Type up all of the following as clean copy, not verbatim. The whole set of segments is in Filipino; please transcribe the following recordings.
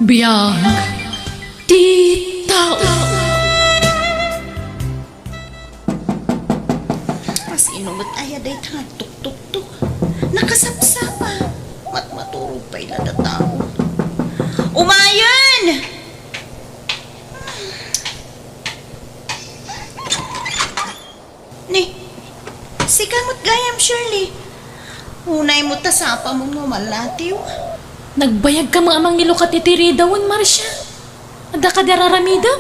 Biyag Tita. Sino ba't ayaday ka tuk-tuk-tuk? Nakasapsapa. Matmaturog pa ila na tao. Umayan! Ni, sikamot gayam, Shirley. Unay mo tasapa mo malatiw. Nagbayag ka mga amang nilukat itiri dawon, Marcia. Ada ka dararamida?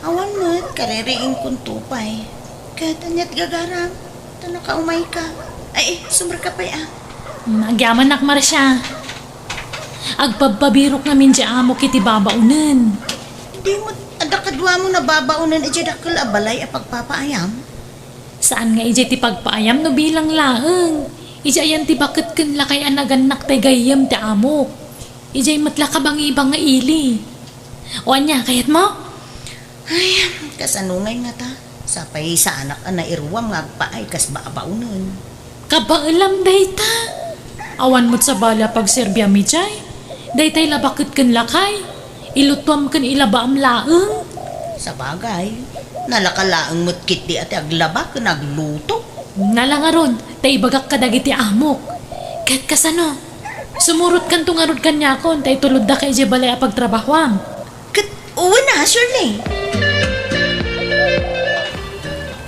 Awan mo't kaririing kong tupay. Katanyat gagaram. Tanaka umay ka. Ay, sumra ka pa'y Nagyaman nak, Marcia. Agpababirok namin di amo kiti babaunan. Di mo, ada kadwa mo na babaunan dakal abalay a pagpapaayam. Saan nga ije ti pagpaayam no bilang laeng? Ije ayan ti bakit ken lakay anaganak tay gayam ti amo. Ije matla ka bang ibang nga ili. O anya, kayat mo? Ay, kasanungay nga ta. Sapay sa anak na irwam nga agpaay kas babaunan. Kabaalam day ta. Awan mo't sa bala pag serbya mi jay. Day tay labakit ken lakay. Ilutwam ken ilaba am laeng. Sa bagay, nalakalaang mo't kiti at aglaba ken agluto. Nalangaron, tay bagak ka dagiti amok. Kahit kasano, sumurot kan tungarod kanyakon, tay tulod da kay balay a pagtrabahwam. Kat uwan na, Shirley.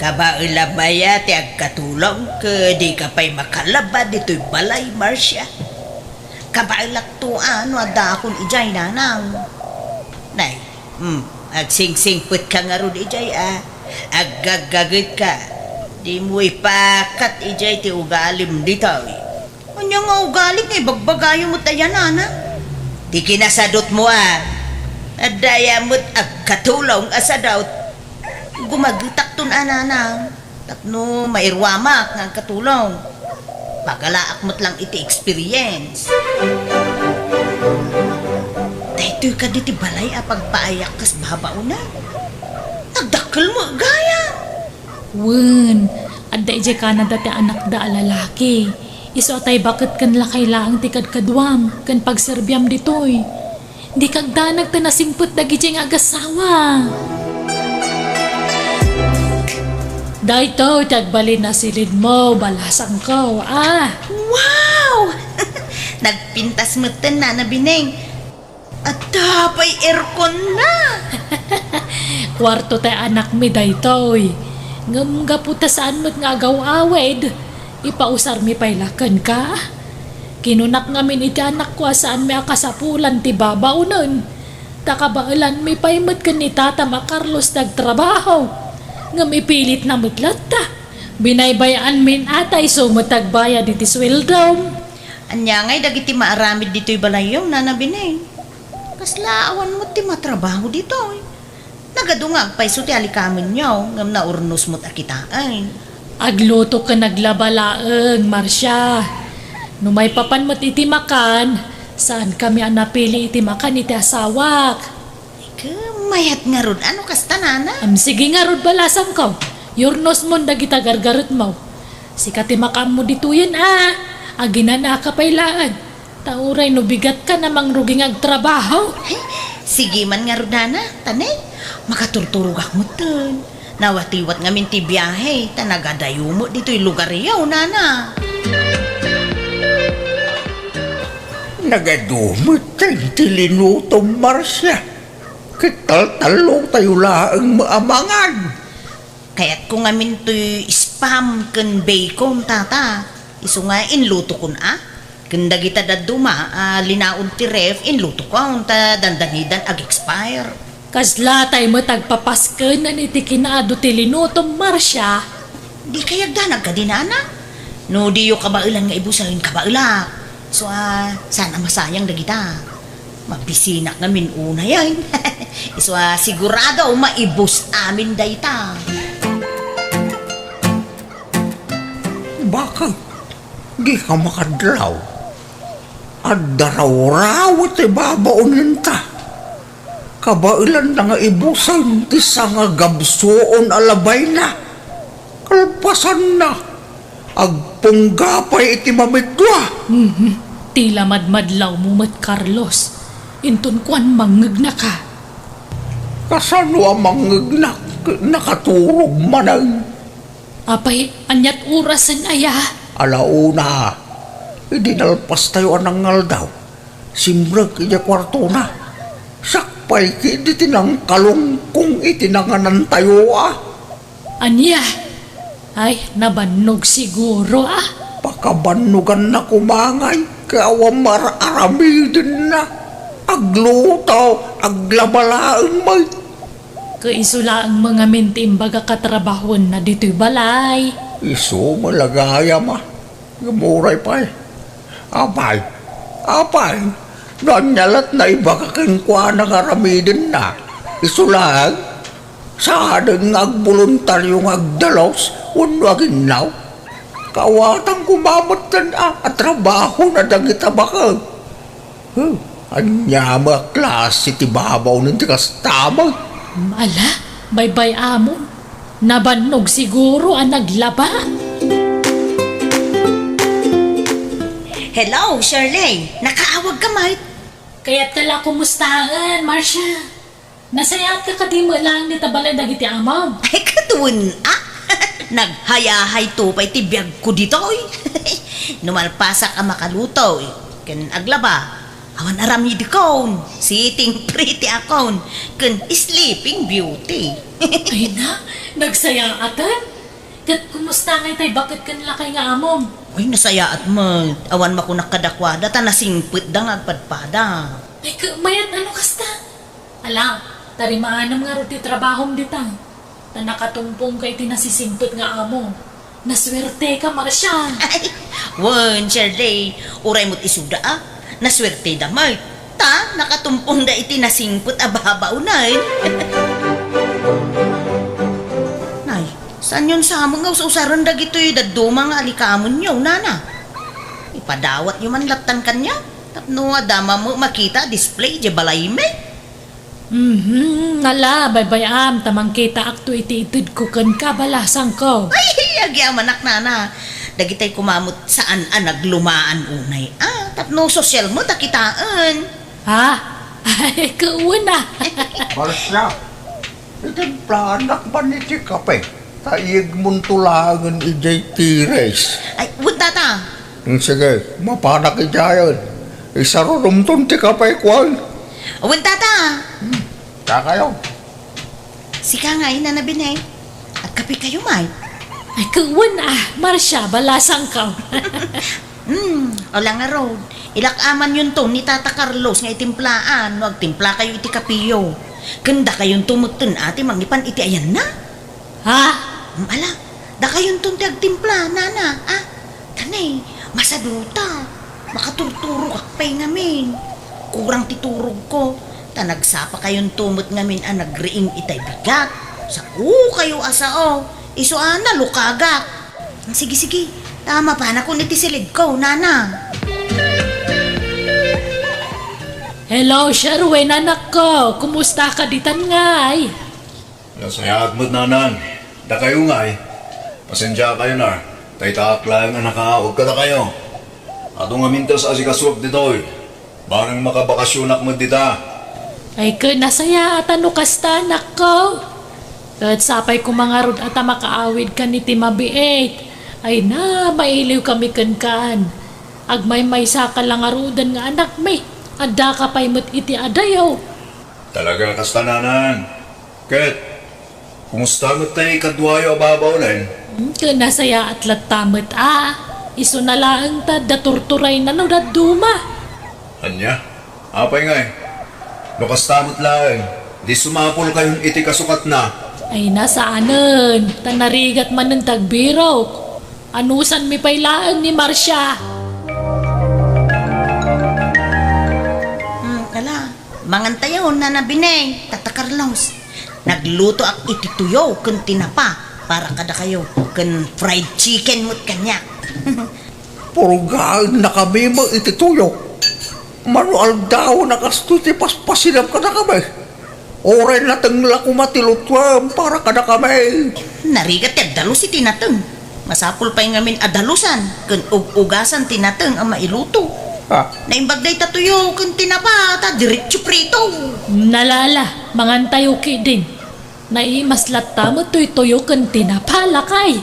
Kabailabaya ti agkatulong ka di ka pa'y makalaba dito'y balay, Marcia. Kabailaktuan wada akong ijay nanang. Nay, agsingsingput ka nga ron ijay Aggagagit ka. Di mo ipakat ijay ti ugalim dito. Ano nga ugalim bagbagayo mo tayo nana. Di kinasadot mo Adaya mo't agkatulong asadaw. Gumagitak tun anana. Tapno mairwamak ng katulong. Pagalaak mo't lang iti experience. Dahito'y ka diti balay pagpaayak kas babaw na. Nagdakkel mo gaya. Wen, adda ije ka na dati anak da lalaki. Iso atay bakit kan lakay laang tikad kadwam, kan pagserbyam ditoy. Di kagdanag ta nasingput dagi ije nga agasawa. Dahito, tagbalin na silid mo, balasang ko, Wow! Nagpintas mo na nabineng. At tapay aircon na. Kwarto tayo anak mi daytoy. Ngam gaputa saan mo't nga agaw-awed. Ipausar mi pailakan ka. Kinunak ngamin iti anak ko saan mi akasapulan ti babaw nun. Takabailan mi paimot kan ni Tata Carlos nagtrabaho. Ngam ipilit na mutlat ta. Binaybayaan min atay sumutagbaya diti swildom. Anya ngay dagiti maaramid dito'y balayong nanabineng. Kaslaawan mo ti matrabaho dito. Nagadungag pa iso ti alikamin nyo, ngam na urnos mo't akitaan. Agluto ka naglabalaeng, Marcia. No may papan mo't iti makan, saan kami ang napili iti makan iti asawak? Mayat nga rod, ano kasta nana? Sige nga rod balasang ko, yurnos mo dagita gargarot mo. Sikati makam mo dito yan aginan na kapailaan. Tauray no bigat ka namang ruging agtrabaho. Sige man nga rod nana, tanay. Makaturturog mo ton. Nawatiwat nga minti biyahe, tanagadayo mo dito'y lugar yaw, nana. Nagadumot tayo tilinutong Marcia. Kital-talong tayo laang maamangan. Kaya't kung amin to'y spam ken bacon, tata. Iso nga inluto kun Kanda kita daduma, linaon ti ref, inluto ko, ta dandanidan ag-expire. Kaslatay mo tagpapasken na iti kinaado ti linutong Marcia. Di kayag danag ka din, nana. No, di yung kabailan nga ibusahin kabaila. So, sana masayang dagita. Mabisinak namin una yan. So, sigurado maibus amin dayta. Bakit? Di ka makadlaw. At daraw-raw at ibabaunin ta. Kabailan na nga ibusan ti sa nga gabsoon alabay na. Kalpasan na. Agpunggapay iti mamidwa. Tila madmadlaw mo mat Carlos. Intun kuan mangeg na ka. Kasano ang mangagnak nakaturog manang Apay, anyat orasan aya. alauna. Idinalpas tayo anang ngaldaw. Simbrag ija kwarto na. Sakpay ki di tinang kalungkong itinanganan tayo Anya? Ay, nabannog siguro Pakabanugan na kumangay. Kawang mararamidin na. Aglutaw, aglabalaang may. Kaisula ang mga mintimbaga katrabahon na dito'y balay. Iso malagaya ma. Gamuray pa Apay. Nanyalat na iba kakingkwa ng aramidin na. Isulag. Sa adang agboluntaryong agdalos, unwag inaw. Kawatang kumamatan at trabaho na dagita baka. Anya mga klase ti babaw ng tikas tamang. Ala, bye-bye amon. Nabannog siguro ang naglaba. Hello, Shirley. Nakaawag ka, mate. Kaya't kala kumustahan, Marcia. Nasayat ka di mo lang ni tabalay dagiti amam. Ay, katun, Naghayahay to pa'y tibiyag ko dito, Numalpasak ang makaluto, Kan aglaba, awan aramid kon, sitting pretty akon, kan sleeping beauty. Ay na, nagsayaatan. Kat kumusta ngay tay bakit kan lakay nga amom? Uy, nasaya at mo, awan makunak kadakwada, ta nasingpit da ngagpadpada. Ay mayat ano kasta? Ala, tarimaan nga ruti trabahom dita. Ta nakatumpong kay tinasisimpit nga amo. Naswerte ka, Marcia. Ay, wan, Shirley, uray mo't isuda naswerte da, mate. Ta, nakatumpong da iti nasingpit ababaw na, Nay, saan yun sa among nga usaran da gito'y dadumang alikamon nyo, nana? Ipadawat yung man latan kanya. Tapno adama mo makita display di balay me. Nala, bye-bye tamang kita akto iti-itid ko kan kabalasang ko. Ay, agyaman anak nana. Dagitay kumamot saan naglumaan unay. Tapno sosyal mo takitaan. Ha? Ay, kauna. Marsya, itimplanak ba ni ti kape? Taig mong tulangan ijay tires. Ay, wud tata. Sige, mapanak ijayan. Isarurumton ti kape kwan. Wud tata. Kakayo. Sika nga ina na binay. At kape kayo, may. Ay, kauna. Marcia, balasang ko. Ola nga road. Ilakaman yun to ni Tata Carlos nga itimplaan. Wag timpla kayo iti kapiyo. Ganda kayong tumutun ati mangipan iti ayan na. Ha? Ala, da kayong tunti agtimpla, nana. Kanay, masaduta. Makaturturo kakpay ngamin. Kurang titurog ko. Ta nagsapa kayong tumot ngamin nagriing itay bigat. Saku kayo asao. Iso lukagak. Sige. Tama pa na kung iti silid ko, nana. Hello, Sherwin, anak ko. Kumusta ka ditan ngay? Nasayat mo't nanan. Da kayo nga Pasensya kayo na. Tay taakla nga nakaawag ka na kayo. Ato nga mintas asikaswag dito Barang makabakasyonak mo dita. Ay, nasaya at ano kasta, anak ko. At sapay ko mga rod at makaawid ka ni Timabiit. Ay na, mailiw kami kan. Agmay sa ka lang arudan nga anak may. Ada ka pa'y mo't iti adayaw. Talaga kastananan. Ket, kumusta mo tayo kadwayo ababaw lang? Nasaya at latamot Iso na lang ta, daturturay na no, duma. Anya? Apay nga Lokastamot lang. Di sumapol kayong iti kasukat na. Ay nasaanan, tanarigat man ng tagbiro. Anusan mi pa'y laang ni Marcia. Ala, mangantayaw na nabinay, Tata Carlos. Nagluto ak iti tuyo kun tinapa para kada kayo kun fried chicken mo't kanya. Purugaan na kami mo itituyo. Manual daw nakastuti paspasinap ka na kami. Oray na tangla kumatilutwam para ka na kami. Narigat ya dalus si tinateng. Masapul pa ngamin adalusan kun ugasan tinateng ang mailuto. Naimbag day tatuyo kung tinapa, ta diretso prito. Nalala, mangantayo ki din. Naimaslat tamo tuy-tuyo kan tinapala kay.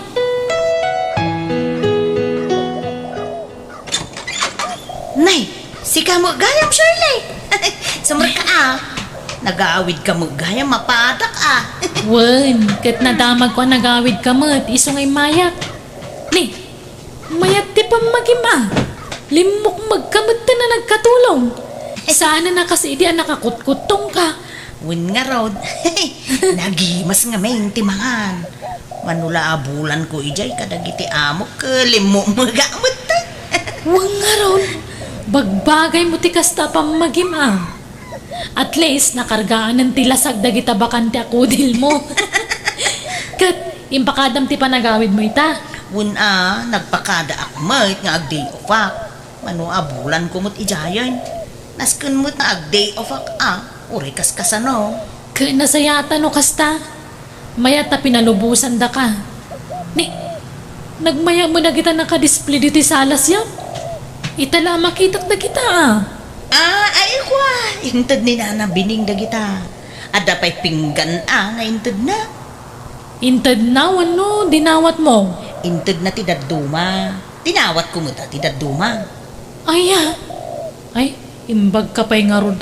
Nay, si ka mo gayam, Shirley. Sumar ka nag-aawid ka mo gayam, mapadak Wen, kat nadamag ko nagawid ka mat, iso ngay mayak. Ni, mayat ti pa magima. Limok magkamot ta na nagkatulong. Sana na kasi di nakakutkutong ka. Win nga rod. Nagimas nga may timangan. Manula abulan ko ijay kadagiti amok kalimo magamot ta. Wang nga ron, bagbagay mo ti kasta pa magima. At least nakargaan ng tilasag dagita bakante akudil mo. Kat, impakadam ti panagawid mo ita. Win nagpakada akmat nga ag-day of ak. Mano abulan ko mo't ijayan. Nasken mo't na ag-day of ak uri kaskasano. Ka nasayata no kasta. Mayata pinalubusan da ka. Ni, nagmaya mo na kita nakadisplay dito sa salas yan. Itala makitak na kita Ay kwa. Intad ni Nana bining dagita. Ada pa'y pinggan nga intad na. Intad na, ano, dinawat mo. Intad na ti daduma. Tinawat ko mo ta ti daduma. Ay, imbag ka pa'y nga rod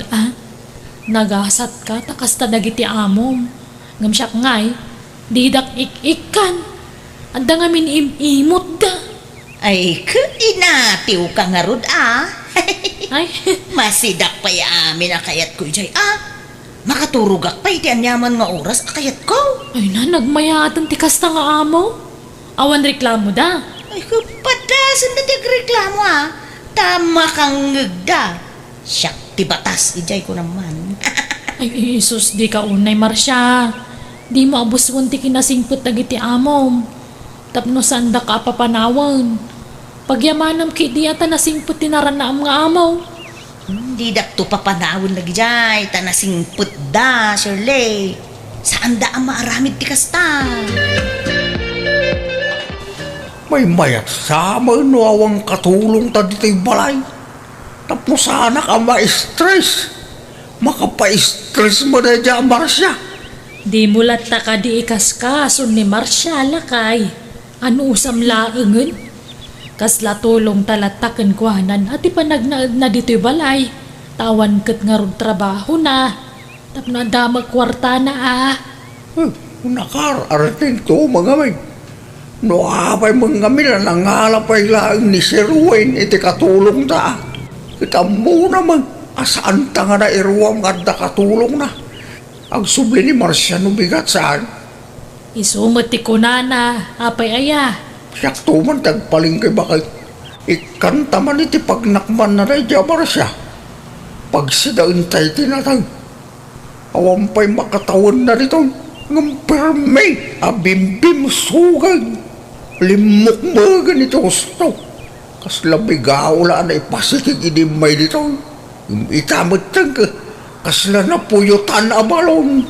Nagasat ka, takasta dagiti amom. Ngamsyak ngay, didak ik-ikan. Anda nga min imot da. Ay, inatiw ka nga rod Ay, Masidak pa amin akayat ko ijay Makaturugak pa iti anyaman nga oras akayat ko. ay na, nagmayatan ti kasta nga amo. Awan reklamo da. Ay, kapadasan na tigreklamo Tama kang ngagda. Siyak ti batas ijay ko naman. Ay, Isus, di ka unay, Marsha. Di mo abuswan ti kinasingput dagiti amom. Tapno sanda ka papanawan. Pagyamanam ki di ata nasingput tinaranaam nga amaw. Di dakto papanawon lagi jay. Tanasing putda, Shirley. Saan da ang maaramid ti kasta? May mayat sama no awang katulong ta dito'y balay. Tapos sana ka ma-stress. Makapa-stress mo na dyan, Marcia. Di mulat ta ka di ikaskason ni Marsha lakay. Ano usam laengen? Kasla tulong talataken kuhanan at ipanagnaad na dito'y balay. Tawan ket nga rod trabaho na. Tapno damag kwarta na Nakarating to mga may. No apay mga mila nangalapay lang ni Sir Wayne iti katulong ta. Kita mo naman asaan ta nga na iruwam nga da katulong na. Ang subli ni Marcia no bigat saan. Isumot ti kunana, apay aya. Siyak to man tagpaling kay bakit. Ikanta man iti pagnakman na rin dya Marcia. Pagsidaan tayo tinatag. Awan pa'y makatawan na rito. Ngamperme, abimbim sugan. Limok mo ganito gusto. Kaslabigaw la na ipasikig inimay dito. Itamot tang ka. Kasla na puyutan abalon.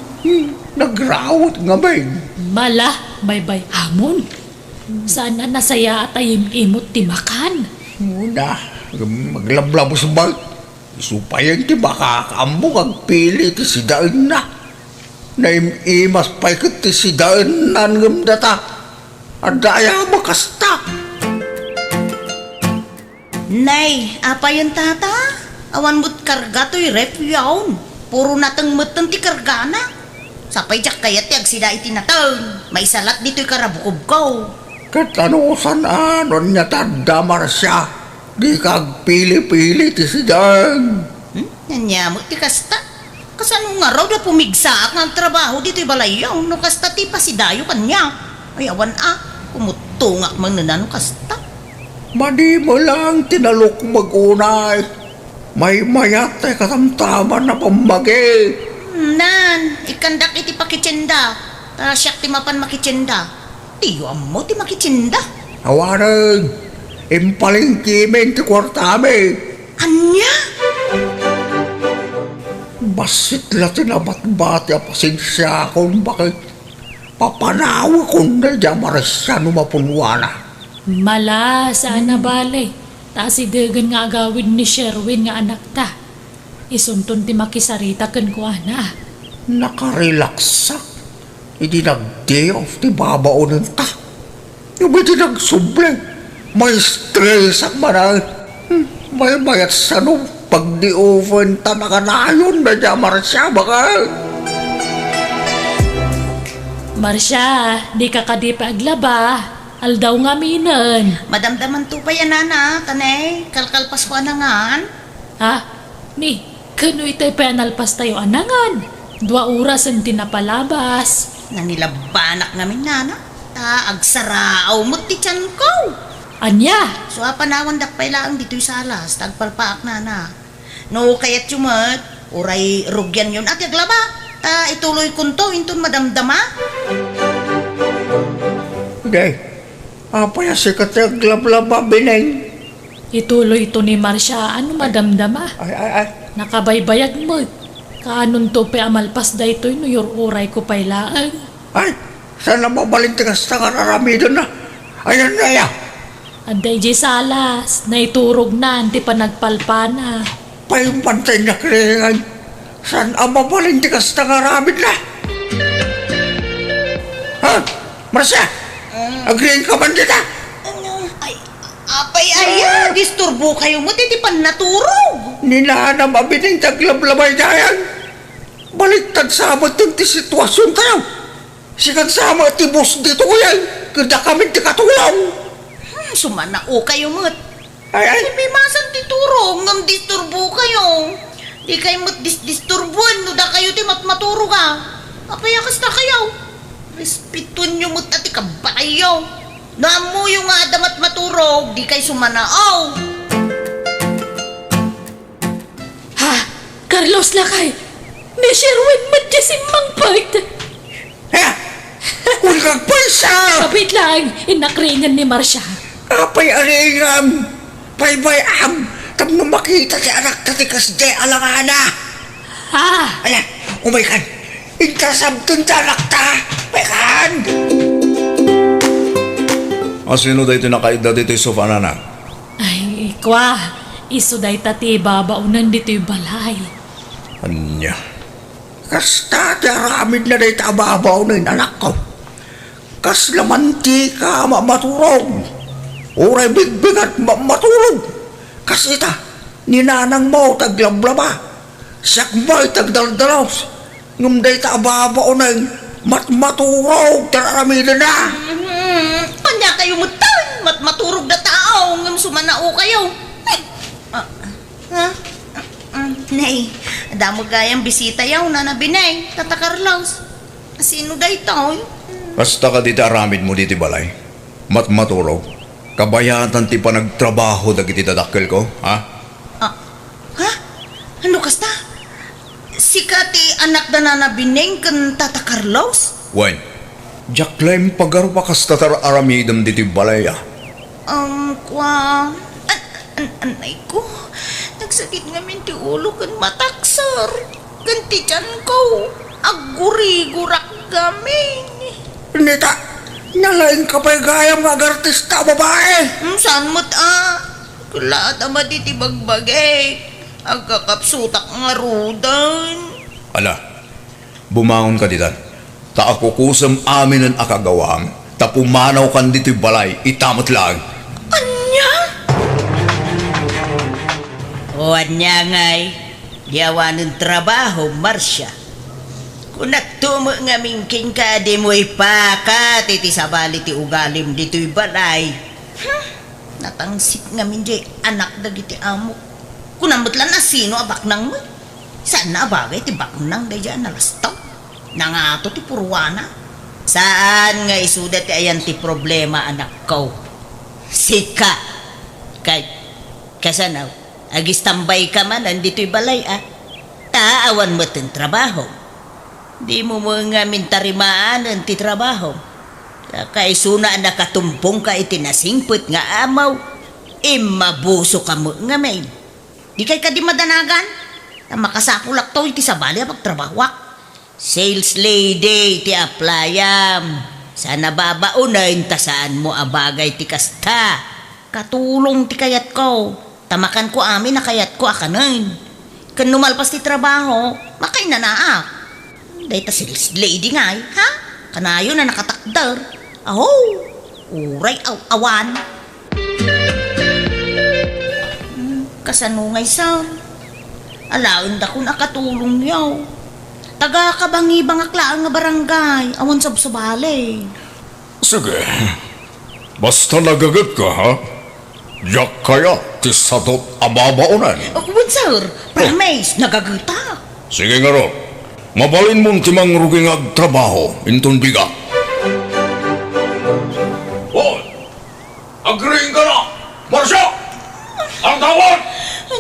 Nagrawat nga ba Mala, bay-bay amon. Saan na nasaya at imot timakan? Muna, maglablabo sa bag. Supayan ti makakaambong ang pili ti si daan na. Naimimas pa'y kat ti si daan na ngam data. Adaya makasta. Nay, apa yun tata? Awan mo't karga to'y ref yawn. Puro natang matang ti karga na. Sapay jak kayat ti agsida iti natang. May salat dito'y karabukob ko. Katanusan anon niya tadamar siya. Di kag pili-pili ti si daan. Nanyamot ti kasta. Kasano nga raw na pumigsaak ng trabaho dito'y balayaw. No kasta ti pasidayo kanya. Ay awan kumutungak man na no kasta. Madi mo lang tinalok magunay. May mayat ay katamtaman na pamagi. Nan, ikandak iti pakitsenda. Siyak ti mapan makitsenda. Tiyo mo ti makitsenda. Awanan, impaling kimen ti kwartami. Anya? Basit la tinabat-bati a pasensya kung bakit papanawa kung na dyan marasya numapunwana. Mala, saan na bale? Ta si Degan nga agawin ni Sherwin nga anak ta. Isunton ti makisarita ken ko ana. Nakarelaksak. Hindi nag-day off ti babaunin ta. Yung hindi nagsuble. May stress ang manay. May mayat sa nung pag di-oven ta nakanayon. Medya Marsya baka. Marsya, di ka kadi pa aglaba. Aldaw nga minan. Madamdaman to pa yan, nana. Tanay, kalkalpas ko anangan. Ha? Ni, kano itay penalpas tayo anangan? 2 oras ang tinapalabas. Nanilabanak namin, nana. Ta, agsaraaw mo ti tiyan ko. Anya? So, panawan dakpay lang dito'y salas. Tagpalpaak, nana. No, kaya't yumat. Uray rugyan yun at yaglaba. Ta, ituloy kunto, intun madamdama. Day, apa ya sikat yung glablaba bineng? Ituloy ito ni Marsha. Ano madamdama? Ay. Nakabaybayag mo. Kaanon to pe amalpas da ito'y no your uray ko pailaan. Ay, sana mabalintigas na kararamidan na. Ayan na ya. Anday di salas. Naiturog na. Anti pa nagpalpana. Paimpantay na kringan. Saan ang mabalintigas na karamid na? Ha? Marsya? Agreeing ka man kita? Ay, apay aya. Disturbo kayo mo, di pa naturog. Ninahanam abining taglablabay dayan. Baliktad sama itong ti sitwasyon tayo. Sikat sama ti boss dito ko yan. Kada kami ti katulong. Sumanao kayo mo. Ay. May masan ti turong, ngam disturbo kayo. Di kayo disturbuan, no da kayo di maturo ka. Apayakas na kayo. Respetun nyo mo't ati kabayo. Naamu yung nga damat maturog, di kayo sumanaaw. Ha? Carlos Lakay. Ni Sherwin magkasimbang part. Ha? Kung kang pulsa. Kapit lang. Inakringan ni Marsha. Apay aringam. Paybayam. Tam makita si anak tatikas de alangana. Ha? Ayan, umaykan. Intasabtun sa anak ta. Umaykan. Sino dito nakaida dito sa fanana? Ay, ikwa. Iso day tati babaunan dito'y balay. Anya. Kasta tiaramid na day tababaw na yung anak ko. Kas lamanti ka maturog. Uray bigbigat maturog. Kasi ita, ninanang mo taglablaba. Siyak mo'y tagdaldalaws. Ngumday ta ababao na yung matmaturog tararamilan na. Panya kayo mutan, maturog na tao, ngam sumanao kayo. Ay, Nay, damo gayang bisita yaw na nabinay, Tata Carlos. Sino da ito? Basta ka dito aramid mo dito balay. Matmaturog. Kabayatan ti pa nagtrabaho dagiti dadakkel ko, ha? Ha? Ano kasta? Sikati anak na nabinay kan Tata Carlos? Wen, Jacqueline pagaro pa kastatar aramidam dito balay, ah. Anay ko, nagsakit nga min ti ulo kan mataksar. Ganti tiyan ko, aguri-gurak gamin. Nita, nalain ka pa'y gaya mga artista babae. Saan mo't Kulat ama di tibagbagay. Agkakapsutak nga rudan. Ala, bumangon ka ditan. Ta ako kusam amin ang akagawam. Ta pumanaw kan dito'y balay, itamot lang. Anya? O anya ngay, yawa ng trabaho, Marsha. Kung nagtumo nga mingking ka, di mo ipakat, iti sabali ti ugalim dito'y balay. Natangsik nga minjay, anak dagiti amo. Kung namutlan na sino abak nang mo. Saan na abagay ti baknang daya nalastaw? Nangato ti purwana. Saan nga isuda ti ayan ti problema anak ko? Sika. Kasanaw, agistambay ka man, andito'y balay Taawan mo tin trabaho. Di mo mga mintarimaan ang ti trabaho. Kaisuna nakatumpong ka itinasingput nga amaw. Mabuso ka mo nga may. Di kay ka di madanagan. Makasakulak to iti sabali ang pagtrabahwak. Sales lady ti aplayam. Sana babaunayin ta saan mo abagay ti kasta. Katulong ti kayat ko. Tamakan ko amin na kayat ko akanin. Kan numalpas ti trabaho, makay na naak. Dahil ta si lady nga ha? Kanayo na nakatakdar. Aho, uray awan. Kasanungay sir. Alaon da ko nakatulong yaw. Taga kabangi bangaklaan nga barangay. Awan sabsubali. Sige. Basta nagagat ka, ha? Yak kaya ti sadot ababaunan. Wan sir, promise, nagaguta. Sige nga ro. Mabalin mong timang ruging agtrabaho, intun biga. Hoy! Agreeing ka na! Marsya! Ang tawad!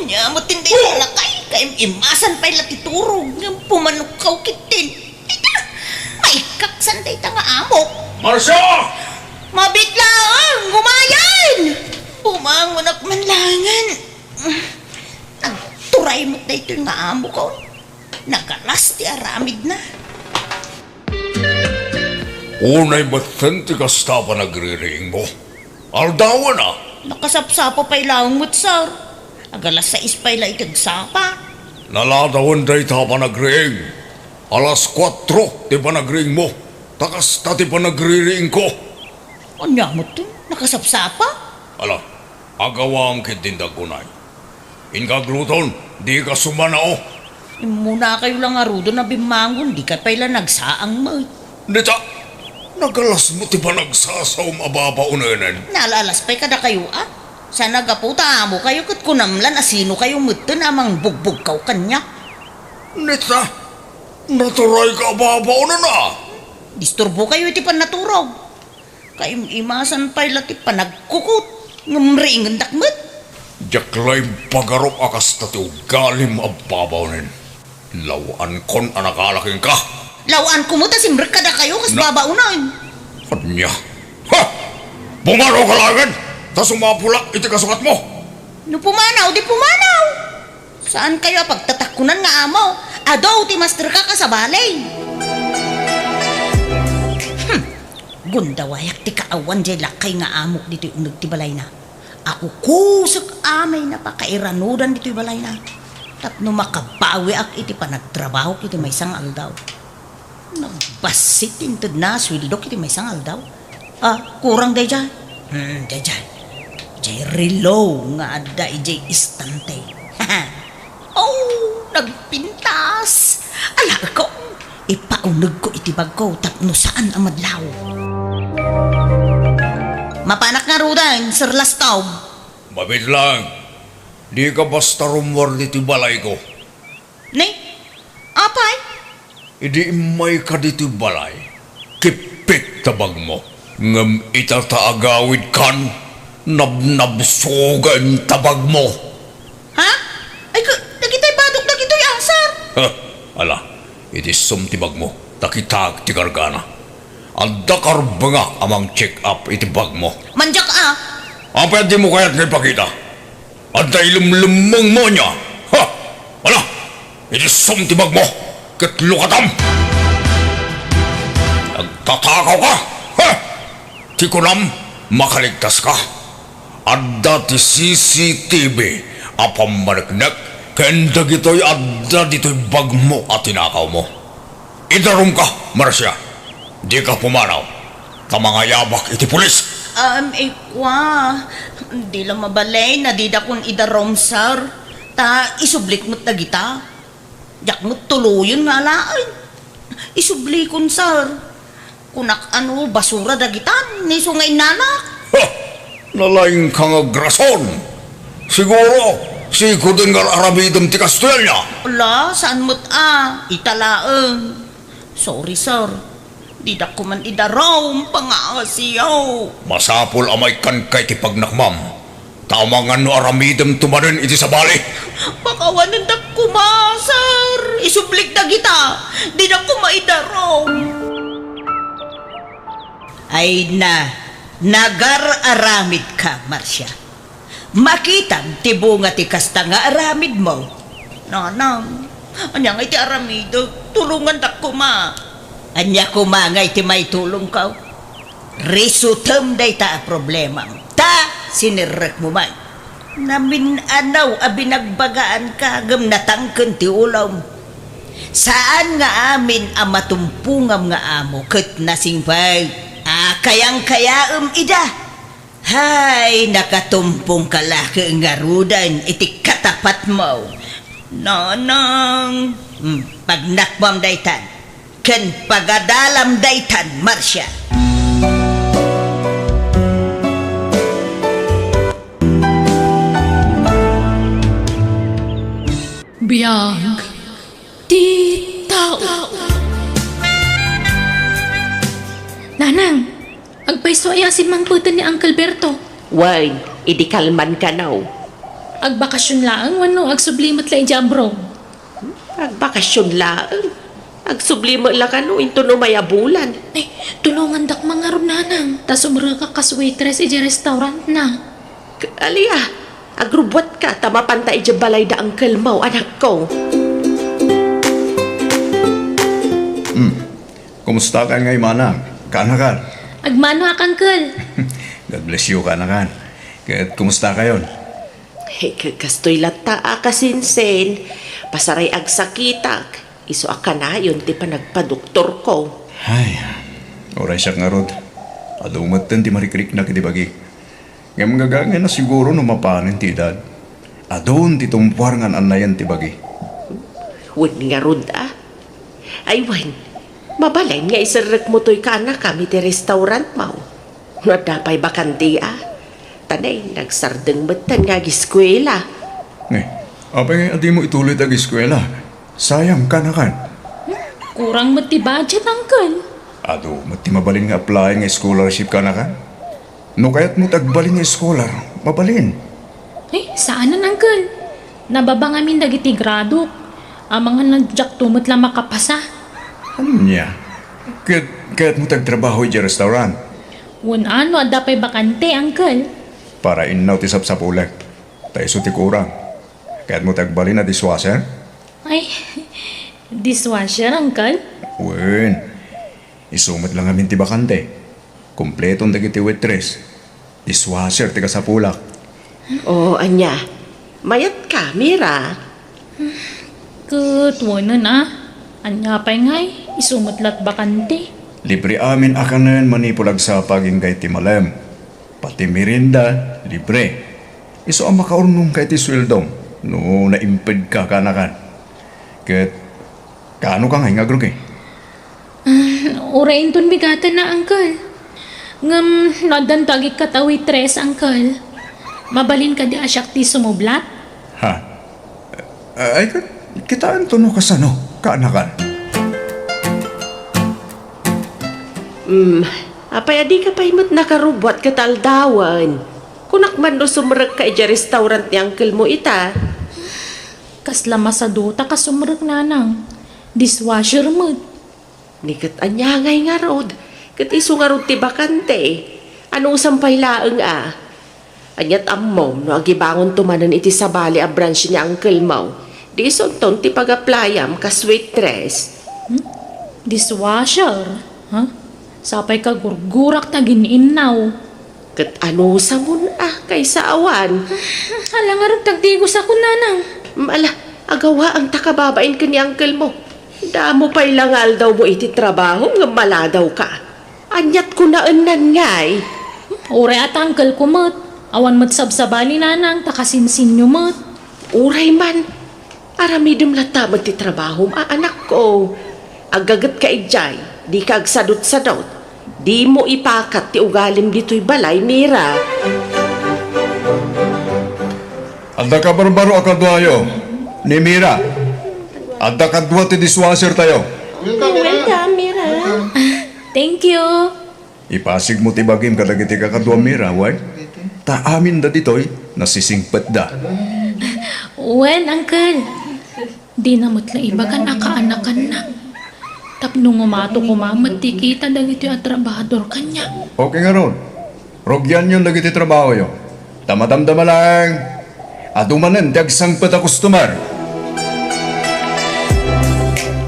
Anya, matindi na lakay. Kaya imasan pa'y latiturog. Yung pumanukaw kitin. Tita, maikak sanday ta nga amok. Marsya! Mabiglaan! Gumayan! Pumangon ak manlangan. Nagturay mo't na ito nga amok ko. Nagalas ti aramid na. Unay batan ti kasta pa nagriring mo. Aldawa na. Nakasapsapa pa'y laong mo't sir. Agalas sa ispay la itagsapa. Naladawan day ta pa nagriing. Alas 4 ti pa nagriing mo. Takas ta ti pa nagriring ko. Anya mo to? Nakasapsapa? Ala, agawang kitindag kunay. Inkagluton, di ka sumanao. Muna kayo lang arudo na bimangon. Di ka pa'y la nagsaang mo. Nita, nagalas mo ti pa nagsasaw mababaunanan. Nalalas pa'y kada kayo Sa nagaputa mo kayo kat kunamlan asino kayo mutin amang bugbog kaw kanya. Nita, naturay ka babaunan na. Disturbo kayo iti pan naturog. Kayo imasan pa'y lati panagkukot. Ngumriingan dakmet. Jaklay pagarop akas tati ugalim ababaunin. Lawan kon anakalaking ka. Lawaan kumuta simrek kada kayo kas babaunan. Kanya, ha! Bumaro ka lagan! Tas umapulak iti kasukat mo. No pumanaw, di pumanaw. Saan kayo pagtatakunan nga amo? Adaw ti master ka sa balay. Gundawayak ti kaawan jay lakay nga amok dito unag ti balay na. Ako kusok amay na pakairanudan dito balay na. Tapno makabawi ak iti panagtrabaho kiti may isang aldaw. Nagbasit intod na swildok kiti may isang aldaw. Kurang day dyan. Day dyan. Jay relo nga ada ijay istante. Oh, nagpintas. Ala ko, ipaunag ko itibag ko tapno saan ang madlaw. Mapanak nga rudan, Sir Lastaw. Mabit lang. Di ka basta rumor dito balay ko. Ne? Apay? Idi may ka dito balay. Kipik tabag mo. Ngam itataagawid kan. Nabnabsugan tabag mo. Ha? Ay, nakita'y badok na kito'y asar. Ha, ala, itisum tibag mo, takitag tigargana. Adakar banga amang check up itibag mo. Manjak Apa di mo kaya't nagpakita? Aday lumlumang mo niya. Ha, ala, itisum tibag mo, kitlukatam. Nagtatakaw ka, ha? Tikunam, makaligtas ka. Adda ti CCTV apam managnak kenda gito'y adda dito'y bag mo at tinakaw mo. Idarum ka, Marcia. Di ka pumanaw. Tamangayabak iti pulis. Di lang mabalay na di da kun idarom, sir. Ta isublik mo't na gita. Jak mo't tuluyon nga laan. Isublikon, sir. Kunak basura da gitan, ni sungay nanak. Ha! Nalaing kang agrason. Siguro, si Kudengar Arabidam ti Castella. Ala, saan mo't italaang. Sorry, sir. Di da ko man idarom, pangasiyaw. Masapol amay kan kay ti pagnakmam. Tamangan no Aramidam tumanin iti sa bali. Pakawanan da kuma, sir. Isublik da kita. Di da ko maidarom. Ay na. Nagar-aramid ka, Marcia. Makitang tibunga ti kasta nga aramid mo. Nanang, anya nga iti aramid, tulungan da kuma. Anya kuma nga iti may tulong ka. Risutem day ta problema. Ta, sinirek mo man. Namin anaw abinagbagaan ka gam natangken ti ulam. Saan nga amin ang matumpungam nga amo ket nasingpay. Kayang kayaem ida. Hay, nakatumpong kalaki nga rudan iti katapat mo. Nanang, pagnakmam daytan, ken pagadalam daytan, Marcia. Biyag, di tao. Nanang, agpaiso ay asin mang putan ni Uncle Berto. Why, idi kalman ka now. Agbakasyon laang wano agsublimot la ijambro. Agbakasyon laang. Agsublimo lang ka no, into no maya bulan. Ay, tulungan dak mga ron nanang. Tas umra ka kas waitress ija restaurant na. Aliya, agrubot ka, tamapanta ija balay da ang kalmaw, anak ko. Kumusta ka ngay manang? Kanakan? Agmano ak uncle. God bless you, kanakan. Kahit kumusta kayon? Hey, kastoy lata akasinsen. Pasaray agsakitak. Iso akana yun, ti pa nagpadoktor ko. Ay, oray siya nga rod. Adumatan ti marikrik na kiti bagi. Ngam gagangin na siguro no mapanin ti dad. Adon ti tumpuar nga anayan ti bagi. Wen nga rod Ay wen, mabalay nga isarek mo to'y kana kami ti restaurant mo. Nadapay bakanti Tanay, nagsardeng batan nga giskwela. Apay adi mo ituloy tag eskwela. Sayang kanakan. Kurang mati budget uncle. Ado, mati mabalin nga apply nga scholarship kanakan. No kaya't mo tagbalin nga scholar, mabalin. Eh, saan na uncle? Nababa ngamin dagiti grado. Ang mga nadjak tumot lang makapasa. Ano niya? Kaya't mo tagtrabaho di restaurant. Wan ano, adapay bakante uncle. Para inaw ti sapsapulag. Taiso ti kurang. Kaya't mo tagbalin na dishwasher? Ay, dishwasher uncle? Wen, isumat lang amin ti bakante. Kompletong dagiti waitress. Dishwasher ti kasapulak. Oh, anya, mayat ka, Mira. Kutwanan Anya pa'y ngay, isumutlat bakante. Libre amin akanan manipulag sa paging kay ti malem. Pati merinda, libre. Iso ang makaurnong kay ti sweldong. No, naimped ka kanakan. Ket, kaano ka ngay ngagrog Urain ton bigatan na uncle. Ngam, nadantagi katawi tres uncle. Mabalin ka di asyak ti sumublat? Ha? Ay, kitaan to no kasano, kaanakan. Apay adi ka paimot nakarubot kataldawan. Kunak man no sumrek ka ija restaurant ni uncle mo ita. Kasla masaduta ka sumrek nanang. Dishwasher mo. Nikat anyangay nga rod. Kat iso nga rod ti bakante. Anong sampay laeng Anyat ammom no agibangon tumanan iti sabali a branch ni uncle mo. Di sonton ti pag-applyam ka waitress. Dishwasher? Ha? Sapay ka gurgurak na gininaw. Kat ano sa mun kaysa awan. Hala nga rin tagdigos ako nanang. Mala, agawa ang takababain ka ni uncle mo. Damo pa'y langal daw mo iti trabaho nga mala daw ka. Anyat ko na enan ngay. Ure at uncle ko mat. Awan mat sabsabali nanang takasinsin nyo mat. Uray man, aramidem lata mo ti trabaho anak ko. Agagat ka ijay, di ka agsadot-sadot. Di mo ipakat ti ugalim dito'y balay, Mira. Adda ka barbaro akadwayo, ni Mira. Adda kadwa ti dishwasher tayo. Welcome, Mira. Thank you. Ipasig mo ti bagim kadagiti kakadwa Mira, wag? Ta amin da ditoy, nasisingpet da. Well, uncle. Di na mo't lang iba kan akaanakan na. Tapno ngumato kumamat ti kita dagiti at trabahador kanya. Okay nga ron. Rogyan yun dagiti trabaho yo. Tamatamdama lang. Adumanen, dagsangpet a customer.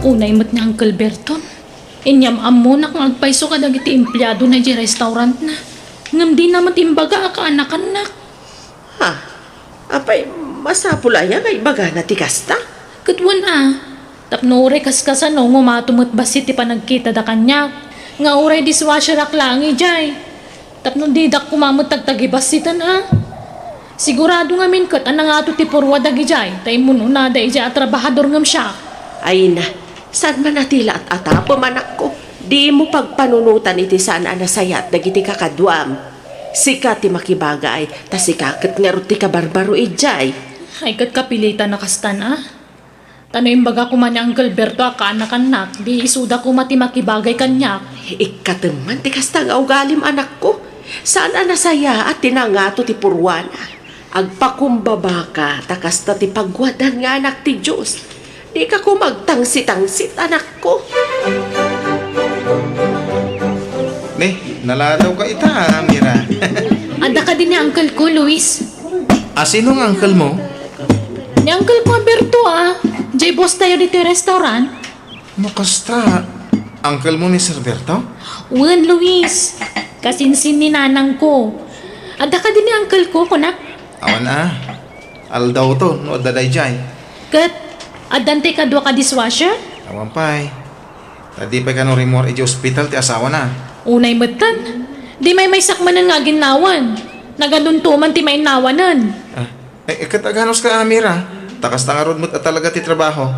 Unay mo't ni Uncle Berton. Inyam amo na kung agpaiso ka dagiti empleyado na di restaurant na. Ngam di naman timbaga ka anak-anak. Ha? Apay, masapulaya kay baga na ti kasta? Katwan Tapno ure kaskasan no ngumatumot basit ti panagkita da kanya. Nga ure dishwasher aklangi jay. Tapno di dak kumamot tagtagi basitan Sigurado nga min kat anang ato ti purwa dagi jay. Tay mununa da ija at trabahador ngam siya. Ay na, saan man natila at atapo manak ko? Di mo pagpanunutan iti saan anasayat dagiti kakadwam. Sika ti makibagay, ta sikakat nga ro ti kabarbaro ijay. Ay kat kapilitan na kastan Tano yung baga ko man ni Uncle Berto anak-anak, di isuda ko mati makibagay kanyak. Ikataman ti kasta nga ugalim anak ko. Saan anasaya at tinangato ti purwana? Agpakumbaba ka, takasta ti pagwadan nga anak ti Diyos. Di ka ko magtangsit-tangsit anak ko. Naladaw ka ita, Mira. Ada ka din ni Uncle ko, Luis. Sino ang uncle mo? Ni Uncle ko Berto Jay boss tayo dito yung restaurant. Kasta, uncle mo ni Sir Berto? Wan, Luis. Kasinsin ni nanang ko. Ada ka din ni Uncle ko, kunak. Awan aldaw to, no daday jay. Kat, adante ka dua ka dishwasher? Awan pa'y. Tadi pa ka no remor iji hospital ti asawa na. Unay matan. Di may sakmanan nga ginawan. Nagaduntuman ti may nawanan. Kataganos ka, Mira. Takas na nga rod mo't at talaga ti trabaho.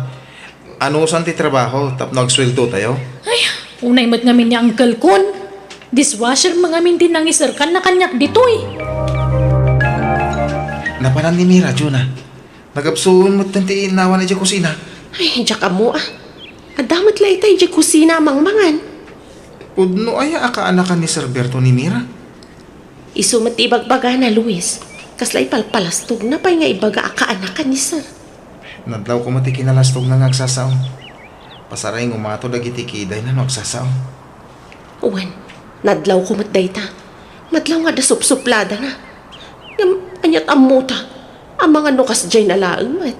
Ano saan ti trabaho? Tapno agsweldo tayo? Ay, unay mat ngamin ni Uncle Kun. Dishwasher mga min din nang isarkan na kanyak ditoy. Napanan ni Mira, Juna. Nagapsuon mo't tanti inawan na di kusina. Ay, diyak mo Adamat lay tayo di kusina mangmangan. Udno ay akaanakan ni Sir Berto ni Mira. Isumat ibagbaga na, Luis. Kaslay palpalastog na pa'y nga ibaga akaanakan ni Sir. Nadlaw ko mati kinalastog na ngagsasaw. Pasaray ngumato dagiti kiday na magsasaw. Uwan, nadlaw ko matdayta. Nadlaw nga da supsuplada na. Anyat amuta. Ang mga nukas dyan na laang mat.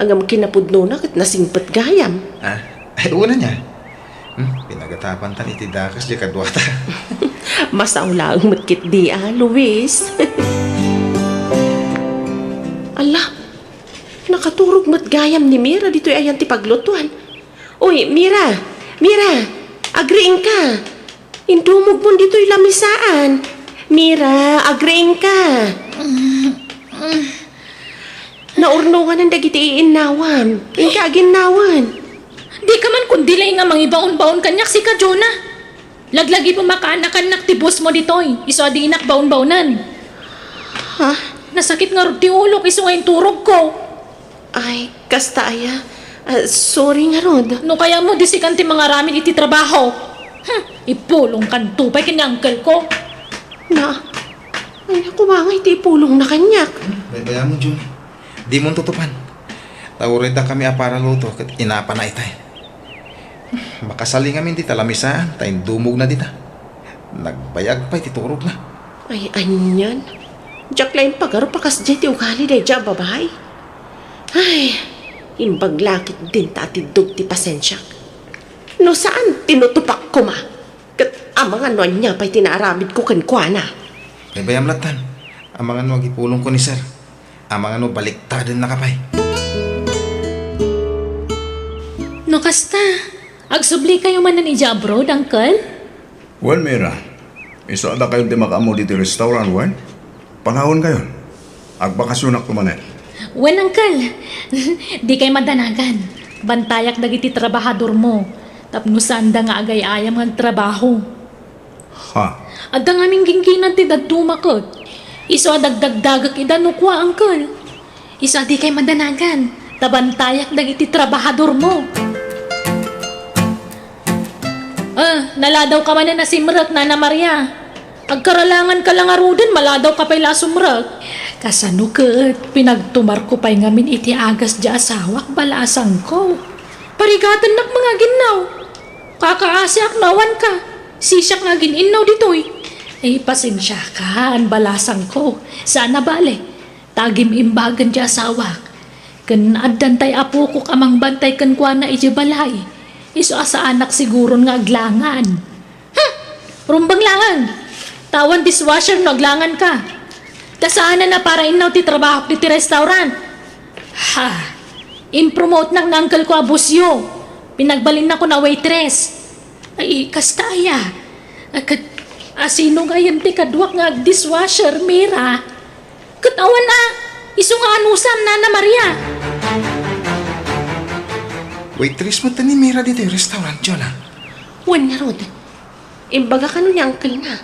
Ang am kinapudno na kat nasingpat gayam. Ay, una niya. Pinagatapan tan iti dakas di kadwata. Masaw laang matkit di Luis. Ala, nakaturog matgayam ni Mira dito'y ayan ti paglutuan. Uy, Mira! Mira! Agriing ka! Indumog mo dito'y lamisaan. Mira, agriing ka! Naurnungan ang dagiti iinnawan. Inka aginnawan. Di ka man kundi lay nga mangibaon-baon kanyak si ka, Jonah. Laglagi pa makaanak-anak ti boss mo ditoy. Iso adi inak baon-baonan. Ha? Nasakit nga ti ulo iso nga yung turog ko. Ay, kasta aya. Sorry nga rod. No kaya mo disikan ti mga ramin iti trabaho. Ipulong kan tupay kanya Uncle ko. Ay, kumangay ti pulong na kanyak. Bayan mo, Jun. Di mo tutupan. Taurita kami apara luto kat inapa na itay. Makasali ngamin di talamisaan, tayo dumog na dita. Nagbayag pa'y titurog na. Ay, anyan. Diyak lang pagaro pakas dyan ti ugali day dyan, babae. Ay, imbaglakit din tatidog ti pasensya. No saan tinutupak ko ma? Kat ang mga nuan niya pa'y tinaramid ko kankwana. Ay bayam latan. Ang mga no agipulong ko ni sir. Ang mga no baliktadan na kapay. No kasta, agsubli kayo man na ni abroad, Uncle? Wan, Mira. Iso ada kayo di makamo dito restaurant, wan? Panahon kayo. Agbakasyon ako manen. Wen, Uncle. Di kay madanagan. Bantayak dagiti trabahador mo. Tapno sanda nga agay-ayam ng trabaho. Ha? Adda nga aming gingkinan ti dadtumakot. Iso adagdagdagak idanukwa, Uncle. Iso di kay madanagan. Tabantayak dagiti trabahador mo. Naladaw ka man na nasimrak, Nana Maria. Agkaralangan ka lang arudin, maladaw ka pa'y lasumrak. Kasano kat, pinagtumar ko pa'y ngamin iti agas di asawak balasang ko. Parigatan nak mga ginaw. Kakaasyak nawan ka. Sisyak nga ginaw ditoy. Ay, pasensya ka, an balasang ko. Sana bale, tagim imbagan di asawak. Kan addan tay apo ko kamang bantay kan kwa na iti balay. Iso asa anak siguro nga aglangan. Rumbang langan. Tawan dishwasher no aglangan ka. Tasaan na para inaw ti trabaho ti restaurant. Ha, in-promote nang uncle ko abusyo. Pinagbalin na ko na waitress. Ay, kastaya. Asino nga yan ti kadwak nga dishwasher, Mira. Katawan na, iso nga anusam na na Maria. Waitress mo ta ni Mira dito yung restaurant, Jonah. Wan nga rod. Imbaga ka nun yung uncle na.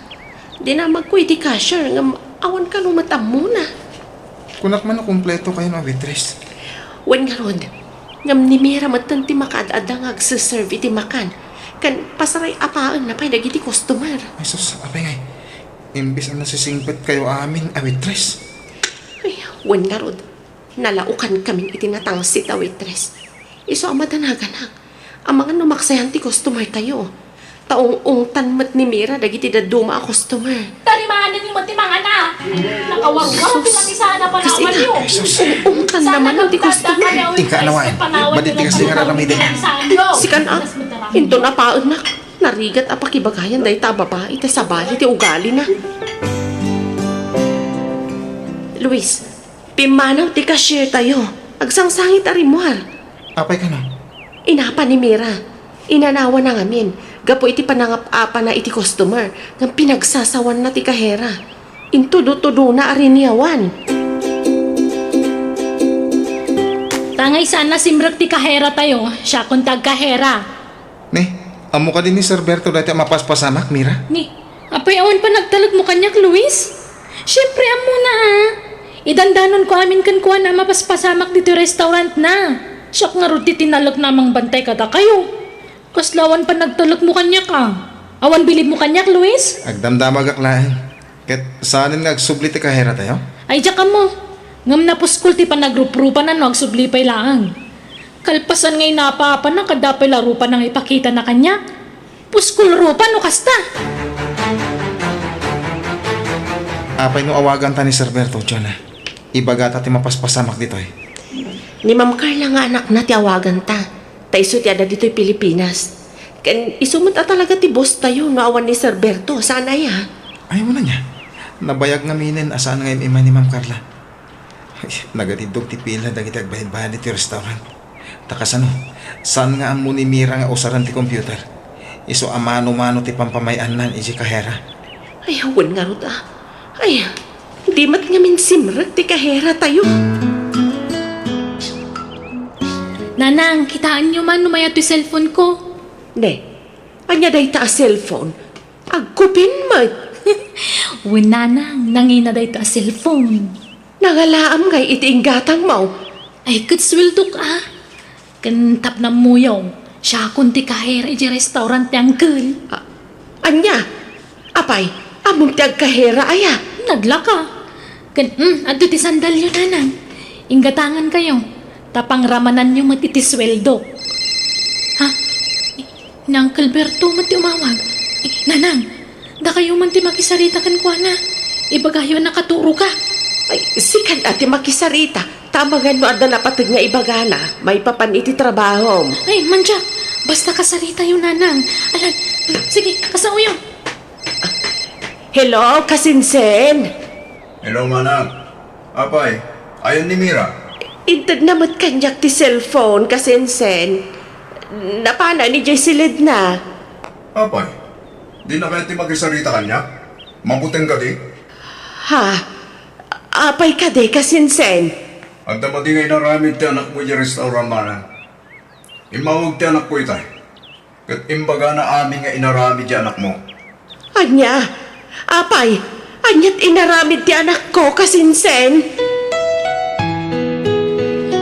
Di na magkuy di cashier nga awan ka lumatam muna. Kunak man na kumpleto kayo ng waitress. Wan nga rod. Ngam ni Mira matan ti makaad-ada nga agsaserve iti makan. Kan pasaray apaan na pay dagiti customer. Ay sus, apay ngay. Imbis ang nasisingpet kayo amin, waitress. Ay, wan nga rod. Nalaukan kaming itinatangsit a waitress. Iso ang madanaganag. Ang mga numaksayan ti customer tayo. Taong ungtan mat ni Mira dagiti daduma a customer. Tarimahanan yung matimang na. Nakawag-wag pinamisana pa na awan nyo. Ungtan naman ang ti customer. Ika nawain. Badit ti kasi nga raramidin. Sikan ah, into na paon na. Narigat apakibagayan dahi ta babae ta sabali ti ugali na. Luis, pimanaw ti cashier tayo. Agsangsangit arimuar. Apay ka no? Inapa ni Mira. Inanawa na ngamin. Gapo iti panangap-apa na iti customer. Ng pinagsasawan na ti kahera. Intudo-tudo na ariniyawan. Tangay sana simrek ti kahera tayo. Siya kung tag kahera. Ne, amo ka din ni Sir Berto dati mapaspasamak, Mira. Ni, apay awan pa nagtalag mo kanyak, Luis? Siyempre, amo na ha. Idandanon ko amin kan kuha na mapaspasamak dito restaurant na. Siya nga rin tinalag namang bantay kada kayo. Kaslawan pa nagtalag mo kanyak ka. Awan bilib mo kanyak, Luis? Agdamdamag aklaan. Ket saanin nga agsubli ti kahera tayo? Ay, diya ka mo. Ngam na puskul ti pa nagrup-rupa na no, agsublipay laang. Kalpasan ngay napapa na kadapay larupa nang ipakita na kanya. Puskul rupa no kasta. Apay no awagan ta ni Sir Berto, Jonah. Ibaga ta ti mapaspasamak dito eh. Ni Ma'am Carla nga anak na ti awagan ta. Taiso ti ada dito'y Pilipinas. Kan isumot talaga ti boss tayo no awan ni Sir Berto. Saan ay ha? Ayaw mo na niya. Nabayag nga minin asaan nga ima ni Ma'am Carla. Ay, nagatidog ti pila dagiti agbayad-bayad ti restaurant. Takas ano, saan nga amo ni Mira nga usaran ti computer? Iso amano-mano ti pampamayanan iji kahera. Ay, awan nga rod ah. Ay, di mat nga min simrek ti kahera tayo. Nanang, kitaan nyo man numaya to cellphone ko. Ne, anya day ta a cellphone. Agkupin mat. Uy, nanang, nangina day ta cellphone. Nangalaam ngay iti inggatang mo. Ay, katswildo ka. Kantap na muyaw. Siya kunti kahera iji restaurant ni Uncle. Anya, apay, among ti agkahera aya. Naglaka. Adto ti sandal yun, nanang. Inggatangan kayo. Tapang ramanan nyo matitisweldo. Ha? Ni Uncle Berto mati umawag. Nanang, da kayo man ti makisarita kan kuha na. Ibagayo nakaturo ka. Ay, sikan ati makisarita. Tamagan mo ada napatid nga ibagana. May papan iti trabaho. Ay, manja. Basta kasarita yun, nanang. Alan, sige, kasauyo. Hello, kasinsen. Hello, manang. Apay, ayon ni Mira. Intad namat kanyak ti cellphone, kasinsen. Napana ni Jessilid na. Apay, di na kaya ti magisarita kanya? Mabuting ka di? Ha? Apay ka de, kasinsen. At damati ngay naramid ti anak mo yung restaurant manang. Imawag ti anak ko itay. Kat imbaga na amin nga inaramid ti anak mo. Anya? Apay, anyat inaramid ti anak ko, kasinsen.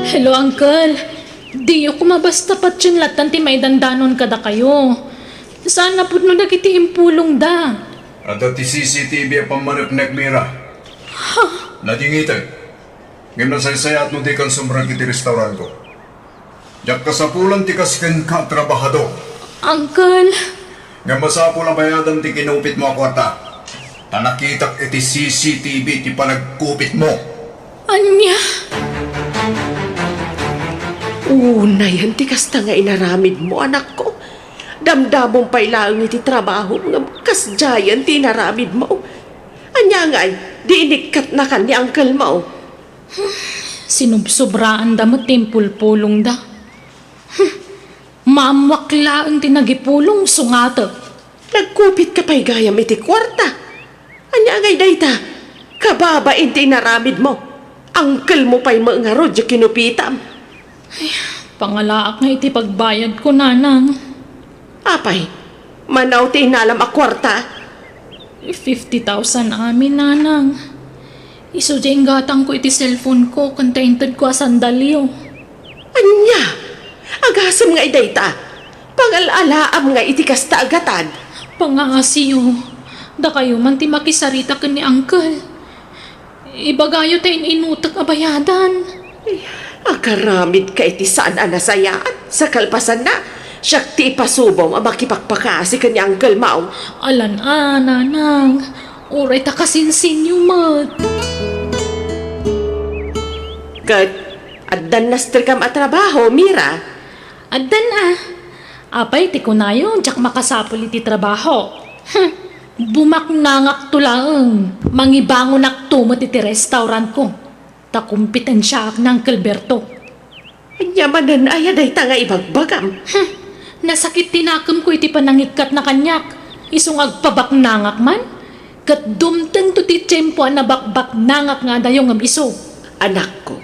Hello, Uncle. Di ko mabasta pat yung latan ti may dandanon kada kayo. Sana po no nagiti impulong da. At ti CCTV ang pamanapnek Mira. Nadingitay. Ngayon nasaysayat no di kan sumrang iti restaurant ko. Diyak kasapulan ti kasken ka trabahado. Uncle, Nga masapulang bayadan ti kinupit mo akwarta. Tanakitak iti CCTV ti panagkupit mo. anya. Una yan, ti kasta nga inaramid mo, anak ko. Damdamong pailaang iti trabaho nga kasjayan ti inaramid mo. Anya ngay, di inikat na kan ni Uncle mo. Sinubsobraan da mo timpul-pulong da. Mamwakla ang tinagipulong sungata. Nagkupit ka pa'y gayam iti kwarta. Anya ngay dayta, kababa inti naramid mo. Uncle mo pa'y maungarod yung kinupitam. Pangalaak nga iti pagbayad ko, nanang. Apay, manaw ti inalam a kwarta. 50,000 amin, nanang. Iso dyan gatang ko iti cellphone ko, kantaintad ko sandalyo. Anya, agasam nga idayta. Pangalalaam nga iti kasta agatad. Pangaasiyo, da kayo man ti makisarita ka ni Uncle. Ibagayo tayo inutak abayadan. Akaramid ka iti saan anasayaan. Sa kalpasan na, siyak ti ipasubong ang makipagpakasi ka ni Uncle Mau. Alan nanang. Uray ta kasinsin yung mat. Kat, addan naster kam at trabaho, Mira. Addan Apay ti kunayon, jak makasapol iti trabaho. Bumaknangak tulaang. Mangibangon ak tumot iti restaurant ko. Takumpitan siya ak ng Calberto. Anya manan ayaday ta nga ibagbagam. Nasakit tinakam ko iti panangikat na kanyak. Isong agpabaknangak man. Kat dumteng to ti tiyempo na bakbaknangak nga dayong am iso. Anak ko,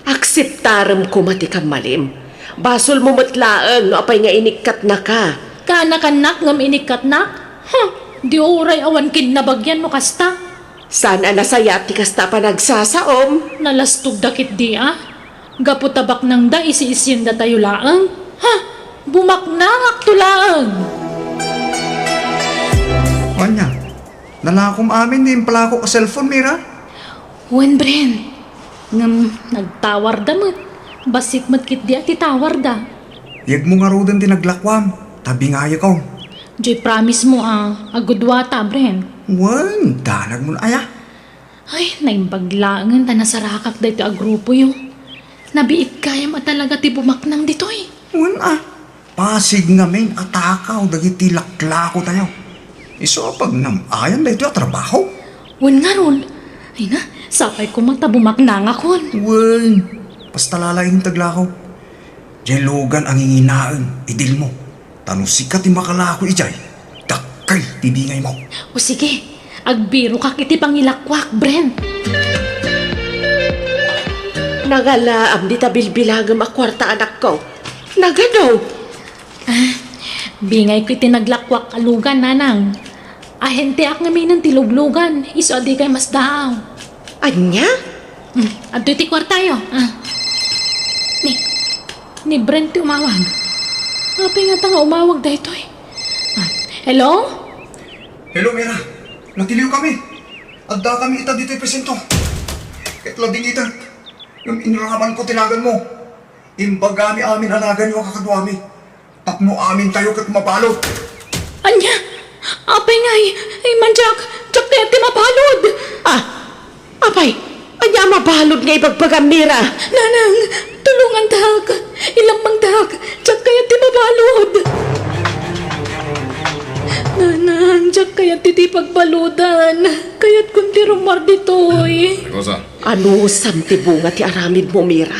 akseptaram ko mati kang malim. Basol mo matlaang no apay nga inikat na ka. Kanak-anak ngam inikat na? Di oray awan kinabagyan mo kasta. Sana nasaya ti kasta pa nagsasaom. Nalastog dakit di Gaputabak nang da isi-isin da tayo laang. Bumaknangak to laang. Anya, nalakom amin din pala ako ka cellphone, Mira. Wen Bren, ngam nagtawar da mo. Basit matkit di ati tawar da. Yag mo nga rodan tinaglakwam. Tabi nga ko. Joy promise mo agudwata Bren. Wan, danag mo na aya. Ay, naimbaglaangan ta nasarakak dito a grupo yo. Nabiit kaya mo talaga ti bumaknang dito Wan pasig nga men atakaw dagiti laklako tayo. Iso pag namayan na ito at trabaho. Wen nga ron. Ay na, sapay ko mata bumaknang akon. Wan, basta lalaing taglakaw. Diyan lugan ang inginaan, idil mo. Tanong sikat yung makalako ijay. Dakay, tibingay mo. O sige, agbiro ka kiti pangilakwak, Bren. Nagalaam di tabilbilagam a kwarta anak ko. Nagano? Bingay ko iti naglakwak alugan, nanang. Ahente ak ngamin ng tiluglugan. Iso adi kay mas daaw. Anya? Adto iti kwartayo. Ni Brent ti umawag. Apay nga ta nga umawag dahito Hello? Hello, Mira. Natiliw kami. Adda kami ita dito presento. Kahit labing ita. Yung inraman ko tinagan mo. Imbagami amin anagan yung kakadwami. Tapno amin tayo kat mabalot. Anya? Apay nga ay manjak. Jak tayo ti mapalod. Apay, anya mabalod nga ibagbagam, Mira. Nanang, tulungan dak. Ilamang dak. Jak kaya ti mabalod. Nanang, jak kaya ti pagbaludan. Kaya't kunti rumar ditoy. Rosa. Ano samti bunga ti aramid mo, Mira?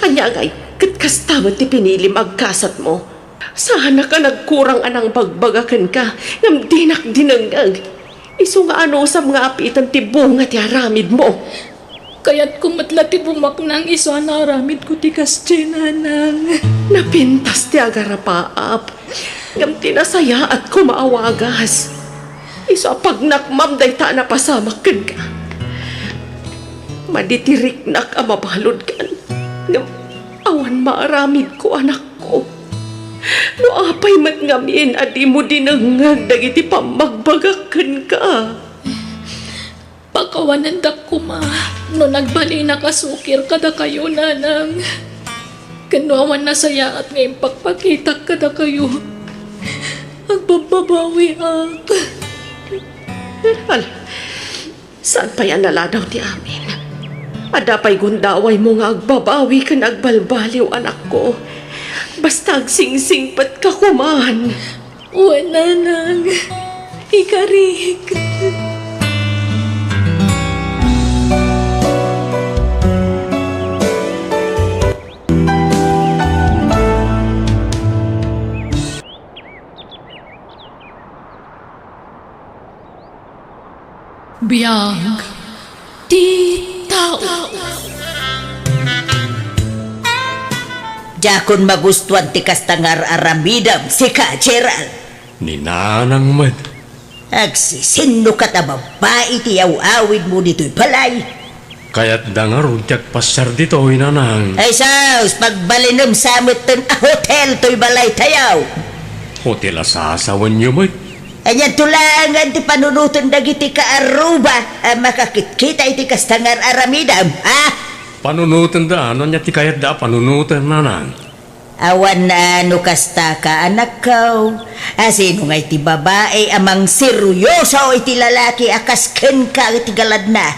Anya ngay, kastawa ti pinilim agkasat mo. Sana ka nagkurang anang bagbagakan ka, ngam dinak dinangag. Iso nga ano sam nga apitan ti bunga ti aramid mo. Kaya't kumatla ti bumaknang iso na aramid ko ti kasche, nanang. Napintas ti agarapaap, ngam tinasaya at kumaawagas. Iso pagnakmam day ta na pasamakan ka. Maditirik nak amabalod kan. Ngam awan maaramid ko anak ko. No apay mat ngamin adi mo dinangag dagiti pamagbagakan ka. Pakawanan dak ko no nagbali na kasukir kada kayo, nanang. Kanuawan na saya at ngayon pagpakita kada kayo. Agbababawi ak. Saan pa yan naladaw ti amin? Adapay gundaway mo nga agbabawi ka nagbalbaliw anak ko. Basta agsingsing pat ka kuman. Uwan, nanang. Ikarik. Biyag. Ti tao. Jakon magustuhan ti kastangar aramidam si ka, Gerald. Ni Nanang man. Agsisinno ka ta babae ti awid mo dito'y balay. Kaya't dangarong tiyak pasar dito, Nanang. Ay saus, pagbalinam sa amutan a hotel to'y balay tayaw. Hotel asasawan niyo mo. Anyan tulangan ti panunutan dagiti ka Aruba makakit-kita iti kastangar aramidam, ha? Panunutan da, ano niya ti kayat da panunutan, Nanang. Awan na ano kasta ka anak ko. Sino nga iti babae amang seryoso iti lalaki akasken ka iti galad na.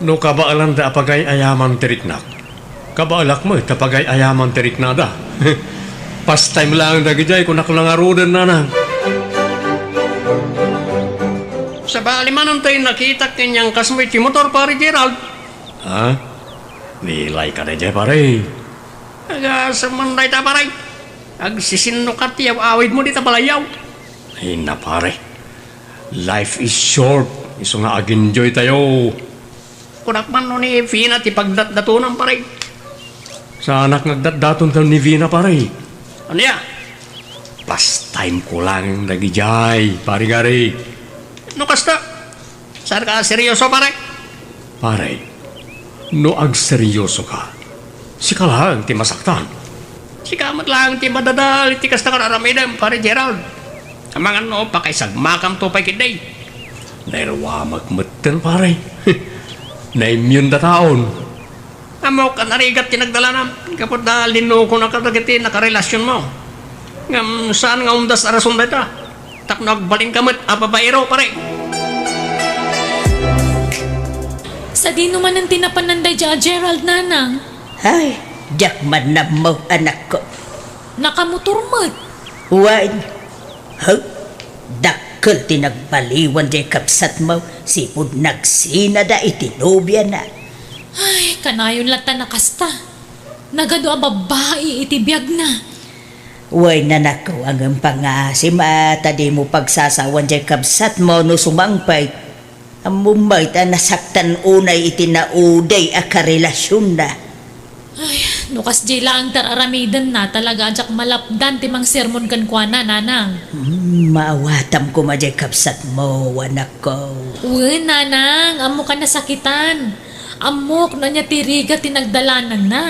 No kabaalan da apagay ayaman tiriknak. Kabaalak mo, tapagay ayaman tirikna da. Pastime lang dagijay kung nakalangarudan, Nanang. Sa bali man tayo nakita kanyang kasmoy ti motor, pare Gerald. Ha? Nilay ka na dyan, pare. Agasamanday ta, pare. Agsisinno ka tiyaw awid mo di ta palayaw. Ay na, pare. Life is short. Iso nga ag-enjoy tayo. Kunak man no ni Vina ti pagdatdatunan, pare. Sa anak nagdatdaton tayo ni Vina, pare. Ano ya? Pastime ko lang nagijay, pare gari. No kasta? Saan ka seryoso, pare? Pare, no ag seryoso ka, sika lang ti masaktan. Sikamat lang ti madadal, ti kasta ka naramidam, pare Gerald. Amangan no, pakaisag makam to pa'y kiday. Nairawa magmatan, pare. Na-immune da taon. Amo ka narigat tinagdalanam, kapot da lino ko nakatagiti nakarelasyon mo. Ngam saan nga undas arason da ita? Tak nagbaling kamot, apabairo, pare. Sa di naman ang tinapananday dya, Gerald, Nanang. Ay, jakman na mo anak ko. Nakamotor mo. Huwain. Dakkel tinagbaliwan di kapsat mo. Sipod nagsina da itinobya na. Ay, kanayon lata nakasta. Nagado a babae itibiyag na. Huway na nako ang pangasim at di mo pagsasawan di kapsat mo no sumangpay. Ang mumay ta nasaktan unay itinauday a karelasyon na. Ay, nukas di lang tararamidan na talaga ajak malapdan timang sermon kan kwa na, Nanang. Maawatam ko ma di kapsat mo, anak ko. Uy, Nanang, amo ka nasakitan. Amok na niya tiriga tinagdalanan na.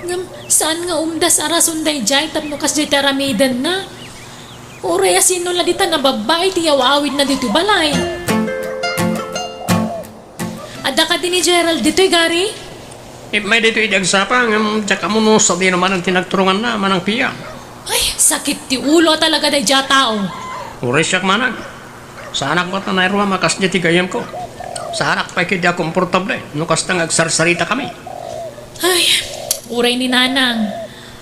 Ngam, saan nga umdas arasunday jay tapno kas di taramidan na? Uray asino la dita na babae tiyaw-awid na dito balay. Ada ka din ni Gerald dito'y gari? May dito idagsapa, ngam tsaka mo no sa di naman ang tinagturungan na manang piya. Ay, sakit ti ulo talaga day dya tao. Uray siyak manang. Sa anak mo na nairwa makas di tigayam ko. Sa anak pa kaya komportable, nukas tang agsarsarita kami. Ay, uray ni Nanang.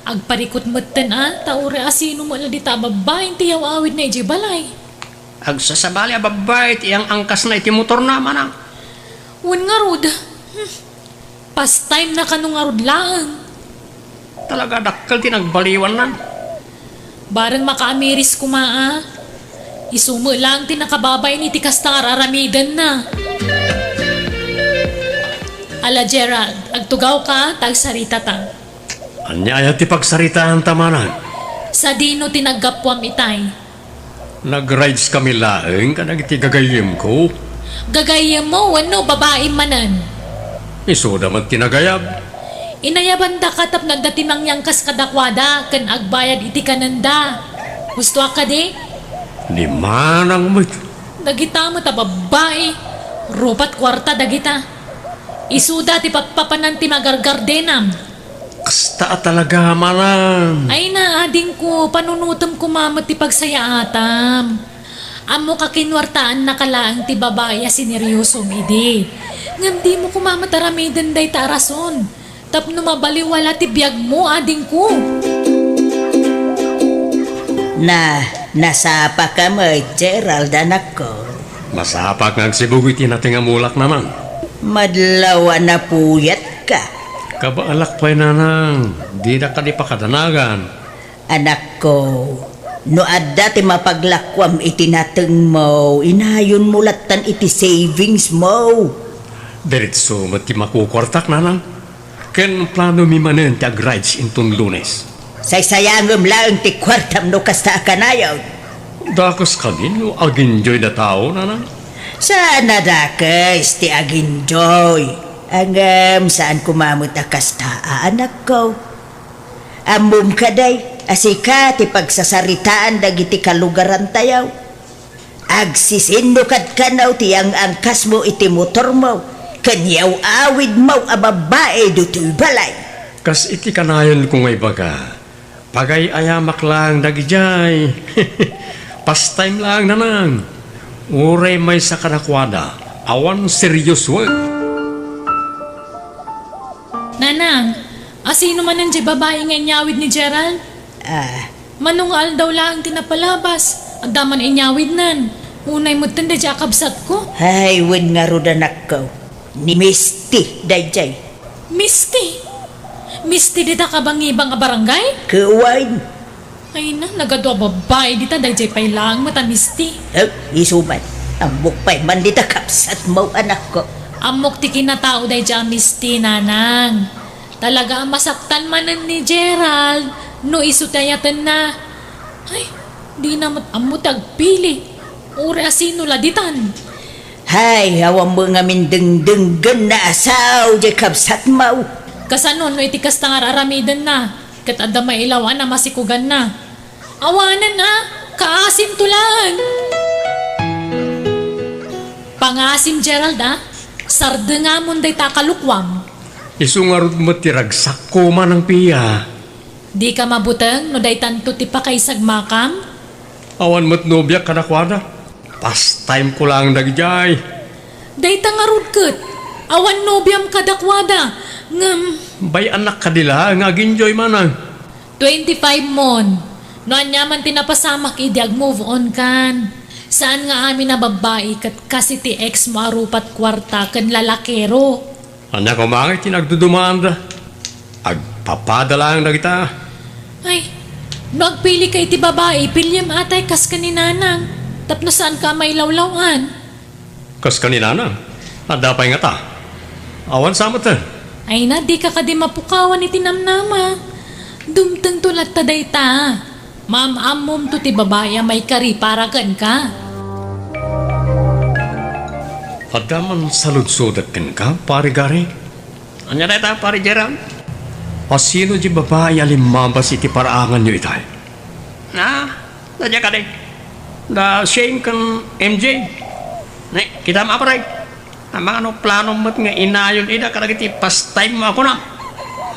Agparikot matan ta uray asino mo di ta babaeng tiyaw-awid na iji balay. Agsasabali a babay tiyang angkas na iti motor na manang. Wan nga rod. Pastime na kanong nga rod lang. Talaga dakkel tinagbaliwan nan. Barang makaamiris kumaa. Isumo lang tinakababay ni tikastar aramidan na. Ala Gerald, agtugaw ka, tagsarita ta. Anya ay ti pagsaritahan tamanan. Sa dino tinaggapwam itay. Nag-rides kami laeng kanag iti gagayim ko. Gagayam mo, ano, babae manan. Iso damat tinagayab. Inayaban da katap nagdatimang yangkas kadakwada, kan agbayad iti kananda. Gusto ka di? Di manang mo. Dagita mo ta babae. Rupat kwarta dagita. Isuda ti papapanan ti magargardenam. Kasta talaga manang. Ay na, ading ko, panunutom ko mamat ti pagsayaatam. Amo ka kinwartaan na kalaang ti babae sineryosong idi. Ngam di mo kumamataramidan day ta rason. Tapno mabaliwala ti biyag mo, ading ko. Nasapa ka mo, Gerald, anak ko. Masapak nagsibugoy tinating amulak naman. Madlaw na puyat ka. Kabaalak pa'y nanang. Di na ka di pakadanagan. Anak ko, No adda ti mapaglakwam itinateng mo, inayon mo latan iti savings mo. Diretso mati makukwartak nanang. Ken plano mi manen ti agrides intun Lunes. Saysayangem lang ti kwartam no kasta kanayaw. Dakos kanin no aginjoy na tao nanang. Sana dakes ti aginjoy. Angam saan kumamot kasta anak ko. Amom kaday, asika ti pagsasaritaan dagiti kalugaran tayaw. Agsisindukat kanaw ti ang angkas mo iti motor mo. Kanyaw awid mo ababae dutoy balay. Kas iti kanayon kung may baga. Pagay ayamak lang dagijay. Pastime lang nanang. Uray may sa kanakwada. Awan serious work. Nanang, asino man ang babae nga inyawid ni Gerald? Manungal daw lang tinapalabas. Agdaman inyawid nan. Unay mo tanda dya kabsat ko. Ay, wen nga rodanak ko. Ni Misty, dayjay. Misty! Misty dita ka bang ibang barangay? Kawain. Ay na, nagadwa babae dita dayjay pay lang mata Misty. Isuman. Ang bukpay man dita kapsat mo, anak ko. Amok ti kinatao dayjay ang Misty, nanang. Talaga ang masaktan manan ni Gerald. No isutayatan na. Ay, di na amutag pili. Uri asino laditan. Hay, hawang mo nga mindeng-denggan na asaw, di kapsat mo. Kasanon no itikas na nga raramidan na. Kat adda may ilawan na masikugan na. Awanan na, kaasim to lang. Pangasim Gerald sarda nga mon day takalukwam. Isungarod mo tiragsak ko man ang piya. Di ka mabutang no day tanto ti pakaisag makam. Awan mo't nobya kanakwada. Pastime ko lang dagijay. Day tangarod ket. Awan nobyam kadakwada. Ngem, Bay anak kadila nga ginjoy manang. 25 mon. No anya man tinapasamak idiag move on kan. Saan nga amin na babae kat kasi ti ex mo arupat kwarta ken lalakero. Anya ko mga tinagdudumanda. Agpapadala ang dagita. Ay, nagpili kay ti babae, pilyam atay kas kaninanang. Tapno saan ka may lawlawan? Kas kanina na. Adapay nga ta. Awan sa mata. Ay na, di ka kadi mapukawan iti namnama. Dumteng tulat ta day ta. Ma'am-amom to ti babae may kari para kan ka. Adaman saludsudat ken ka, pari gari. Anya na ita, pari Gerald? Asino di babae alimambas iti paraangan nyo itay? Nadya ka day. Da Shane kan MJ. Kita maaparay. Ang mga plano mo't nga inayon ida karagiti pastime mo ako na.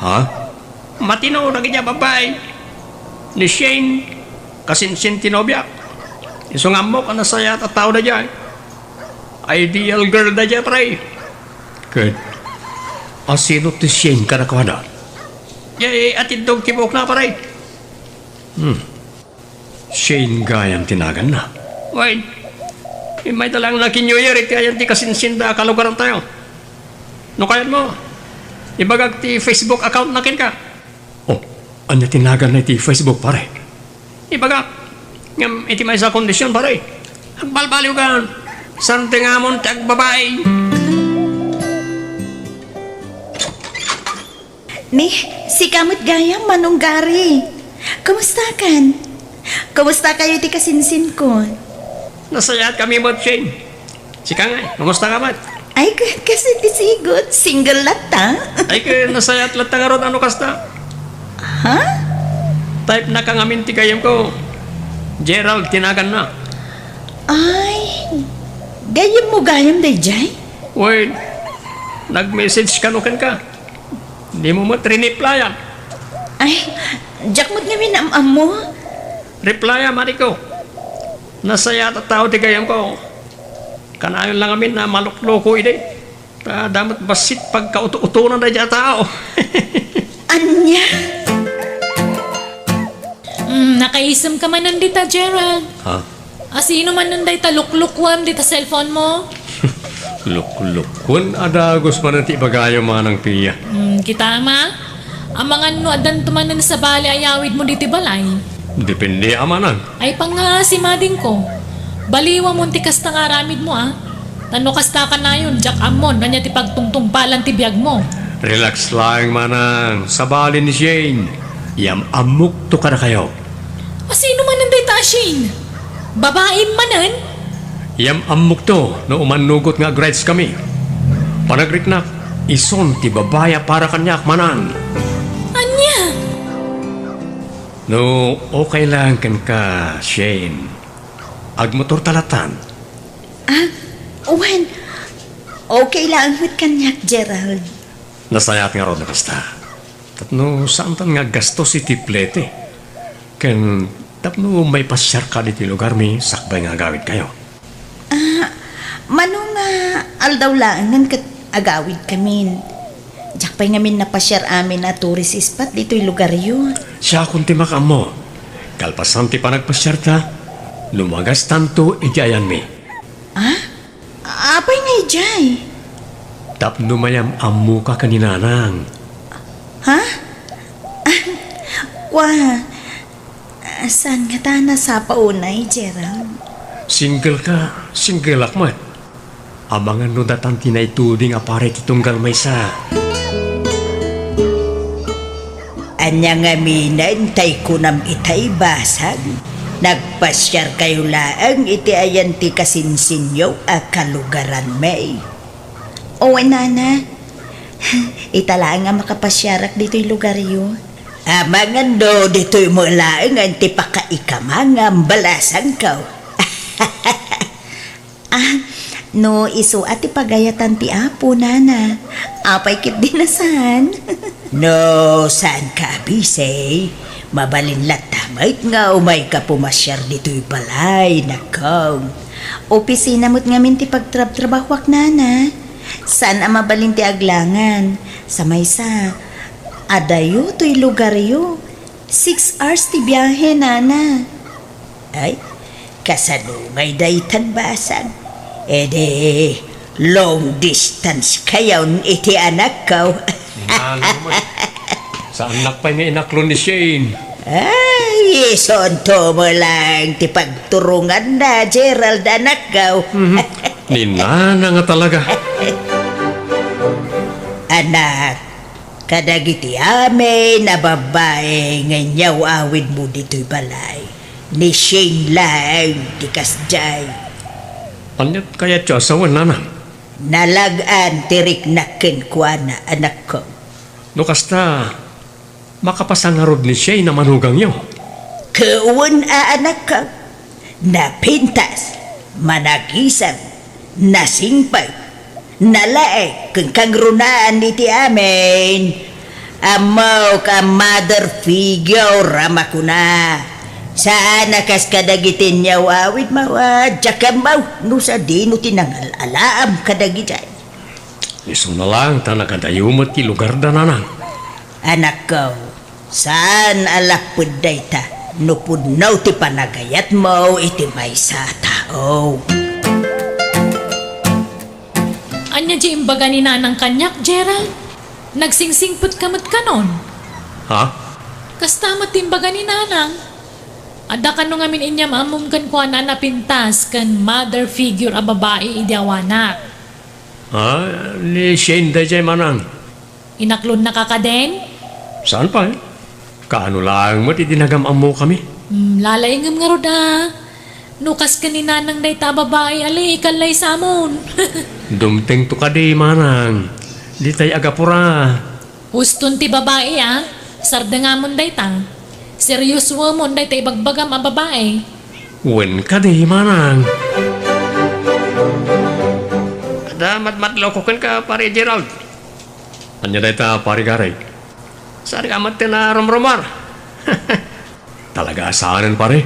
Ha? Matino na kanya babae. Ni Shane kasinsin tinobyak. Isungam mo ka na saya at tao na dyan. Ideal girl na dyan, pray. Good. Asino ti Shane ka na kwa Yay, atid dog kibok na, pray. Shane gayang tinagan na. Wait. May talang na New Year, iti ayan ti kasinsinda kalugaran tayo. No kayan mo, ibagag ti Facebook account na kin ka. Oh, anya tinagan na iti Facebook, pare. Ibagag, ngam iti may sa kondisyon, pare. Agbalbaliw ka, san tingamon ti agbabae. Ni, si kamot gayam manunggari. Kamusta kan? Kamusta kayo ti kasinsin ko? Nasayat kami mo, Shane. Sika nga, kamusta ka mat? Ay, kasi ti sigot. Single lata. Ay, nasayat latang aron ano kasta. Ha? Type na kang amin ti kayam ko. Gerald, tinagan na. Ay, gayam day jay? Wait, nag-message ka nukan ka. Di mo matriniply yan. Ay, jak mo't nga minamam mo. Reply Mariko. Nasaya at tao ti gayam ko. Kanayon lang amin na malukloko ide. Damat basit pagkautunan na dyan tao. Anya? Nakaisam ka man nandita, Gerald. Ha? Asino man nanday taluklukwam dita cellphone mo? Luklukon adagos pa nanti bagayo manang piya. Kita ma? Ang mga no adan tumanan sa bali ayawid mo diti balay. Depende amanan. Ay pang nga si mading ko. Baliwa mo ti kasta nga aramid mo Tano kasta ka na yun, Jack Amon, nanya ti pagtungtungpalan ti biyag mo. Relax lang manang. Sabali ni Shane. Yam amok to ka na kayo. Sino man ang data, Shane? Babae manan? Yam amok to na umanugot nga grades kami. Panagrit na, ison ti babaya para kanyak manan. Anya? No, okay lang kan ka, Shane. Agmotor talatan. Uwan, okay lang with kanyak, Gerald. Nasayak nga ron na kasta. Tapno, saan tan nga gasto si tiplete? Ken, tapno may pasyar ka diti lugar mi, sakbay nga gawid kayo. Mano nga aldaw lang ngan kat agawid kami. Diyak pa'y ngamin napasyar amin na tourist spot dito'y lugar yun. Siya kung timakam mo. Kalpasan ti pa nagpasyar ta, lumagas tanto ijayan mi. Apay nga ijay. Tapno mayam amu ka kaninanang. Ha? Saan nga ta nasa paunay, Gerald? Single ka, single akmat. Abangan no datan tinay tuding apare titunggal may sa. Anya nga minantay ko nam itay basag. Nagpasyar kayo laang iti ayan ti kasinsinyo a kalugaran may. O nana, itala nga makapasyarak dito'y lugar yun. Amangan do dito'y mo laang ang ti pakaikamang balasang kaw. No, iso ati pagayatan ti apo, nana. Apay kit dinasan. No, saan ka, bisay? Mabalinlat tamay nga umay ka pumasyar dito'y balay, nakaw. Opisina mo't ngamin ti pagtrabahwak, nana. Saan ang mabalin ti aglangan? Sa maysa, adayo to'y lugar yo. 6 hours ti biyahe, nana. Ay, kasanungay daytan basag. Long distance kayaw iti anak ko. Sa anak pa niya inaklon ni Shane. Ay, isonto mo lang ti pagturungan na, Gerald, anak ko. Ninana nga talaga. Anak, kadagiti ame na babae nganyaw awid mo dito'y balay. Ni Shane lang, di kasjay. Anyat kaya tiyo asawan nanang. Nalagaan tirik nakin kwa na anak ko. No kasta, makapasangarod ni Shane na manugang niyo. Kauwan anak ko. Napintas, managisan, nasingpay, nalae, kung kang runaan iti amin. Amaw ka mother figure, rama ko na. Saan nakas kadagitin niya awit mawad, jakambaw, no sa dino tinangal alaam kadagitay. Iso na lang, tanakadayumot ti lugar da nanang. Anak ko, saan alapod day ta, nupudnaw ti panagayat mo iti may sa tao. Anya di imbaga ni nanang kanyak, Gerald? Nagsingsingput kamot kanon. Ha? Kastamat imbaga ni nanang. Ada ka nung amin inyam amum kan kwa na napintas kan mother figure a babae idiawanak. Ha? Ni Shane da jay manang. Inaklon na ka den? Saan pa eh? Kaano lang mo titinagam mo kami? Lalaingam nga roda. Nukas ka ni nanang day ta babae ali ikalay samon. Dumteng to ka di manang. Di tayo agapura. Huston ti babae Sarda nga mon day ta. Serious woman day ta ibagbagam a babae. Wen ka di manang. Damat matlaw ko ka pare Gerald. Anya day ta pare garay. Sari amat na romromar. Talaga asahanan pare.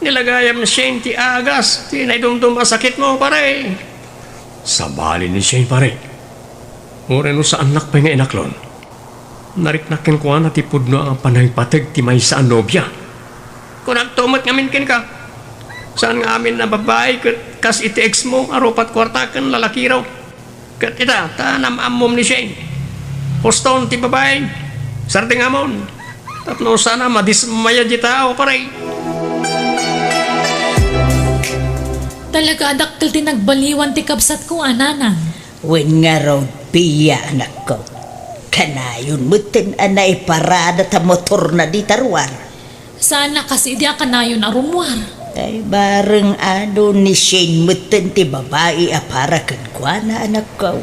Nilagayam na Shane ti agas. Ti naidumdum masakit mo pare. Sabali ni Shane pare. Mure no sa anak pa nga inaklon. Nariknakin ko na ti pudno ang panaypatag ti may sa nobya. Kung nagtumot ngamin kin ka. Saan nga amin na babae kas iti ex mo aropat kwarta kan lalaki raw. Kat ita, tanam amom ni Shane. Poston ti babae, sarding amon. Tapno sana madismaya di tao, pare. Talaga adaktal ti nagbaliwan ti kabsat ko, ananang. Wen nga raw piya anak ko. Kanayon mutin anay parada ta motor na di tarwar. Sana kasi di ka na yun arumwar. Ay bareng ano ni Shane mutin ti babae a para kankwana anak ko.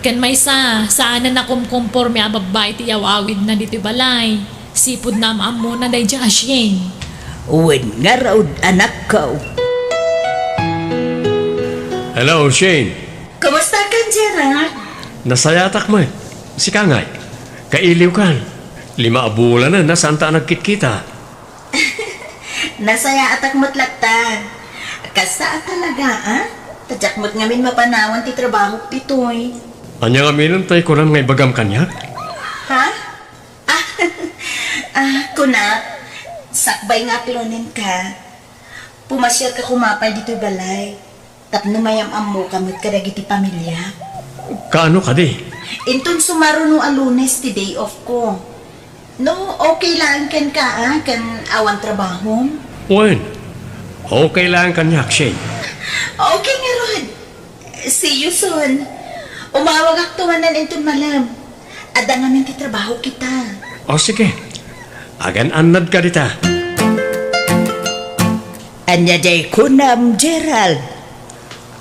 Kan may saan na kumkumpor may ababay ti awawid na dito balay. Sipod na maamo na day dya asyeng. Wen nga raw anak ko. Hello, Shane. Kumusta ka, Gerald? Nasayatak mo. Si Kangay. Kailiw kan. 5 bulan na nasaan ta nagkit-kita. Nasaya atak motlata. Kasa talaga, ha? Tadyak mo't ngamin mapanawan ti trabaho pitoy. Anya nga minun tayo ko ngay bagam kanya. Ha? Kuna, sakbay nga pilonin ka. Pumasyal ka kumapal dito balay. Tapno mayam ammo kamot karagiti pamilya. Kaano ka di? Inton sumaro no Lunes ti day off ko. No, okay lang kan ka, kan awan trabaho. Wen. Okay lang kanya, Shane. Okay nga Rod. See you soon. Umawag aktuanan inton malam. Ada namin ti trabaho kita. O sige. Agan anad ka dita. Anya day kunam, Gerald.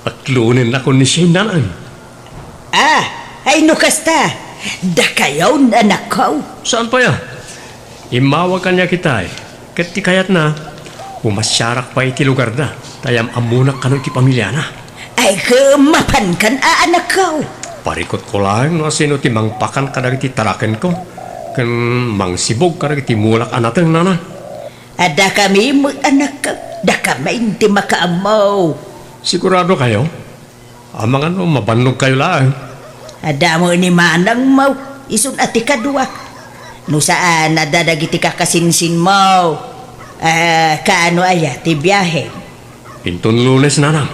Atlunin ako ni Shane nanan. Ay no kasta. Dakayaw na anak ko. Saan pa ya? Imawag kanya kita eh. Kati kayat na. Umasyarak pa iti lugar na. Tayam amunak kano iti pamilya na. Ay kemapan kan anak ko. Parikot ko lang no sino ti mangpakan kadag iti taraken ko. Kan mangsibog kadag iti mulak anateng nana. Ada kami mo anak ko. Da kami hindi makaamaw. Sigurado kayo? Amang ano, mabannog kayo lang. Ada mo ni manang mau. Isun ati kadua. No saan nadadagiti kakasinsin mo. Kaano aya ti biyahe. Intun Lunes nanang.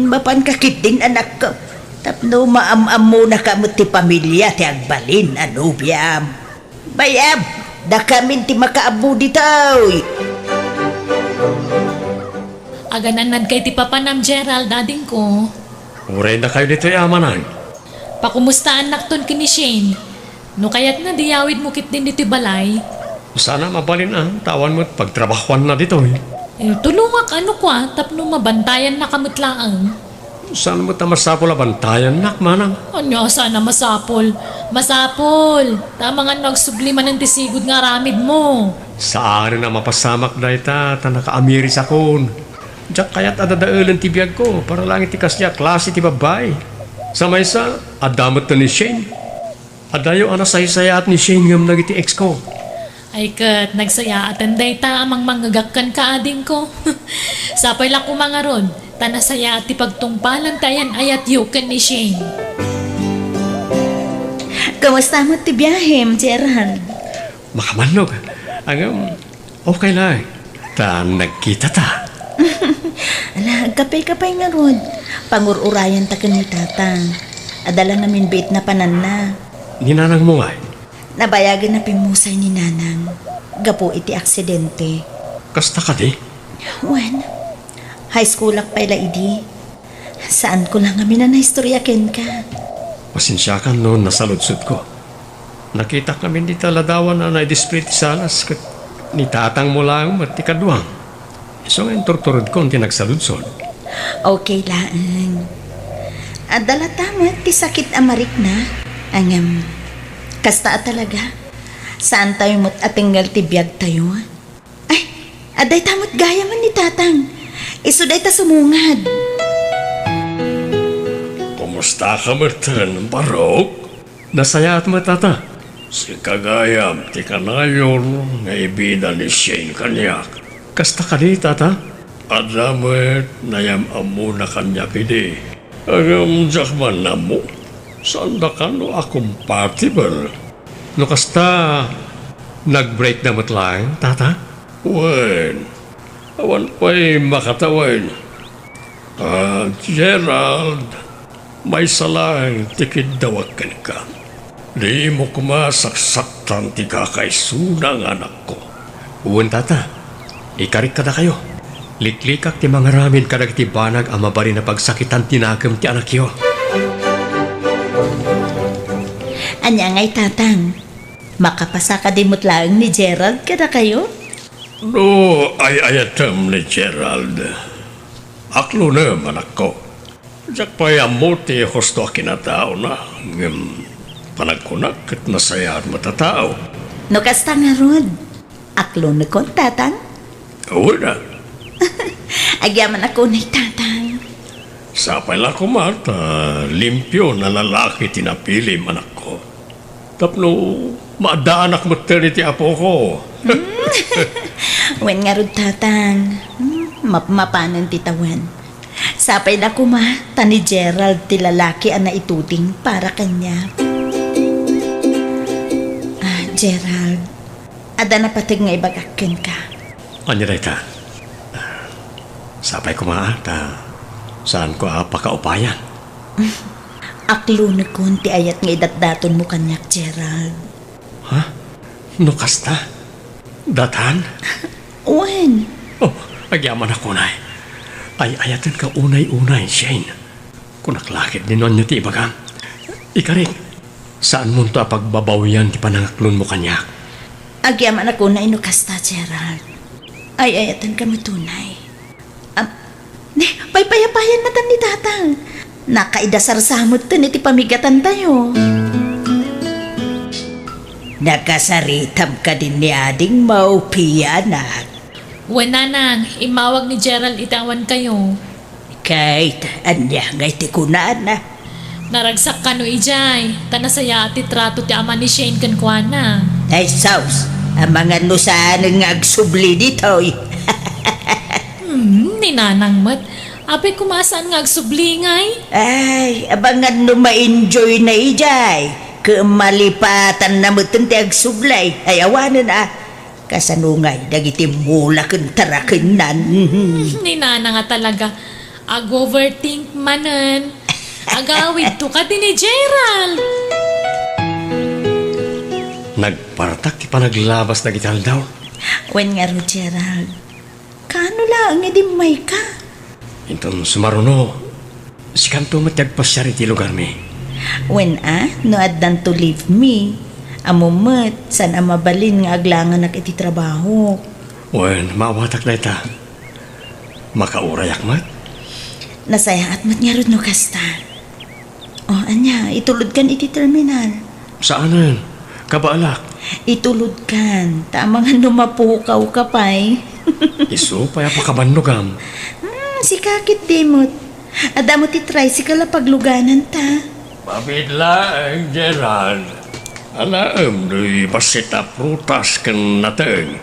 Mapan kakit din anak ko. Tapno maam-am muna kamot ti pamilya ti agbalin ano biyam. Bayam, da kamin ti makaabu ditoy. Agananad kay ti papanam Gerald, dading ko. Uray na kayo dito yamanan. Pakumustaan nakton kini Shane. No kayat na diyawid mo kit din dito balay. Sana mabalin ang tawan mo at pagtrabahuan na dito eh. Tulungak ano ko tapno mabantayan na kamutlaang. Sana mo ta masapol a bantayan nak manang. Ano sana masapol? Masapol! Tama nga nagsubliman ng tisigod nga ramid mo. Saan na mapasamak na ita ta nakaamiris akon. Diyak kaya't adadaulan ti biyag ko para lang itikas niya klase ti babay. Sa may sa adamot na ni Shane. Adayo ana saysayat ni Shane ngam nagiti ex ko. Ay kat, nagsaya at anday ta amang manggagakkan ka ading ko. Sapay lang ko mga ron, tanasaya at ipagtungpalan tayan ayat yukan ni Shane. Kamusta mo ti biyahem, Gerald? Makamannog. Ang okay lang. Ta nagkita ta. Ala, kapay-kapay nga Rod. Pangururayan ta kan ni tata. Adala namin bait na panan na. Ninanang mo nga. Nabayagan na pimusay ni Nanang. Gapo iti aksidente. Kasta ka di? When? High school ak pala idi. Saan ko lang kami na naistorya ken ka? Pasensya ka noon nasaludsod ko. Nakita kami di taladawan na na-display ti salas kat ni tatang mo lang at ikaduang. So ngayon turturod ko ang tinagsaludsod. Okay lang. Adala tama ti sakit amarik na. Ang kasta talaga. Saan tayo mo't atinggal ti biyag tayo? Ay, aday tamot gaya man ni tatang. Isuday ta sumungad. Kumusta ka Martin? Barok? Nasaya at matata. Si Kagayam, ti kanayon, nga ibida ni Shane kanyak. Kasta ka di, tata? Adamet, nayam amo na kanya pidi. Agam jakman na mo. Saan da ka no compatible? No kasta, nag-break na matlang, tata? Wen, awan pa'y makatawin. Gerald, may salang tikid dawakan ka. Di mo kumasaksaktan ti kakaisunang anak ko. Uwan tata, ikarik ka na kayo. Liklikak ti mga ramin ka nagtibanag ang mabari na pagsakitan tinagam ti anak yo. Anya ngay tatang, makapasa ka dimot lang ni Gerald kada kayo? No, ay ayatam ni Gerald. Aklo na anak ko. Diyak pa'y amuti husto kinatao na. Panagkunak at nasaya at matatao. No kasta nga rod, aklo na kon tatang? Uwan na. Agyaman ako na tatang. Sapay lang ko mata, limpyo na lalaki tinapili anak ko. Tapno, maadaanak maternity apo ko. Wen nga rod tatang, mapanan titawan. Sapay na kuma, tani Gerald ti lalaki ang naituting para kanya. Gerald, ada na patig nga ibagakin ka. Anya na ita? Sapay ko maata. Saan ko apakaupayan? Aklo na kun ti ayat nga idatdaton mo kanyak, Gerald. Ha? Nukas na? Datan? Wen, Oh, agyaman ako na ay ayatan ka unay-unay, Shane. Kung naklakit din nun ti ibagam. Ikarik, saan mo ito pagbabawian ti panangaklon mo kanyak? agyaman ako na inukasta, Gerald. Ay ayatan ka matunay. Paypayapayan na tan ni tatang. Nakaidasar samot to ni ti pamigatan tayo. Nakasaritam ka din ni ading maupiyanak. Wananang, imawag ni Gerald itawan kayo. Kahit anya ngay ti kunaan na. Naragsak ka no ijay. Tanasaya ti trato ti ama ni Shane kankwana. Ay saus, ang mga nusaan nga agsubli dito. Ninanang mat. Ape kumasaan nga agsublingay? Ay, abangan no ma-enjoy na ijay. Kemalipatan na mutin ti agsublay. Ay awanan kasanungay, dagiti mula kang tarakinan. Ninana nga talaga. Ag-overthink manan. Agawid to ka din ni Gerald. Nagpartak ti panaglabas na gital daw. Wen nga ro, Gerald. Kano lang, edi may ka? Inton sumaruno, si kanto matyagpasyari ti lugar mi. Wen no addan to leave me. Amumet, san mabalin nga aglangan iti trabaho. Wen, maawatak na ita. Makaurayak mat. Nasaya at matnyarod no kasta. Anya, itulod kan iti terminal. Saanan? Kabaalak. Itulod kan, tamang lumapukaw ka pa'y. Isu, paya pa kabandogam. Si kakit demot. Adamot i-tricycle pagluganan ta. Mabidla ang Gerald. Alaam, do'y basita prutas kan nateng.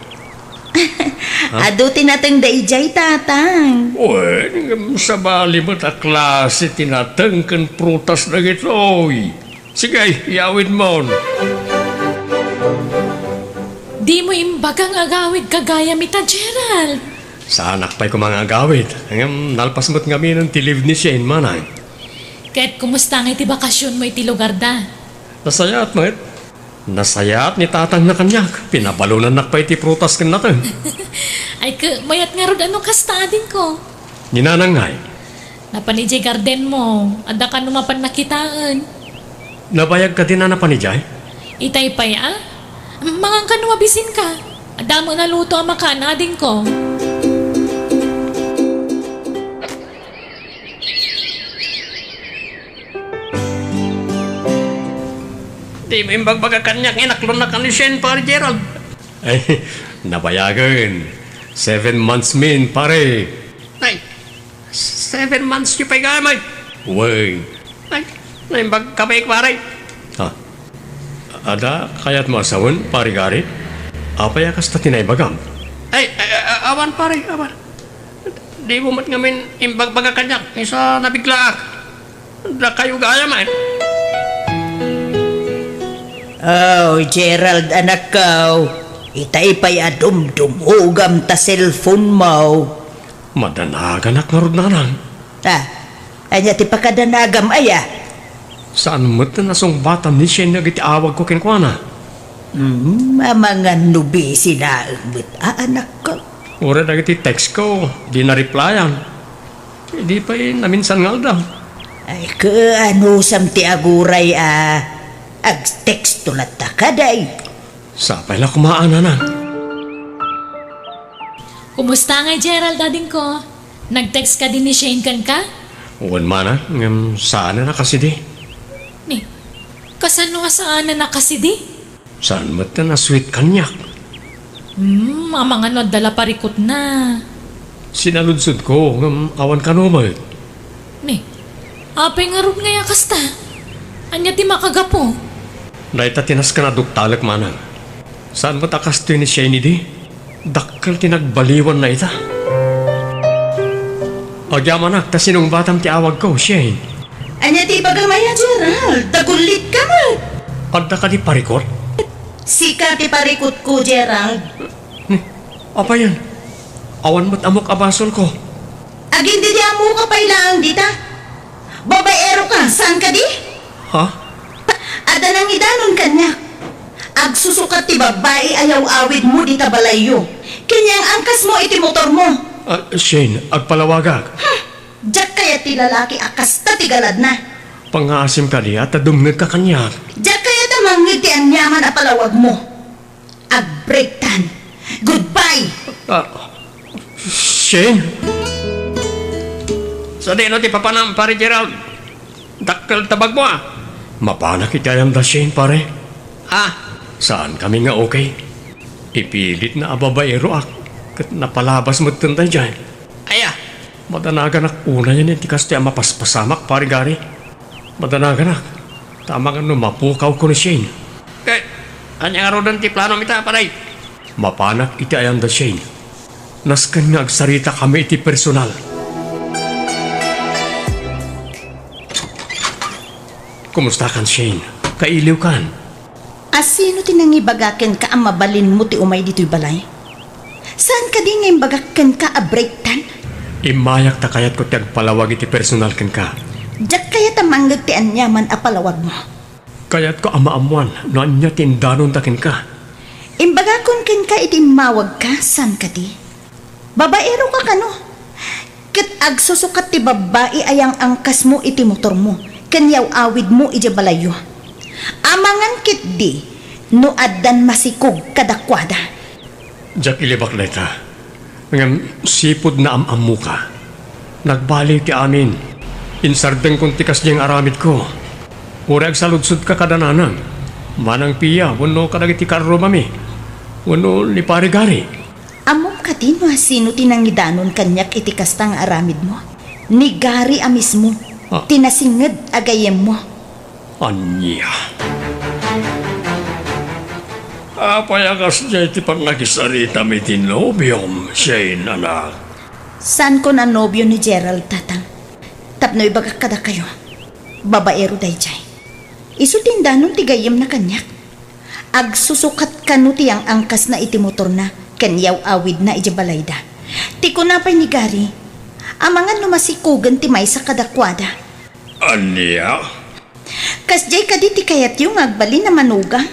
Ado tinatang daijay tatang. Wen, sa bali mo ta klase tinateng kan prutas na gitoy. Sige, yawid mo. Di mo imbagang agawid kagaya mita Gerald. Sa anak pa'y kumanga agawid. Hanggang nalpas mo't ngami ng tiliv ni Shane manay. Kahit kumusta nga iti bakasyon mo iti lugar da. Nasayat, mat. Nasayat ni tatang na kanyak. Pinabalunan na pa iti prutas kan natin. Ay mayat nga rod ano kastadin ko. Ninanangay. Napanijay garden mo. Ada ka numapan nakitaan. Nabayag ka din na napanijay? Itay pa'y Mangang ka numabisin ka. Ada mo naluto ang makanadin ko. Di mo yung bagbaga kanyak, inaklon na ka ni Shane, pare Gerald. Ay, nabayagan. 7 months min, pare. Ay, 7 months yung pa'y gamay. Uy. Ay, naimbag kabay, pare. Ha? Ada, kaya't masawan, pare gari. Apay akas ta tinaybagam. Ay, awan, pare, awan. Di mo mat ngamin imbagbaga kanyak, isa nabiglaak. Da kayo gaya man. Oh, Gerald, anak ko. Itay pa'y adum-dumugam ta cellphone mo. Madanagan ak narod nanang. Anya ti pakadanagam aya. Saan mo nasong batam ni Shane na gitiawag ko kinkwana? Mga nubi sina anak ko. Ura na text ko, di na-replyan. Hindi pa naminsan nga daw. Ay ano samti aguray ag teksto na takaday. Sapay lang kumaananan. Kumusta nga, Gerald, dading ko? Nag-text ka din ni Shane kan ka? Uwan mana, saan na kasi di? Ni, kasano nga saan na kasi di? Saan mo na sweet kanyak? Mga no, dala parikot na. Sinaludsod ko, awan ka naman. Ni, apay nga rin nga kasta. Anya ti makagapo. Naita tinas ka na duktalak manang. Saan mo takas to ni Shane di? Dakkel tinagbaliwan na ita. Agyamanak, ta sinong batam ti awag ko, Shane? Anya ti bagamaya, Gerald. Tagulit ka mo. Adda ka di parikot? Sika ti parikot ko, Gerald. Apa yan? Awan mo't amok abasol ko. Agin di mo ka pailang dita. Babaero ka, saan ka di? Ha? Ada nang idanon kanya. Agsusukat ti babae ayaw awid mo di tabalayo. Kanyang angkas mo iti motor mo. Shane, agpalawagag. Diyak kaya ti lalaki akas ta ti galad na. Pangasim ka di at dumnag ka kanyak. Diyak kaya ta mangit ti anyaman a palawag mo. Agbreaktan. Goodbye. Shane? Sa di ti papanam, pare Gerald. Dakkel tabag mo Mapana kita yung da Shane, pare. Saan kami nga okay? Ipilit na ababaero kat napalabas mo tunday dyan. Madanagan una yan ti kaste mapaspasamak, pare Gary. Madanagan tama nga mapukaw ko ni Shane. Anya nga rodan ti plano mita, pare? Mapanak iti ayang da Shane. Naskan nga agsarita kami iti personal. Kumusta kan, Shane? Kailiw kan? Asino tinangibagaken ka ang mabalin mo ti umay dito'y balay? Saan ka di ngayon bagaken ka abreaktan? Imayak ta kayat ko ti agpalawag iti personal ken ka. Diyak kaya tamanggag ti anyaman a palawag mo. Kayat ko amaamuan no anya tindanon ta ken ka. Imbagakon ken ka iti mawag ka, saan ka di? Babaero ka kano? Kat agsusukat ti babae ayang angkas mo iti motor mo. Kanyaw awid mo iti balayo. Amangan kit di, no addan masikog kadakwada. Diyak ilibak na ita. Ngam sipod na amamu ka. Nagbaliw ti amin. Insardeng kong tikas diyang aramid ko. Urag saludsud ka kadananan. Manang piya, wano kadagiti karro mami. Wano ni pare Gary. Amom ka din no sino tinangidanon kanyak iti kastang aramid mo. Ni Gary a mismo. Tinasinged agayem mo. Anya. Payagas niya iti pangagisarita may tinobyom, Shane, anak. Saan ko na nobyo ni Gerald, tatang? Tapnoy baga kada kayo. Babaero dayjay. Isutindanon ti gayem na kanyak. Agsusukat kanu ti ang angkas na iti motor na kanyaw awid na iti balayda. Ti kunapay ni Gary. Amangan numasikugan ti may sa kadakwada. Anya? Kasjay ka di ti kayat yung agbali na manugang.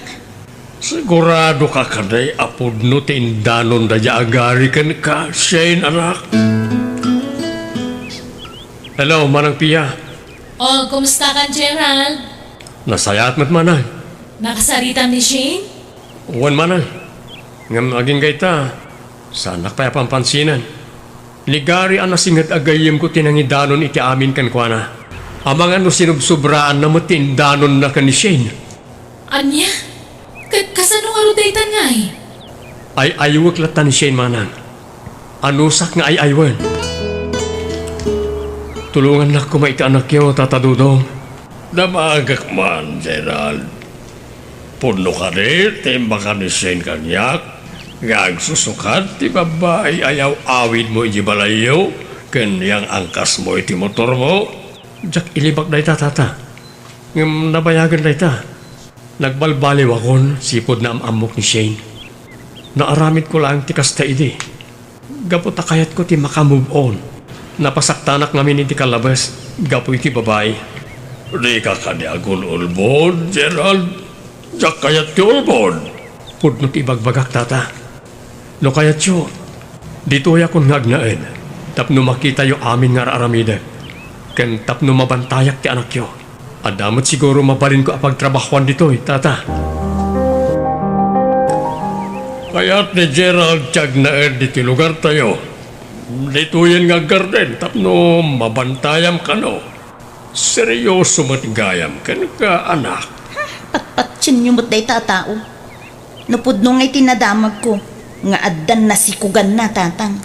Sigurado ka kaday apod no tindanon da agari kan ka, Shane, anak. Hello, Manang Pia. Oh, kumusta ka, Gerald? Nasayat mat manang. Nakasarita ni Shane? Uwan manang. Ngam aging gayta. Sanak pa pampansinan. Ligari ang nasingat agayim ko tinangidanon iti amin kan kwa na. Amang ano sinubsobraan na matindanon na kan ni Shane. Anya? Kasano nga rudaytan nga eh? Ay aywak lata ni Shane manang. Anusak nga ay aywan. Tulungan na kumaita anak yo, tatadudong. Damagak man, Gerald. Puno ka rin, timba ka ni Shane kanyak. Ngagsusukat, ti babae ayaw awid mo iti balayo. Kanyang angkas mo iti motor mo. Diyak ilibak na ita, tata. Ngam nabayagan na ita. Nagbalbaliw akon, sipod na amamok ni Shane. Naaramid ko lang ti kasta idi. Gapot kayat ko ti makamove on. Napasaktanak namin iti kalabas, gapo iti babae. Di ka kaniagon ulbod, Gerald. Diyak kayat ti ulbod. Pudnot ibagbagak tata. No kayat yo, dito yakon ngagnaed. Tapno makita yo amin nga aramide. Ken tapno mabantayak ti anak yo. Adamot siguro mabalin ko apagtrabahuan dito, tata. Kayat ni Gerald tiyag naed diti lugar tayo. Dito yan nga garden, tapno mabantayam ka no. Seryoso matigayam ka ka anak. Patpatsin niyo mo't day tatao. Napudno nga'y tinadamag ko. Nga addan na sikugan na, tatang.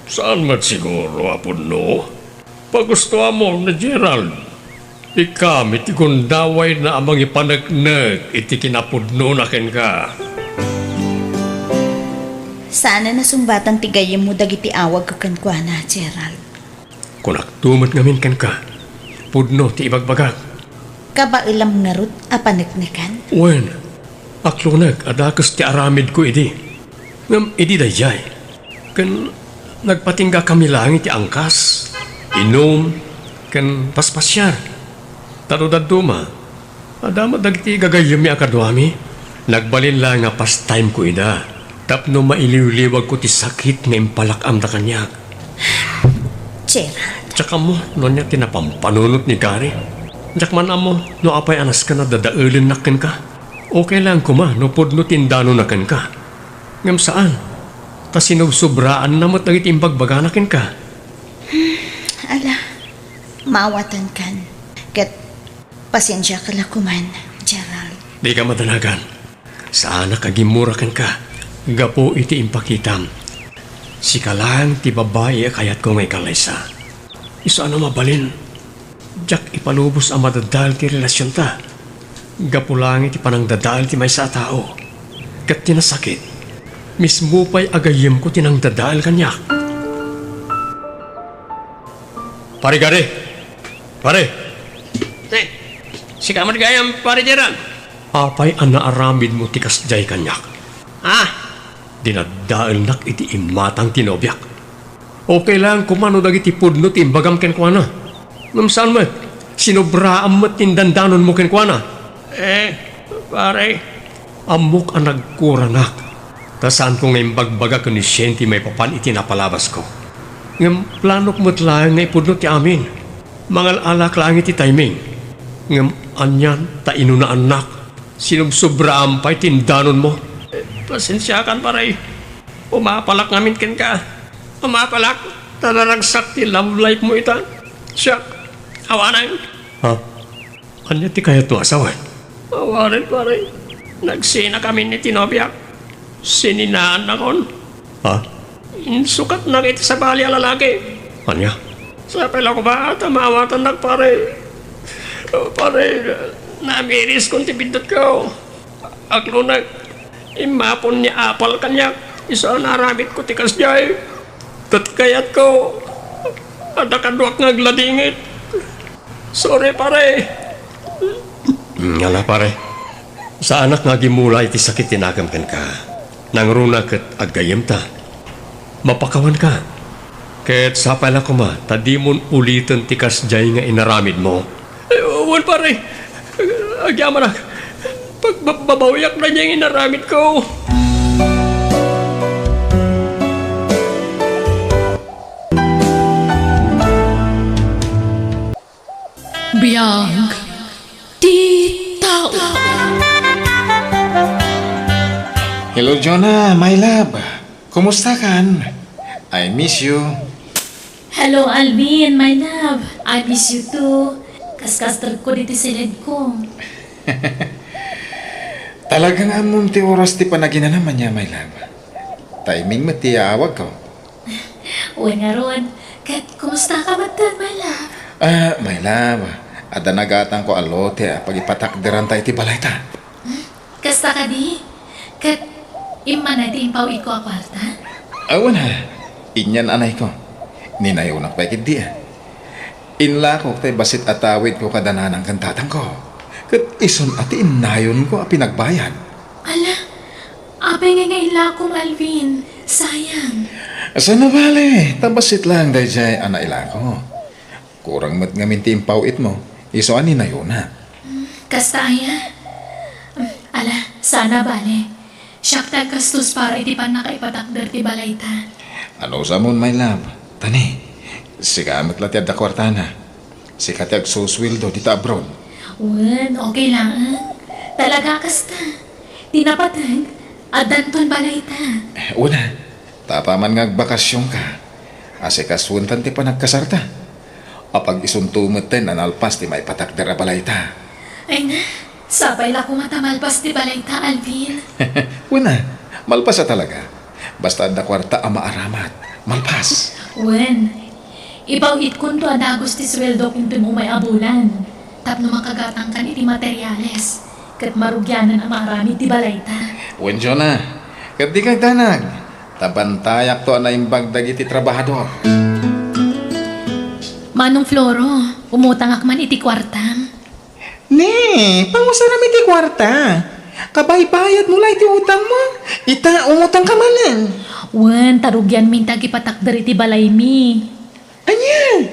Saan mat siguro, apod no? Pagustuhan mo na Gerald. Ikamit ikundaway na amang ipanagnag iti kinapudno na ken ka. Sana nasumbatan tigayim mo dagiti awag kakankuana, Gerald. Kung aktumat ngamin ken ka, pudno ti ibagbagag. Kabailam nga rut apanagnakan. Wen, aklunag adakas ti aramid ko idi. Ngam idi dayjay. Ken nagpatingga kami lang iti angkas, inom, ken paspasyar. Tarudad duma, adama dagiti gagayami akadwami. Nagbalin lang nga pastime ko ida. Tapno mailiw-liwag ko ti sakit nga impalakam na kanyak. Gerald, Tsaka mo, no niya tinapampanunot ni Gary. Tsak man amo, no apay anas ka na dadaulin nakin ka. Okay lang kuma, no pudno tindano nakin ka. Ngam saan? Ta sinubsobraan na mo't nagitimbagbaga nakin ka. ala, mawatan kan. Kat pasensya ka lakuman, Gerald. Di ka madanagan. Sana kagimurakan ka. Gapo iti impakitam. Si kalang ti babae kayat ko ngay kalaysa. Isa ano mabalin. Diyak ipalubos ang madadal ti relasyon ta. Gapo lang iti panang dadal ti may sa tao. Kat tinasakit. Mismo pa'y agayim ko tinang dadal kanya. Pare Gary! Pare! Si kamad gayam, pare Gerald. Apay ang naaramid mo tikas jay kanyak. Dinadaal nak iti imatang tinobyak. Okay lang kumano dagiti pudno ti imbagam ken kuana. Ngam saan mo? Sinobraan mo tindandanon mo ken kuana. Pare. Amok ang nagkuranak. Tasaan ko ngayon bagbaga ko ni Shanty may papan iti napalabas ko. Ngam planok mo't lang nga ipudno ti amin. Mangal alak lang iti timing. Ngam anyan ta inuna anak. Sinubsobraan pa'y tindanon mo. Pasensya kan paray. Umapalak ngamin ken ka. Umapalak. Talaragsak ti love life mo ita. Siya. Awanan. Ha? Kanya ti kaya to asawan? Awanan paray. Nagsina kami ni tinobyak. Sininaan na kon. Ha? Insukat na kita sa bali ang lalaki. Kanya? Sa pala ko ba at amawatan na paray. Paray. Namiris kong tibindot ko. Aklunag. Imapon niya apal kanya. Isa naramit ko tikas jay. Tatkayat ko. Ada kaduak ngagladingit. Sorry pare. Ngala pare. Sa anak nga gimula iti sakit tinagam ken ka. Nangruna ket agayem ta. Mapakawan ka. Ket sapala ko ma, tadi mon ulitin tikas jay nga inaramid mo. Wan pare. Agyaman ak. Pagbabawiyak na niya yung inaramid ko. Biyang, di tao. Hello, Jonah, my love. Kumusta kan? I miss you. Hello, Alvin, my love. I miss you too. Kaskastar ko dito sa led ko. Talagang amon ti oras ti panagina naman niya, my love. Timing mo ti awag ko. Uy nga ron, kat kumusta ka ba tan, my love? My love. Ada nagatan ko alote pag ipatakdiran tayo ti balay ta. Kasta ka di? Kat iman na di impaw iko akwarta? Awan ha. Inyan anay ko. Ninayaw na paikid di Inla ko tay basit atawid ko kadananang kantatang ko. Kat ison ati inayon ko a pinagbayad. Ala, apay nga ila kong Alvin. Sayang. Asa na bale? Tabasit lang dahil ana ila ko. Kurang mat ngamin ti impawit mo. Iso ani na yun ha. Kasta aya. Ala, sana bale. Siyak gastos para iti pa nakaipatakder ti balayta. Ano sa mon, my love? Tani, sigamit latiad da kwartana. Sikatiag suswildo dito abroad. Wen, okay lang. Talaga kasta. Tinapatag, adanton balayta. Una, tapaman nga bakasyon ka. Asikaswuntan ti pa nagkasarta. Apag isuntumot ten analpas ti may patakder a balayta. Ay na, sapay la kumatamalpas ti balayta, Alvin. Una, malpas na talaga. Basta da kwarta ang maaramat. Malpas. Wen, ibawit kun to adagos ti sweldo kung may abulan. Tapno makagatang kan iti materyales. Kat marugyanan ang marami ti balayta. Wenjo na. Kat di kag danag. Tabantayak to na imbag dagiti trabahador. Manong Floro, umutang akman iti kwartam. Ne, pangusa namin ti kwarta. Kabay-bayad mo lang iti utang mo. Ita, umutang ka manan. Wen, tarugyan min tagi patakder iti balay mi. Anya?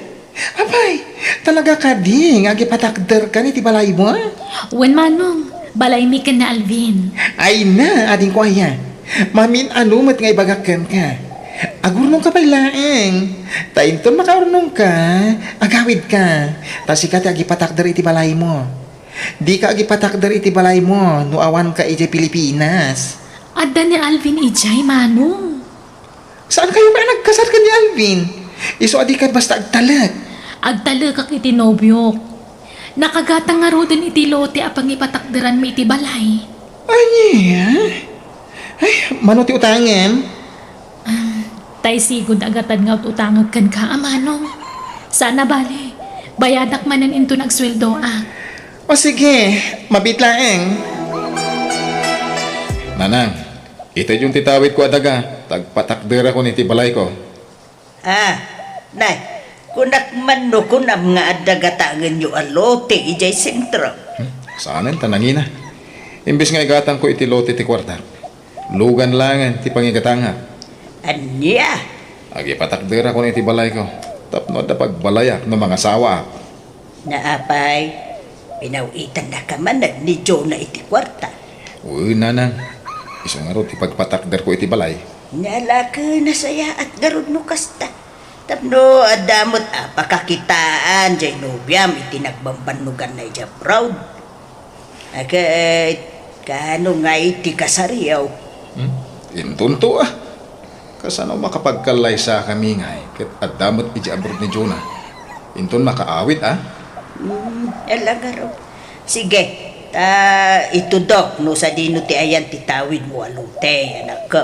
Abay, talaga ka di. Nga gipatakder ka ni ti balay mo. Wen manong, balay mi ken na Alvin. Ay na, ading ko aya. Mamin anumat nga ibagakan ka. Agurnong ka pa'y laeng. Tainton makaurnong ka. Agawid ka. Tasika ti agipatakder iti balay mo. Di ka agipatakder iti balay mo. Nuawan ka iti Pilipinas. Adda ni Alvin ijay, manong. Saan kayo ba nagkasar ka ni Alvin? Iso adi ka basta agtalag. Agtalo kak iti nobyok. Nakagatang nga ro din iti lote apang ipatakderan mi iti balay. Anya? Ay, mano ti utangan? Tay sigod agatan nga utangag kan ka, manong. Sana bale, bayadak manan into nagsweldo ah. O sige, mabitlaeng. Nanang, ito yung titawid ko adaga. Tagpatakder ako ni tibalay ko. Nay, kunak man no kunam nga adagatangan yu alote ijay sentro. Saanan, tanangina. Imbis nga igatang ko iti lote ti kwarta. Lugan langan ti pangigatanga. Anya? Agi patakder ako ni tibalay ko. Tapno da pagbalayak no mga sawa. Naapay, pinawitan na ka man ni Joe na iti kwarta. Uy, nanang. Isang araw ti pagpatakder ko iti balay. Nyala ka na saya at garod no kasta. Tapno adamot pakakitaan jay nobyam iti nagbambanugan na ija proud. Agad kano nga iti kasariyaw. Intunto ah. Kasano makapagkalay sa kami ngay. Kat adamot iti abroad ni Jonah. Intun makaawit ah. Elagaro. Sige, ito dok, no sa dino ti ayan titawid mo alute, anak ko.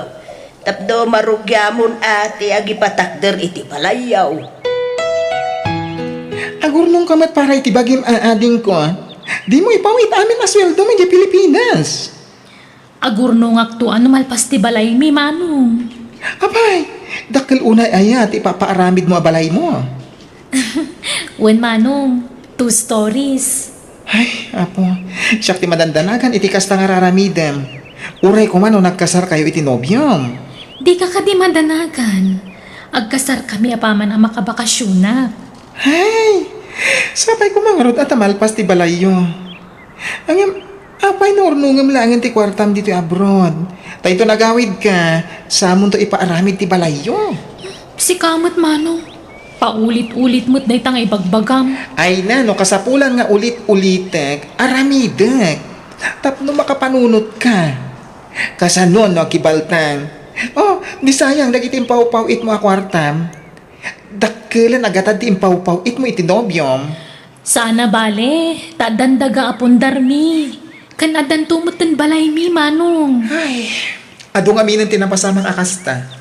Tapdo marugyamon ati agipatakder iti balayaw. Agurnong kamat para iti bagim aading ko ah. Di mo ipawit amin asweldo mo di Pilipinas. Agurno ngakto ano malpas ti balay mi, manong. Abay, dakil unay ayat ipapaaramid mo abalay mo. Wen manong, 2 stories. Ay, apo, siyak ti madandanagan iti kasta nga raramidem. Uray ko man o nagkasar kayo iti nobyom. Di ka kadi madanagan. Agkasar kami apaman ang makabakasyona. Ay, sabay ko mangarod at amalpas ti balayo. Ang apay na ornungam langan ti kwartam dito abroad. Tayo to nagawid ka, samon to ipaaramid ti balayo. Si kamot, manong. Paulit-ulit mo't na itang ibagbagam. Ay na, no, kasapulan nga ulit-ulitek, aramidek. Tapno makapanunot ka. Kasanon, no, kibaltang. Oh, di sayang, nagitim pau-pau-it mo akwartam. Dakilan agatad ti impaw-pau-it mo itinobyom. Sana bale, tadandaga apundar mi. Kan adan tumutan balay mi, manong. Ay, adong aminan tinapasamang akasta.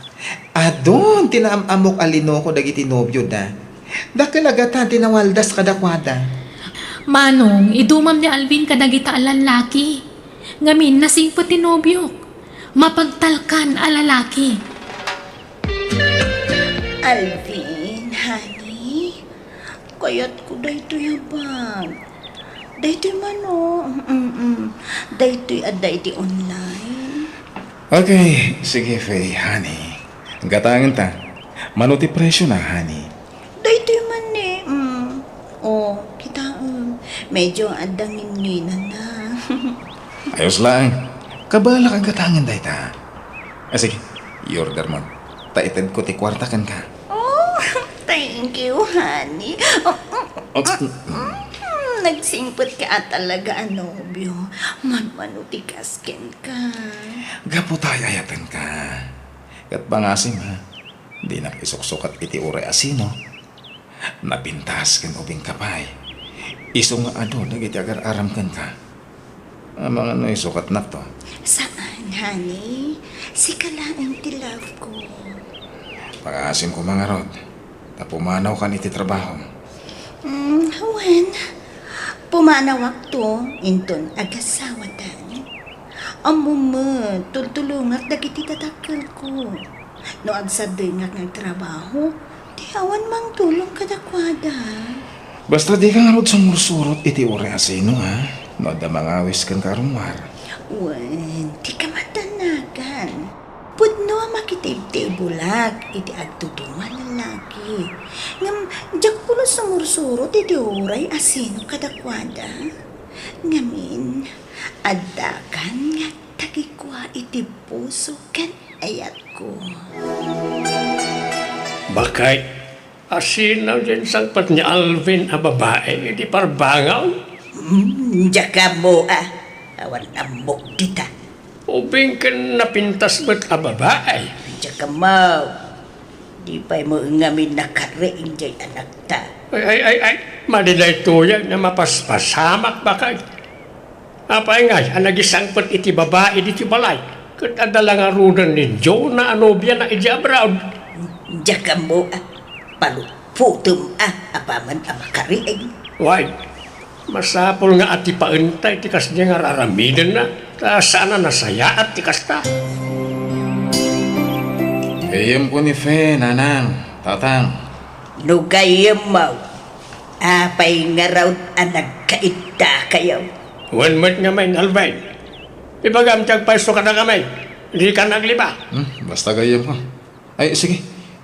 Adon, tinaamamok alino ko dagiti nobyo da. Dakil agatan tinawaldas kadakwada. Manong, idumam ni Alvin kadagita alalaki. Ngamin nasing pati nobyok. Mapagtalkan alalaki. Alvin, honey, kayat ko dayto yabang. Dayto'y mano. Dayto'y dayto'y online. Okay, sige Faye, honey. Gatangin ta. Manuti presyo na, honey. Dayto'y man eh. Oh, kita medyo adangin na. Ayos lang. Kabala kang katangan dahi ta. Sige, i-order mo. Taited ko ti kwarta kan ka. Oh, thank you, honey. Nagsingpot ka talaga, nobyo. Manuti kasken ka. Gapo tayo ayatan ka. Kat bangasim ha. Di na isuksukat iti ure asino. Napintas kan ubing kapay. Iso nga nagiti agar aram kan ka. Mga isukat na to. Saan, honey? Si kalaang ti love ko. Pag-aasim ko mga rod. Tapumanaw kan iti trabaho. Hawan. Pumanawak to, inton agasawatan. Amuma, tultulungat dagiti tatakal ko. No agsadengak ng trabaho, di awan mang tulong kadakwada. Basta di ka nga rod sumursurot iti ure asino ha. No da mangawis kan karumar. Wan, di ka matanagan. Pudno makitibti bulag, iti agtutungan lalaki. Ngam, diyak ko na sumursurot iti uray asino kadakwada. Ngamin, adakan nga tagikwa iti puso kan ayat ko. Bakay, asinaw din sangpat ni Alvin a babae, di parbangaw. Diyak mo awan amok dita. Ubing ka napintas ba't a babae? Diyak mo, di pa'y mo ngamin nakarein jay anak ta. Ay, madilay tuyag na mapaspasamak bakay. Apay nga, ang nagisangpat iti babae diti balay. Kat adala nga runan ni Joe na anobya na iti abroad. Diyak mo paluputum apaman makariin. Why? Masapol nga ati paentay tikas niya nga raramidan na. Ta sana nasaya at tikas ta. Kayam ko ni Fe, nanang, tatang. Nugayem mo, apay nga raw nagkaita kayo. One month nga may Alvin. Ibagam tiyag paiso ka na kamay. Hindi ka nagliba. Basta gayam ko. Ay, sige.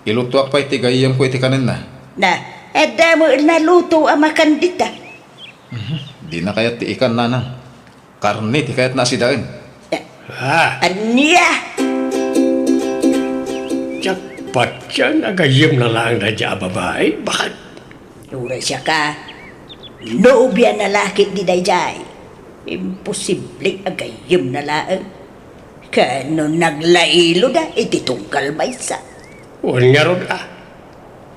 Iluto ak pa iti gayam ko iti kanan na. Na, edda mo naluto ang makandita. Di na kayat ti ikan nanang. Karne ti kayat na sidaan. Ha? Anya! Jackpot siya. Nagayim na lang na dya babae. Bakit? Nura siya ka. Nobya na lakit di dayjay. Imposible agayim na laang. Kano naglailo da iti tungkal maysa. Huwag nga ron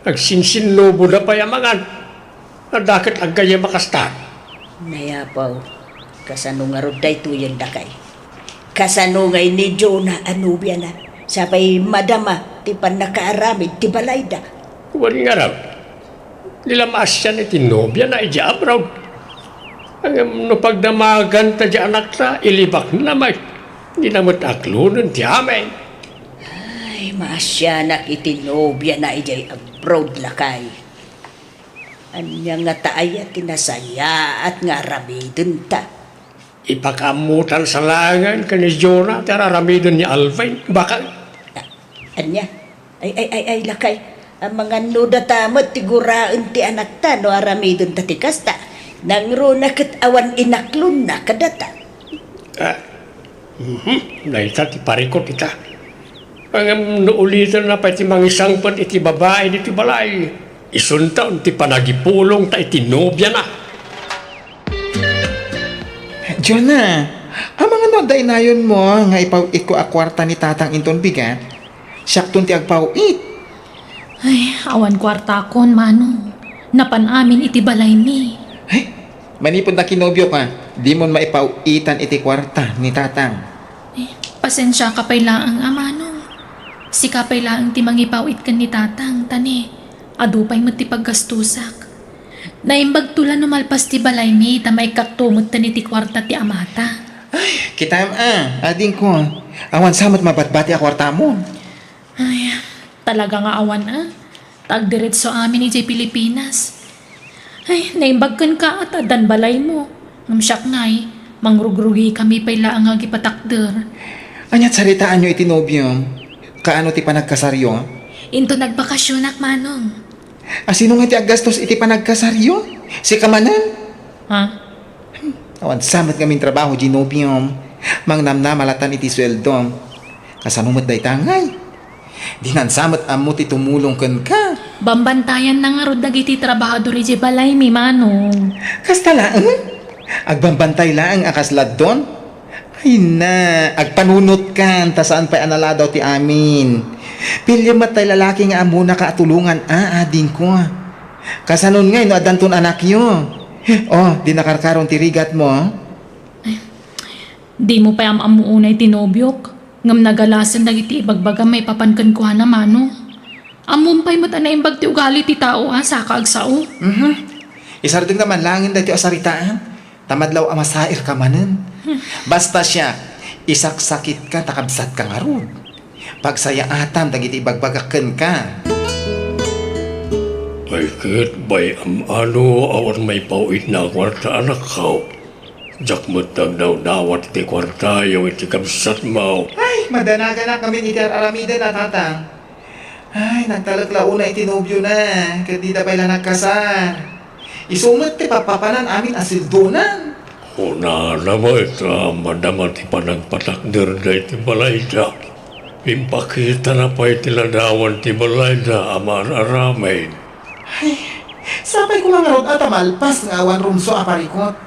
Nagsinsinlobo na payamangan. Nadakit ang gaya makastan. Nayapaw, kasano nga ron day tuyan dakay. Kasano ngay ni Jonah Anubia na. Sabay madama, ti pan nakaaramid, ti balayda. Huwag nga ron. Nilamas siya ni tinobya na ija abroad. Ang pagdamagan ta di anak ta, ilibak na may. Hindi naman aklunan ti amin. Ay, maasyanak itinobya na ijay abroad lakay. Anya nga taaya tinasaya at nga ramidun ta. Ipakamutan sa langan ka ni Jonah at araramidon ni Alvin. Baka Anya, ay lakay. Ang mga nuda tamot tiguraan ti anak ta no aramidun ta tikasta. Nang runakat awan inaklun na kadata. Naita ti parikot ita. Ang naulitan na pa iti mangisang pat iti babae iti balay. Isuntaon ti panagipulong ta iti nobya na. Jonah, ang mga noday na yun mo nga ipawit ko akwarta ni tatang inton bigat. Siyaktong ti agpawit. Ay, awan kwarta kon, manong. Napanamin iti balay mi. Ay, manipod na kinobyo ka. Di mo maipawitan iti kwarta ni tatang. Pasensya ka pa'y laang, manong. Si kapay laang ti mangipawit kan ni tatang, tani. Adupay mo ti paggastusak. Naimbag tula no malpas ti balay mi, tamay kaktumot tani ti kwarta ti amata. Ay, kitam ading ko. Awan samot mabatbati a kwarta mo. Ay, talaga nga awan Tagdiretso amin ni Pilipinas. Ay, naimbagkan ka at adan balay mo. Ngamsyak ngay, mangrugrugi kami pa'y laang nga gipatakder. Anyat saritaan nyo iti nobyo. Kaano ti panagkasaryo? Into nagbakasyonak, manong. Asino nga ti aggastos iti panagkasaryo? Si Kamanan? Ha? Awan samat kaming trabaho, Ginopium. Mang namna malatan iti sweldo. Kasanumot day tangay. Di nansamat amo ti tumulong ken ka. Bambantayan na nga rod dagiti trabahador iti balay mi manong. Kastalaan? Agbambantay lang akaslad doon? Ay na, agpanunot kan, ta saan pa anala daw ti amin. Pilya matay lalaki nga amo na kaatulungan, ading ko. Kasanon ngay, no adanton anak yo. Oh, di nakarkaron ti rigat mo. Di mo pa amuunay tinobyok. Ngam nagalasan dagiti ibagbaga may papankan ko na mano. Amumpay mo't ana imbag ti ugali ti tao sa kaagsao. Isardeng naman langin dati asaritaan. Tamadlaw amasair ka manen. Basta siya, isaksakit ka, takabsat ka nga rod. Pagsaya atam, dagiti ibagbagaken ka. Ay kit bay ano awan may pauit na kwarta anak ko. Jak matag daw dawat ti kwarta yung iti kabsat mo. Ay, madanaga na kami ni Ter Aramida na tatang. Ay, nagtalaglauna itinobyo na. Kadita pa ilan nagkasar. Isumat ti papapanan amin asildonan. Una naman ito, madama ti panagpatakder da iti balayda. Impakita na pa iti ladawan ti balayda, aman aramay. Ay, sapay ko mga rod at amalpas nga awan rumso aparikot.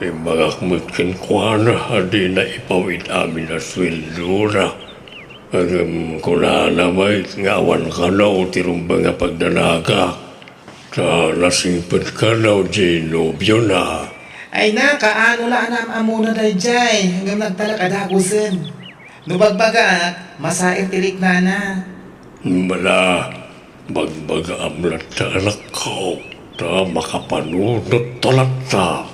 Magakmutkin ko na, di na ipawid amin na sweldo na. Kung na naman, ngawan ka na o tirumba nga pagdanaga. Sa nasipit ka na o Ginobio na. Ay na, kaano la anam amuna day jay, hanggang nagtalakadagusin. Nubagbaga, masair tirik na na. Mala, magbaga amlat sa anak ko. Ta makapanunot talata.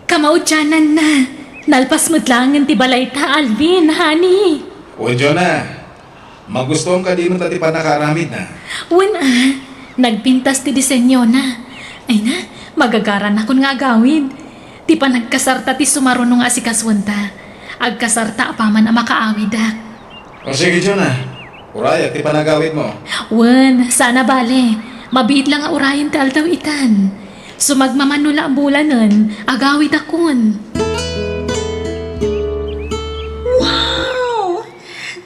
Kamaudyanan na. Nalpas mo't lang ang tibalay ta, Alvin, honey. O Jonah, magustuhan ka di mo tati pa nakaramid na. Nagpintas ti disenyo na. Ay na, magagaran akong nga gawid. Ti pa nagkasarta ti sumarunong asikaswanta. Agkasarta apaman ang makaawid ak. O sige Jonah, urayak ti pa nagawid mo. Sana bale. Mabiit lang nga urayan ti aldaw itan. Sumagmamanula ang bulanan, agawid akon. Wow!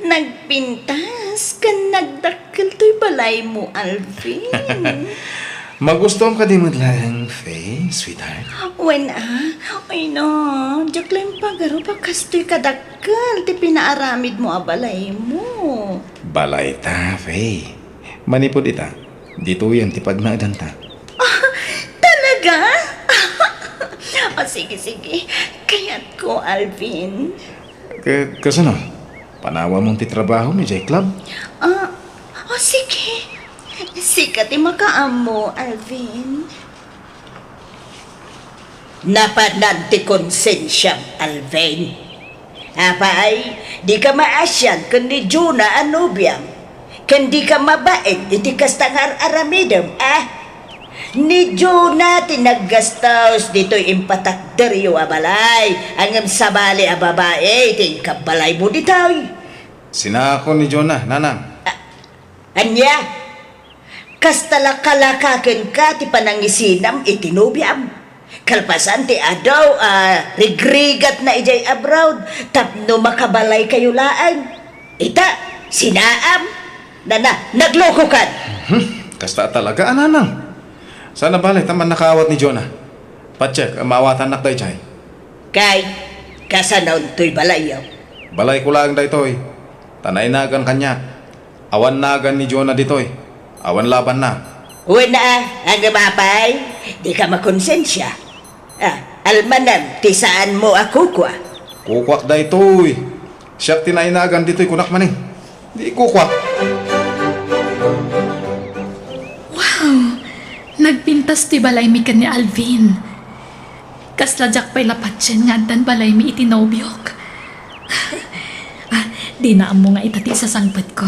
Nagpintas ka nagdakkel to'y balay mo, Alvin. Magustuhan ka di mo lang, Faye, sweetheart. Ay no, diyak lang pagaro pa kastoy kadakkel, ti pinaaramid mo a balay mo. Balay ta, Faye. Manipod ita, dito yan ti pagnaadan ta. Talaga? O sige, kayat ko, Alvin. Kasano? Panawa mong ti trabaho mi jay club? Sige. Sikat makaamo, Alvin. Napananti konsensyang, Alvin. Apay, di ka maasyan kundi Juna anubiam. Kundi ka mabait, iti kastangar aramidam, Ni Juna tinaggastos dito'y impatakderyo a balay. Angam sabali a babae, ting kabalay mo dito'y. Sinako ni Jonah, nanang. Anya, kastalakakalakakin ka ti panangisinam itinubiam. Kalpasan ti adaw, rigrigat na ijay abroad, tapno makabalay kayo laan. Ita, sinaam, nagloko ka. Kasta talaga, nanang. Sana balik, taman nakawat ni Jonah. Pacheck, maawatan nak day jay. Kay, kasanaw to'y balayaw. Balay ko lang daytoy. Tanay nagan kanya. Awan nagan ni Jonah ditoy. Awan laban na. Ang mapay, di ka makonsensya. Almanam, tisaan mo ako kwa. Kukwak daytoy. Siyak tinay nagan ditoy kunak maning. Di kukwak. Nagpintas ti balay mi kan ni Alvin. Kasladyak pa'y lapatsin nga dan balay mi itinobyok. Di na amo nga itati sa sangpat ko.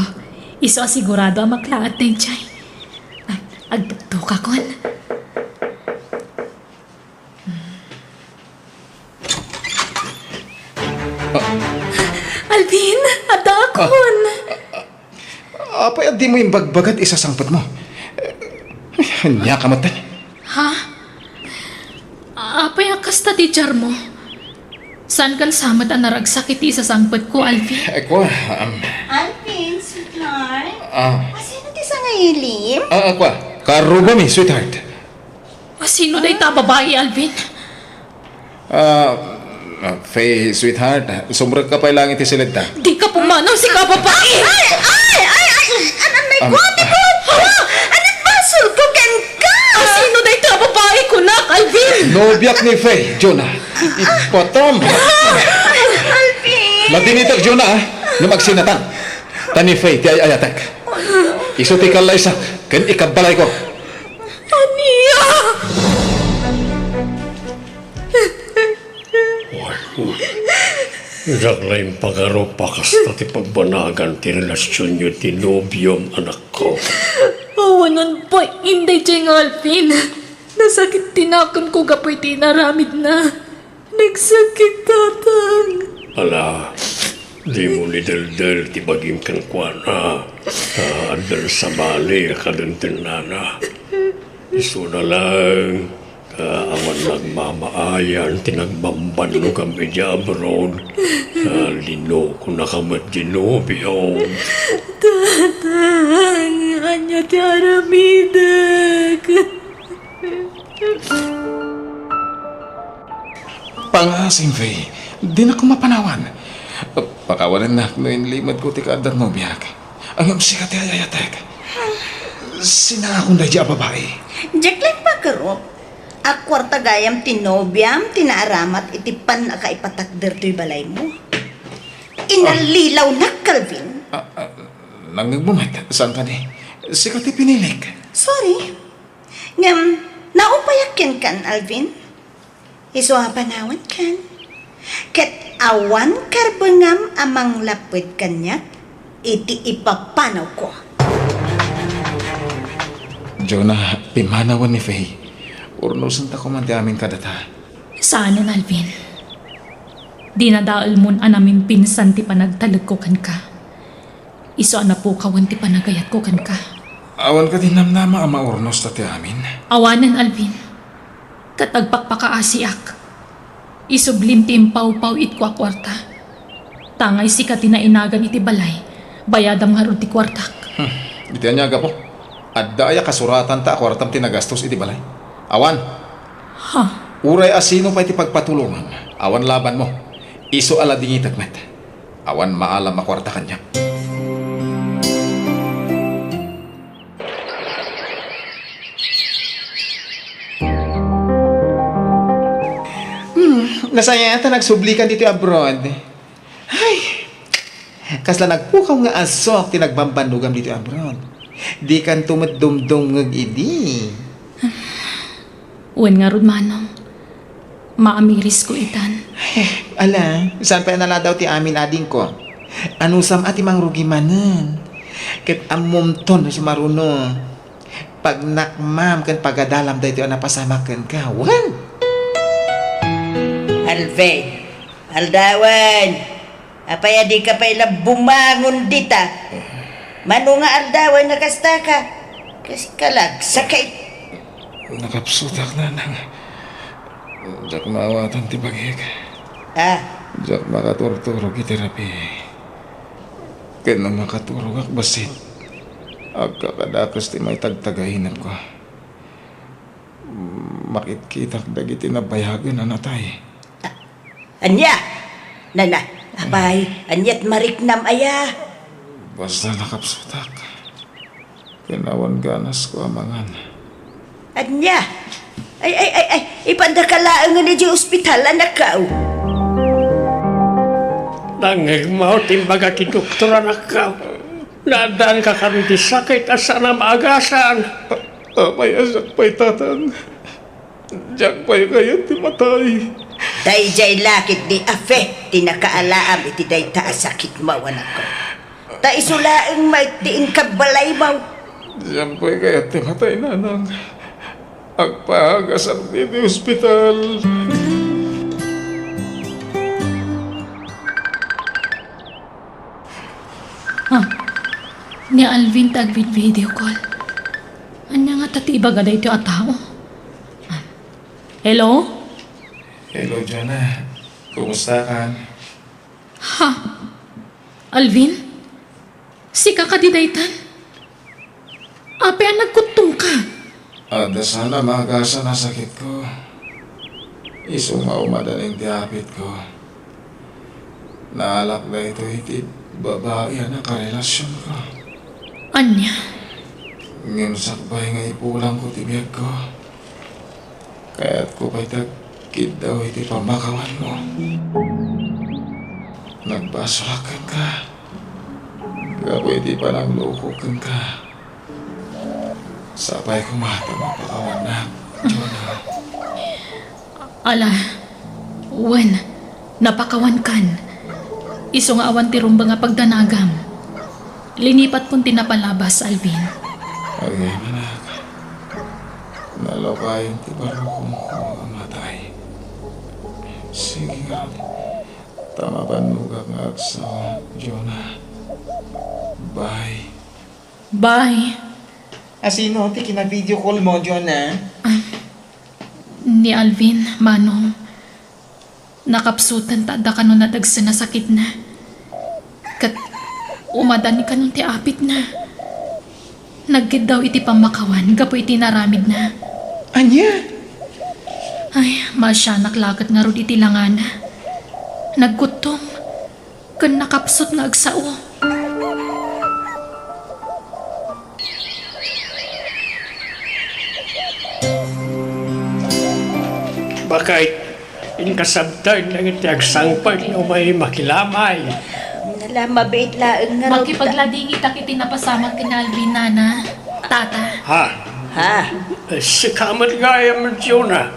Iso asigurado ang maklaat na jay. Agtuktok akon. Alvin, adakon. Apay, di mo yung bagbagat isasangpat mo. Nya ka matan. Ha? Apay kasta teacher mo? Saan kan samad ang naragsakit sa sangpad ko, Alvin? Ako, Alvin, sweetheart. Sino ti sa ngayilim? ako, karuba mi, sweetheart. Sino na ita babae, Alvin? Faye, sweetheart, sumrag ka pa ilang iti silid ta. Di ka pumanaw si ka babae! Anan may gwate ko! Anan basol ko ken ka! Sino na ita babae ko na, Alvin? Nobiyak ni Faye, Jonah. Ipotom. Alvin! Latinitak, Jonah, na magsinatan. Tani Faye, ti ayatek. Isuti ka lang isa, kan ikabalay ko. Ania! Naglaing pagaro pakasta ti pagbanagan ti relasyon nyo ti nobyong anak ko. Awanan pa, hindi dyan, Alvin. Nasakit tinakan ko kapoy tinaramid na. Nagsakit tatang. Ala, di mo ni Del ti bagim kang kwana. Adal sa bali kaduntin nana. Iso na lang, awan nagmamaayan, tinagbamban no kami di abroad. Lino ko na kamat ginobyo. Tatang, anya ti aramidak. Pangasim, Faye. Di na ko mapanawan. Pakawalan na no limad ko ti kaadar no biyak. Ang sikat ti ayatek. Sina akong dadya babae. Jackline pa karo. Akwarta gayam tinobyam, tinaaramat itipan na kaipatakder to'y balay mo. Inalilaw na, Calvin. Nangagbumat, saan ka ni? Sikat ti pinilik. Sorry. Ngam, naupayak yan kan, Alvin. Iso nga panawan kan. Ket awan karbangam amang lapid kanyak, iti ipapanaw ko. Jonah, pimanawan ni Faye. Urnusan ta ko man ti amin kadata. Saanan, Alvin? Dinadaal mo namin pinsan ti panagtalag ko kan ka. Iso na po kawan ti panagayat ko kan ka. Awan ka din namnama ang maurnos ta ti amin. Awanan, Alvin. Katagpakpakaasiak. Isublim ti impaw-paw it kwa kwarta. Tangay si ka tinainagan iti balay. Bayadam nga ron ti kwartak. Iti anyaga po. At daya kasuratan ta akwartam tinagastos iti balay. Awan. Ha? Uray asino pa iti pagpatulungan. Awan laban mo. Iso ala dingitag met. Awan maalam akwarta kanya. Nasaya ata nagsublikan dito abroad. Ay, kasla nagpukaw nga asok tinagbambanugam dito abroad. Di kan tumadumdum ngag idi. Uwan nga ron, Manong. Maamiris ko itan. Ala, saan pa nala daw ti amin ading ko? Anusam ati mang rugi manen. Ket amom ton si maruno. Pag nakmam kan pagadalam daw ito napasamakan ka. Wan! Alve, aldawan. Apaya di ka pa ila bumangon dita. Mano nga aldawan na kasta ka. Kasi kalag, sakay. Nakapsutak na nang. Jak maawatan ti bagik. Jak makaturturog iti terapi. Kaya makaturog ak basit. Agkakadakas ti may tagtagahinan ko. Makitkitak dagiti na bayagan na natay. Anya, nana, apay, anyat mariknam aya. Basta nakapsutak. Kinawan ganas ko amangan. Anya, ay, ipandakalaan nga na di ospital, anak ka. Nangigmaw timbaga ti doktor anak ka. Nadaan ka kami di sakit asa na maagasan. Apay asak pa'y tatang. Jak pa'y kayo ti matay. Dayjay lakit di afe, tinakaalaam iti day taasakit mo, anak ko. Ta isulaang may tiin kabalay mo. Diyan pa'y kayo ti matay nanang. Agpahagasang di ospital. Ni Alvin tagvid video call. Anya nga tati ibaga na ito at tao. Hello? Hello, Jonah. Kumusta ka? Ha? Alvin? Si kakadidaytan? Ape ang nagkutong ka. Ada sana magasa na sakit ko. Isumaw madaling diapit ko. Naalak na ito itid babae na karelasyon ko. Anya? Ngin sakbay nga ipulang ko tibiyag ko. Kaya't ko pa'y tagkid daw iti pamakawan mo. Nagbasurakan ka. Gapwede pa lang lukukan ka. Sabay ko mata mapakawan na, Jonah. Ala, wen, napakawan kan. Iso nga awan ti rumba nga pagdanagam. Linipat kong tinapalabas, Alvin. Agay manak. Nalokayon ti barukong ko ang matay. Sige nga. Tama ba nugag nga sa Jonah? Bye. Bye. Asino ti kina-video call mo, Jonah? Ni Alvin, Manong. Nakapsutan ta da kanon na dagsa na sakit na. Kat umadani kanon ti apit na. Naggid daw iti pamakawan, gapo iti naramid na. Anya? Ay, masya naklakat nga rod iti langana. Naggutom. Kan nakapsot nga agsao. Bakit inkasabtay lang iti agsangpag o may makilamay. Nalamabait laeng nga raw. Makipaglading itak iti napasamak kina Alvin, nana. Tata. Ha? Ha? Si kamat gaya man Jonah.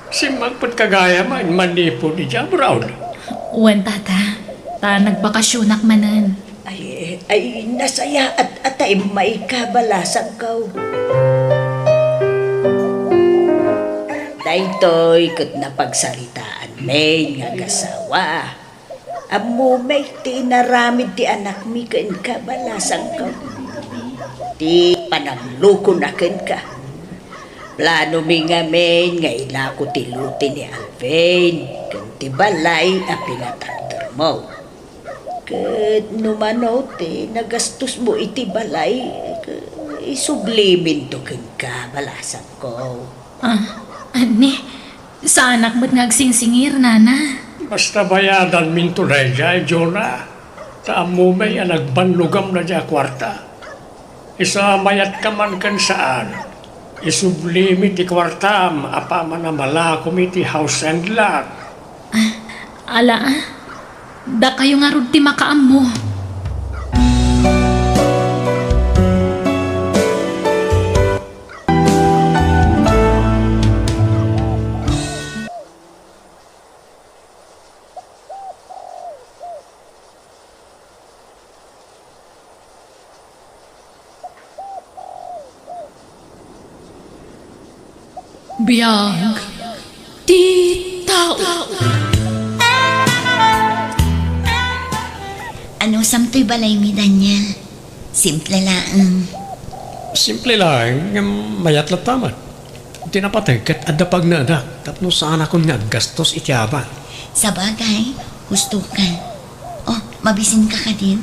Si magpat kagaya man manipo ni Jabrown. Uwan, tata. Ta nagbakasyonak manan. Ay, nasaya at atay may kabalasan ka. Daytoy kat napagsalitaan may nga kasawa. Amo may tinaramid ti anak mi ken kabalasan ka. Ti panagluko na ken ka. Plano mi nga men nga ilako ti luti ni Alvin ken ti balay a pinatakder mo. Ket numano ti nagastos mo iti balay isublimin to ken kabalasan ko. Ani, sa anak mo't ngagsingsingir, nana. Basta bayadan min tulay dyan, Jonah. Saan mo may nagbanlugam na dyan kwarta. Isa mayat ka man kan saan. Isublimit ti kwartam, apa man na malakom iti house and lot. Ala, da kayo nga rod ti makaam mo. Biyag ti tao. Ano samtoy balay mi, Daniel? Simple lang. Simple lang, mayat lang taman. Tinapatay kat adda pag na anak. Tapno saan akong nga gastos ityaba. Sa bagay, gusto ka. Oh, mabisin ka din.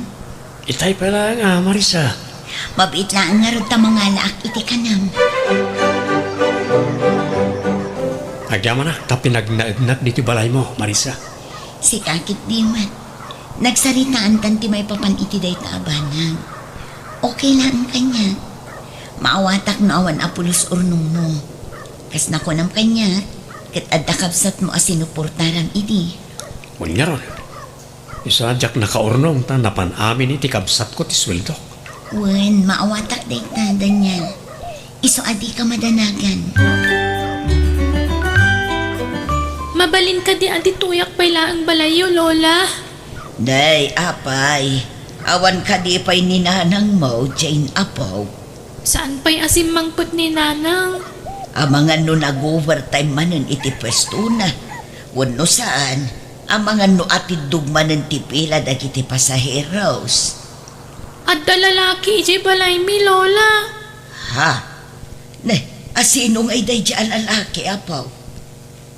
Itay pa lang Marisa. Mabait lang nga rin ta mga laak iti kanam. Agyaman na, tapi nagnaagnak dito balay mo, Marisa. Si kakit di man. Nagsaritaan tanti may papan iti day taabanang. Okay lang ang kanya. Maawatak na awan apulos urnong mo. Kas nakunam kanya, kat adda kapsat mo asinuportaram iti. Unya ron. Isa jak nakaurnong ta napan amin iti kabsat ko ti sweldo. Wen, maawatak day ta, Daniel. Iso adi ka madanagan. Mabalin ka di adi tuyak pay laang balayo, Lola. Day, apay. Awan ka di pa'y ninanang mo, Jane Apo. Saan pa'y asim mangkot ni Nanang? Amangan no nag-overtime manen iti pwesto na. Wano saan, amangan no atid dugmanen ti pila dagiti pasaheros. At lalaki iti balay mi, Lola. Ha? Ne, asinong ay day di alalaki, apaw?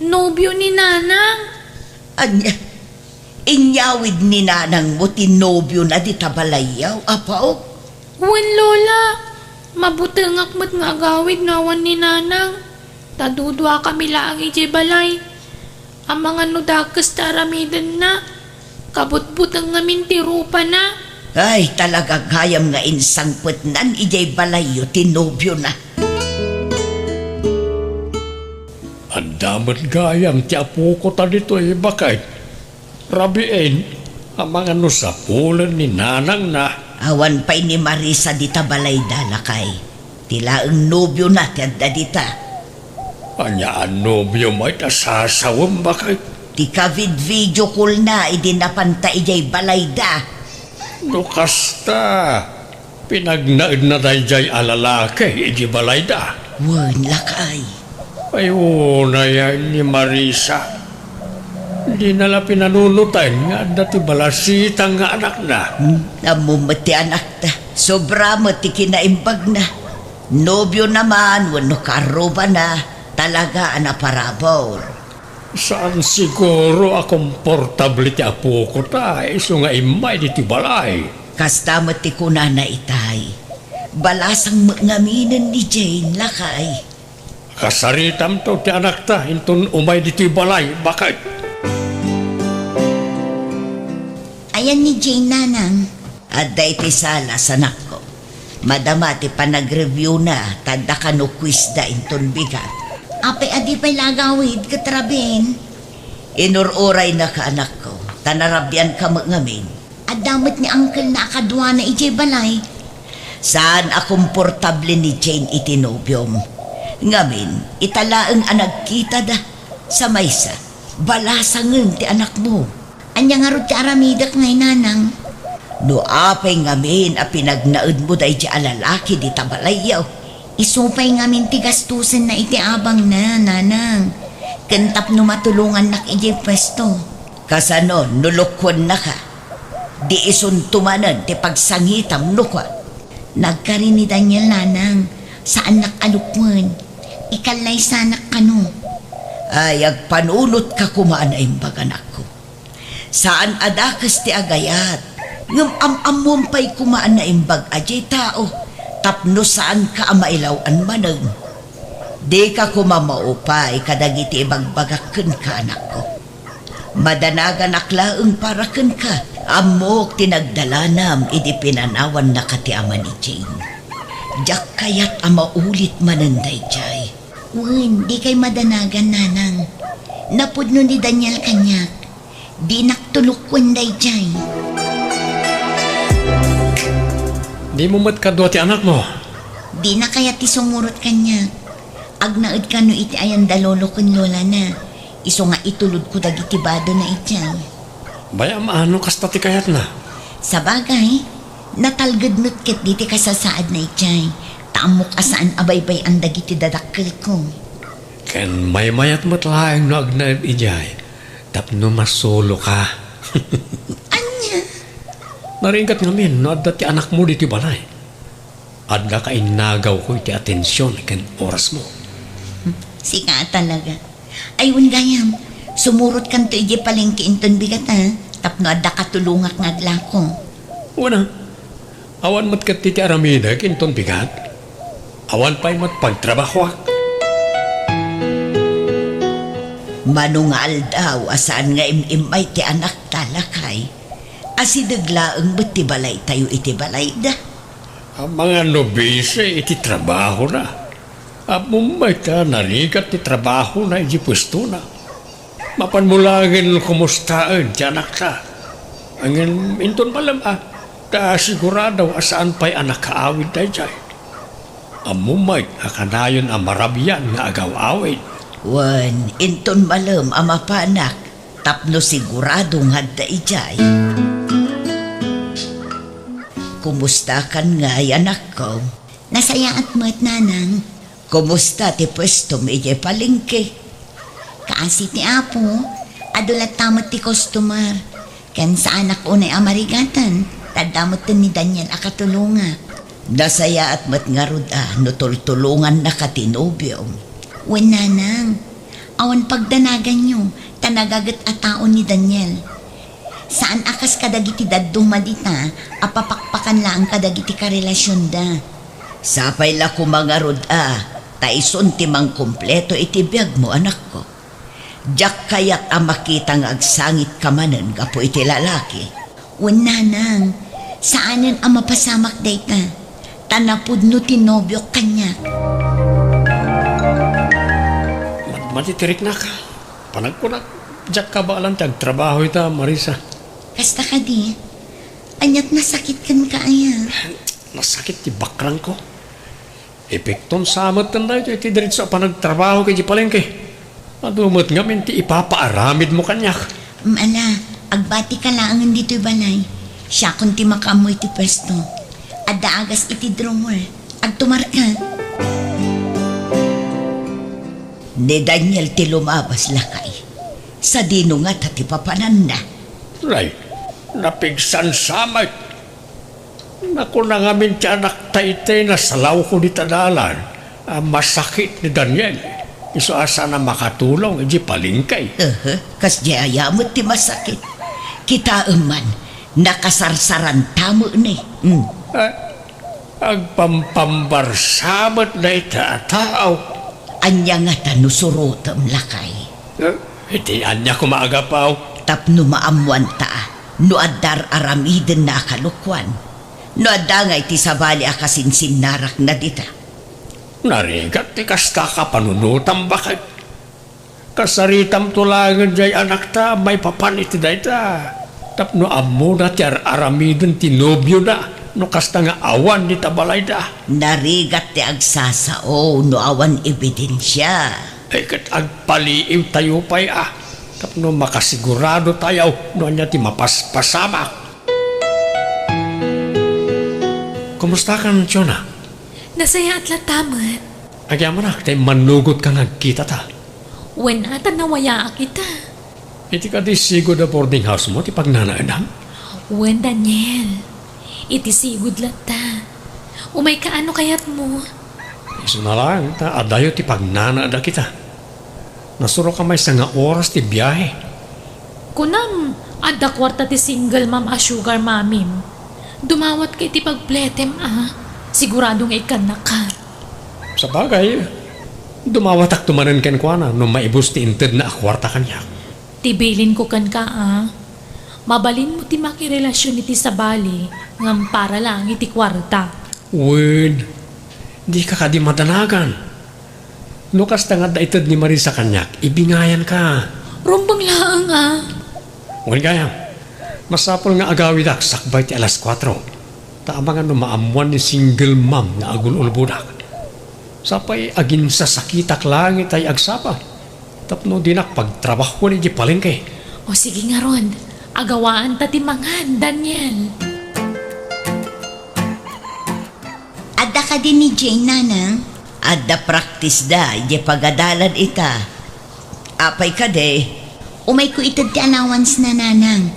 Nobyo ni Nanang. Anya, inyawid ni nanang mo tinobyo na di tabalayaw, apaw? Wen, Lola. Mabutengak mo't nga agawid nawan ni Nanang. Tadudwa kami laang iti balay. Ang mga nudakas taramidan na. Kabutbutang ngamin tirupa na. Ay, talaga gayam nga insangput nan ijay balayo tinobyo na. Ang damat gayam ti apo ko ta dito bakit? Rabiin, ang mga nusapulan ni Nanang na. Awan pa'y ni Marisa di tabalay dalakay. Tila ang nobyo na tiyadda dita. Anya ang nobyo mo'y tasasawam bakit? Ti kavid video call na idinapanta ijay balay da. Lukasta, pinagnaid na dayjay alalaki, iji balay da. Wan lakay. Ay, una yan ni Marisa. Di nala pinanunutay nga dati balasitang nga anak na. Namumati anak ta. Sobra mo ti kinaimbag na. Nobyo naman, wano karoba na. Talaga anaparabaw. Saan siguro a komportable ti apo ko ta, iso nga imay di ti balay. Kasta mo ti kuna na itay. Balasang ngaminan ni Jane lakay. Kasaritam to ti anak ta, intun umay di ti balay, bakit? Ayan ni Jane, Nanang. Aday ti sala sanak ko. Madama ti panag-review na, tanda ka no quiz da inton bigat. Apay adi pa'y lagawid, katrabin. Inururay na ka anak ko, tanarabyan ka ngamin. At damot ni Uncle na akadwa na ijay balay. Saan a komportable ni Jane itinobyom? Ngamin, italaang anagkita da sa maysa. Balasangan ti anak mo. Anya nga ro ti aramidak ngay, Nanang. No apay ngamin a pinagnaud mo day di alalaki di tabalayaw. Isupay ngamin ti gastusin na iti abang na, Nanang. Kantap no matulungan nak ijay pwesto. Kasano, nulukwan na ka. Di isuntumanan ti pagsangitam no ka. Nagkarin ni Daniel, Nanang. Saan nakalukwan? Ikalay sanak kano. Ay, agpanulot ka kumaan ay imbaganak ko. Saan adakas ti agayat? Ngam am-amom pa'y kumaan na imbag ajay tao. Tapno saan ka amailawan manang. Di ka kumamaupay kadagiti ibagbagakken ka anak ko. Madanagan aklaeng para ken ka. Amok tinagdalanam idi pinanawan na kati ama ni Jane. Diyak kayat amaulit mananday jay. Wen, di kay madanagan, Nanang. Napudno ni Daniel kanyak. Di naktulukwan day jay. Di mo matkadwa ti anak mo. Di na kaya ti sumurot kanyak. Agnaud ka no iti ayan dalolo kun lola na. Iso nga itulod ko dagiti bado na ityan. Bayam ano kasta ti kayat na. Sa bagay, natalgad nut ket diti kasasaad na ityan. Tamok asaan abaybay ang dagiti dadakkel ko. Ken may mayat mo't laeng no agnaib ijay. Tapno masolo ka. Anya? Naringkat ngamin no adda ti anak mo di ti balay. Adda ka inagaw ko iti atensyon ken oras mo. Sika talaga. Ayun gayam, sumurot kan to iji palengke inton bigat ha. Tapno adda katulungak ngagla ko. Una, awan mo't kat ti aramida kinton bigat. Awan pa'y mo't pagtrabahwak. Manungal daw asaan nga imimay ti anak talakay. Asidaglaeng ba't ti balay tayo iti balay da? Ang mga nobise iti trabaho na. At mumay ka narigat ti trabaho na iti pwesto na. Mapanmulagin kumustaan ti anak ka. Ang inton malam ta sigurado asaan pa'y anak kaawid tayo dyan. Ang mumay akanayon ang marabyan nga agaw-awid. Wan, inton malam ama panak, tapno sigurado nga da ijay. Kumusta kan nga anak ko? Nasaya at mo't, Nanang. Kumusta ti pwesto mi ijay palengke? Kaasi ti Apo, adulat tamot ti customer. Ken sa anak unay amarigatan. Tadamot ni Daniel akatulunga. Nasaya at mat nga rod no tultulungan na katinobyo. Wen nanang, awan pagdanagan nyo, tanagagat at taon ni Daniel. Saan akas kadagiti daddong madita, apapakpakan lang kadagiti karelasyon da. Sapay la ko mga rod taison timang kompleto iti biyag mo anak ko. Diyak kayat makita nga agsangit kamanen gapo iti lalaki. Wen nanang, saanan ang mapasamak dayta? Tanapud no tinobyo kanya. Matitirik na ka. Panagkunak. Diyak ka ba alam trabaho ita, Marisa? Kasta ka di, anyat nasakit kan ka aya. Nasakit ti bakrang ko. Epekton samot tanda ito iti diritso panagtrabaho kay di palengke. Madumot nga minti ipapaaramid mo kanyak. Ala, agbati ka lang dito'y balay. Siya kung ti makamoy ti pwesto. Adda agas iti drummer. Agtumar ka. Ni Daniel ti lumabas lakay. Sa dino nga tati papanan na. Ray, napigsan samay. Naku na nga min ti anak taytay na salaw ko di tadalan. Masakit ni Daniel. Iso asa na makatulong, di palingkay. Kas di ayamot ti masakit. Kita man, nakasarsaran tamo ni. Agpampambarsamot na ita tao. Anya nga tanusurotam lakay. Iti anya ko maagapaw. Tapno maamuan ta, no adar aramiden na kalukwan. No adangay ti sabali akasinsin narak na dita. Narigat ti kasta ka panunutam bakit? Kasaritam tulangan jay anak ta, may papan iti dayta. Tapno amo na ti aramiden ti nobyo na, no kasta nga awan di tabalay da. Narigat ti agsasao no awan ebidensya. Kat agpaliiw tayo pa'y Tapno makasigurado tayo no anya ti mapaspasamak. Kumusta ka ng Chona? Nasaya at latamat. Agyaman na, tayo manugot ka nagkita ta. Wen ata nawaya kita. Iti ka di sigod na boarding house mo, ti pagnanaadam? Wen Daniel, iti sigud lata. Umay ka ano kayat mo? Iso na lang, adayo ti pagnanaada kita. Nasuro ka may nga oras ti biyahe. Kunam, adda kwarta ti single ma'am a sugar mamim. Dumawat kay ti pagpletem Siguradong ikan na ka. Sa bagay, dumawatak tumanan ken kwa na no maibus ti inted na akwarta kanya. Tibilin ko kan ka Mabalin mo ti makirelasyon iti sa bali ngam para lang iti kwarta. Word, di ka di madanagan. Lukas tangad na itad ni Marisa kanyak, ibingayan ka. Rumbang laang Wal gaya, masapol nga agawid ak sakbay ti alas 4. Tama nga no maamuan ni single mom nga agul-ulbudak. Sapay agin sa sakitak langit ay agsapa. Tapno dinak pagtrabaho ni di palengke. O sige nga ron, agawaan ta ti mangan, Daniel. Adda ka din ni Jane, nanang. Adda practice da, di pagadalan ita. Apay ka de. Umay ko itad ti allowance na, nanang.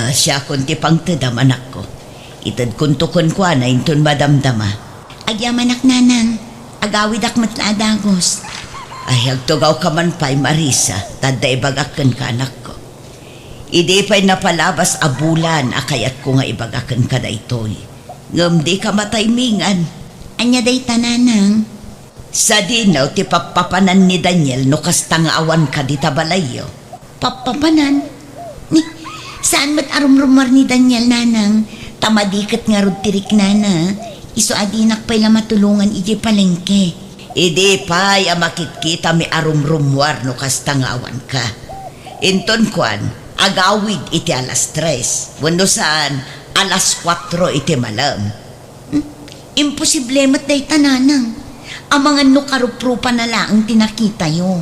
Siya kun ti pangtedam anak ko. Itad kun tukon kwa na inton madamdama. Agyamanak, nanang. Agawid ak matlaadagos. Ay, agtugaw ka man pa'y Marisa, tadda ibagakan ka anak ko. Idi pa'y napalabas abulan, akayat ko nga ibagakan ka na ito'y. Ngam di ka mataymingan. Anya day tananang. Sa dinaw, ti papapanan ni Daniel no kastang awan ka di tabalayo. Papapanan? Ni, saan mat arumrumar ni Daniel, nanang? Tamadikat nga rod tirik, nana. Iso adinak pa'y matulungan iji palengke. Idi pa'y makikita mi arumrumwar no kastang awan ka. Inton kwan, agawid iti alas 3. Wano saan, alas 4 iti malam. Imposible mat day tananang. Ang mga nukaruprupa na laang tinakita yo.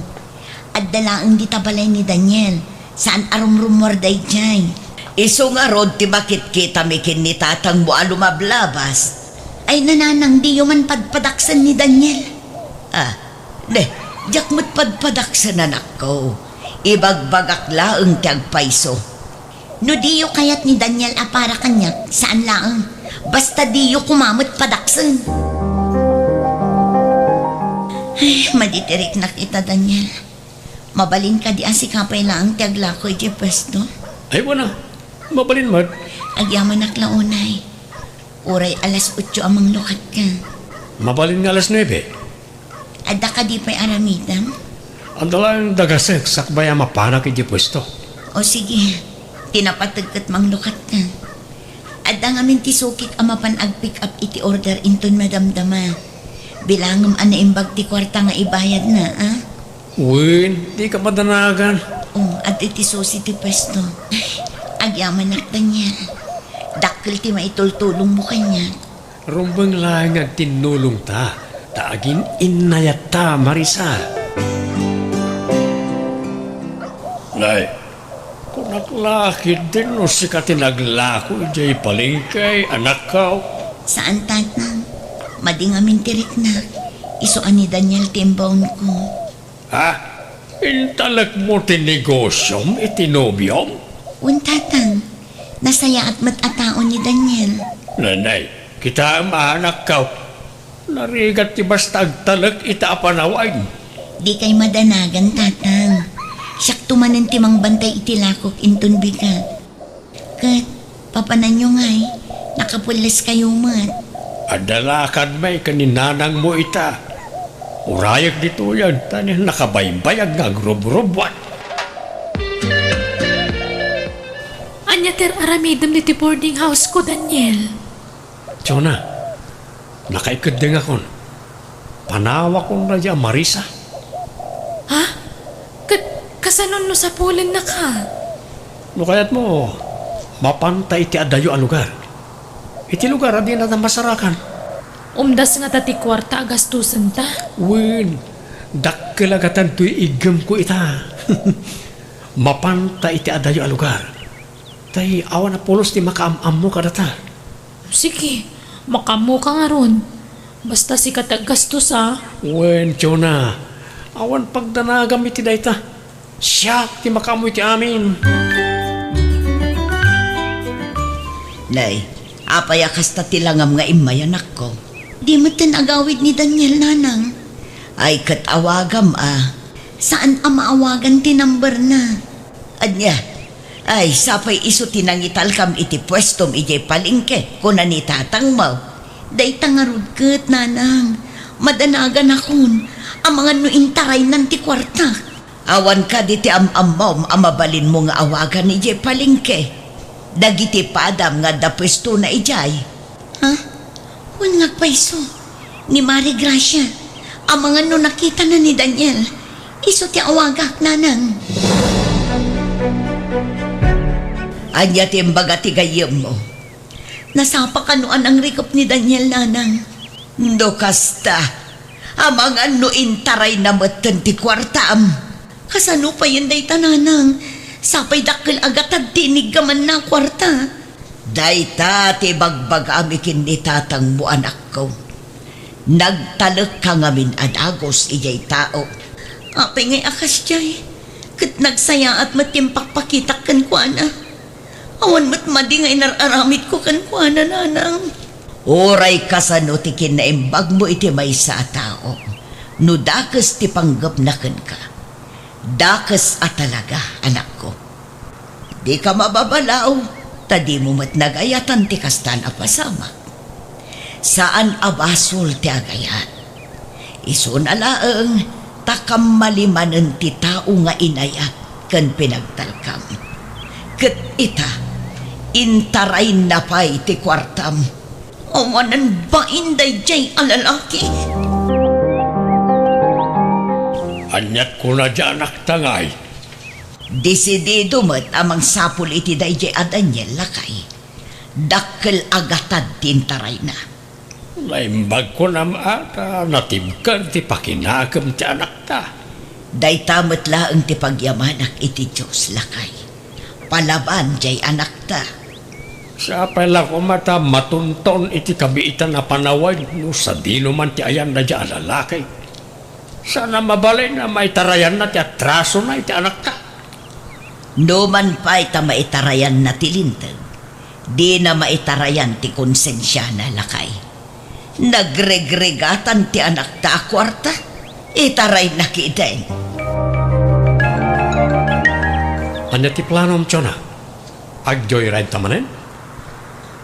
At dalaang di tabalay ni Daniel. Saan arumrumwar day jay? Iso nga rod ti bakit kita mi kinitatang mo alumablabas. Ay nananang di yo man padpadaksan ni Daniel. Diyak mo't padpadaksan anak ko. Ibagbagak laang ti agpaiso. No diyo kayat ni Daniel para kanyak, saan lang? Basta diyo kumamot padaksan. Ay, maditirik na kita, Daniel. Mabalin ka di si kapay lang tiagla ko iti pwesto. Ay, wala. Mabalin mo. Agyaman naklaunay. Uray alas 8 amang lukat ka. Mabalin nga alas 9. Adda ka di pa'y aramitan? Ang dalang dagasek sakbaya mapanak iti pwesto. O sige, tinapatagkat mang lukat ka. Adda nga minti sukik amapan ag-pick up iti order inton madamdama. Bilangam ana imbag ti kwarta nga ibayad na, ah? Win, di ka madanagan. At iti susi ti pwesto. Agyaman nak Daniel. Dakkel ti maitultulong mo kanya. Rumbang lang ang tinulong ta. Taagin inayat ta, Marisa. Nay, kung naglakid din o si katinaglako, ijay palingkay, anak ka. Saan tatang? Mading amin tirik na. Isuan ni Daniel timbawon ko. Ha? Intalak mo tinigosyom, itinobyom? Tatang, nasaya at matataon ni Daniel. Nanay, kita ang anak ka. Narigat ti basta agtalak itaapanaway. Di kay madanagan, tatang. Siyak tumanan timang bantay itilakok inton bigat. Kat, papanan nyo nga'y, nakapulas kayo mat. Adalakan may kaninanang mo ita. Urayak dito yan, tanin nakabaybayag nga grob-robwan. Anya ter aramidam niti boarding house ko, Daniel. Chona, nakaikad din akon. Panawa ko na dyan, Marisa. Ha? Kasanon no sa pulen na ka? No kaya't mo, mapantay iti adayo ang lugar. Iti lugar, adi na masarakan. Umdas nga tati kwarta agastusan ta. Win, dakkelagatan to'y igam ko ita. Mapantay iti adayo ang lugar. Tay awan na pulos ti makaamam mo kadata. Sige, makamu ka nga ron. Basta si kataggastos ha. Wen, Chona, awan pagdanagam iti dayta. Siya, ti makamu iti amin. Nay, apaya kasta tilangam nga imayanak ko. Di mo tinagawid ni Daniel, nanang. Ay katawagam Saan ang maawagan tinamber na? Anya, ay sapay iso tinangital kam iti pwestom ijay palingke kuna ni tatang mo. Day tangarod kat, nanang. Madanagan akon. Ang mga nuintaray ng ti kwarta. Awan ka diti amom amabalin mo nga awagan ijay palingke. Dagiti padam nga da pwesto na ijay. Ha? Unlag paiso. Ni Mari Gracia. Ang mga no nakita na ni Daniel. Iso ti awagak, nanang. Anya timbaga ti gayem mo. Nasapa kanuan ang rikop ni Daniel, nanang. Do kasta. Amang ano intaray na matan ti kwartam. Kasano pa yun day tananang? Sapay dakil agatad tinig gaman na kwarta. Dayta ti bagbag amikin ni tatang mo anak ko. Nagtalak ka ngamin adagos ijay tao. Apay ngay akas jay. Kat nagsaya at matimpak pakitak kan kuana. Awan mat madi ngay nararamit ko kan kuana, nanang. Oray kasano ti kinaimbag mo iti may sa tao. No dakas ti panggap na ka. Dakas at talaga, anak ko. Di ka mababalaw, tadi mo mat nagayatan ti kastan apasama. Saan abasol ti agayat? Iso na laeng, takam malimanen ti tao nga inayat kan pinagtalkam. Ket ita, intaray na pa'y ti kwartam. Awanan ba inday jay alalaki? Anyat ko na dyan anak tangay. Desidido met amang sapul iti dayjay a Daniel lakay. Dakkel agatad tintaray na. Naimbag ko na maata, natibkan ti pakinagam ti anak ta. Dayta met laeng ti pagyamanak iti Diyos lakay. Palaban jay anak ta. Sa pala ko mata matunton iti kabiitan na panaway no sa dino man ti ayan na dyan lalakay. Sana mabalay na may tarayan na ti atraso na iti anak ta. Numan pa'y ta maitarayan na tilintag, di na maitarayan ti konsensya na lakay. Nagregregatan ti anak ta kwarta, itaray na kidain. Anya ti plano mo, Chona? Ag-joyride tamanin?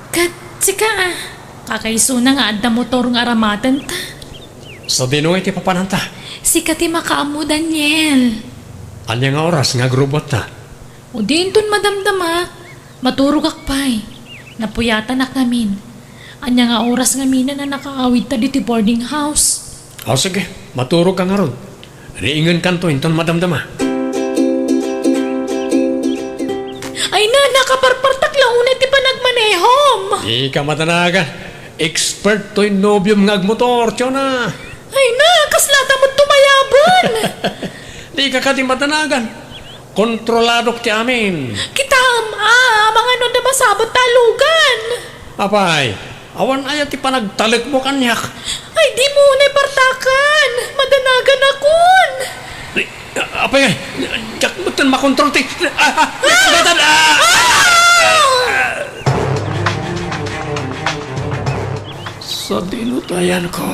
Kat, sika kakaiso na nga adda motor nga aramatan ta. Sa dinungay ti papananta. Sika ti makaamu, Daniel. Anya nga oras nga grubot na. O din ton madamdama, maturog akpay. Napuyatan na kamin. Anya nga oras nga mina na nakakawid ta diti boarding house. O sige, maturog ka nga ron. Riingan kanto inton madamdama. Ay na, nakaparpartak launay ti pa nagmanehom. Di ka matanagan. Expert to'y nobyom nga agmotor, Chona. Ay na, kaslata mo tumayaban. Di ka kati matanagan. Kontroladok ti amin. Kitam, mga ano na masabot talugan. Apay, awan ayat ti panagtalik mo kanyak. Ay, di mo na partakan. Madanagan akon. Apay, jak mo tan makontrol ti. Sa dinutayan ko.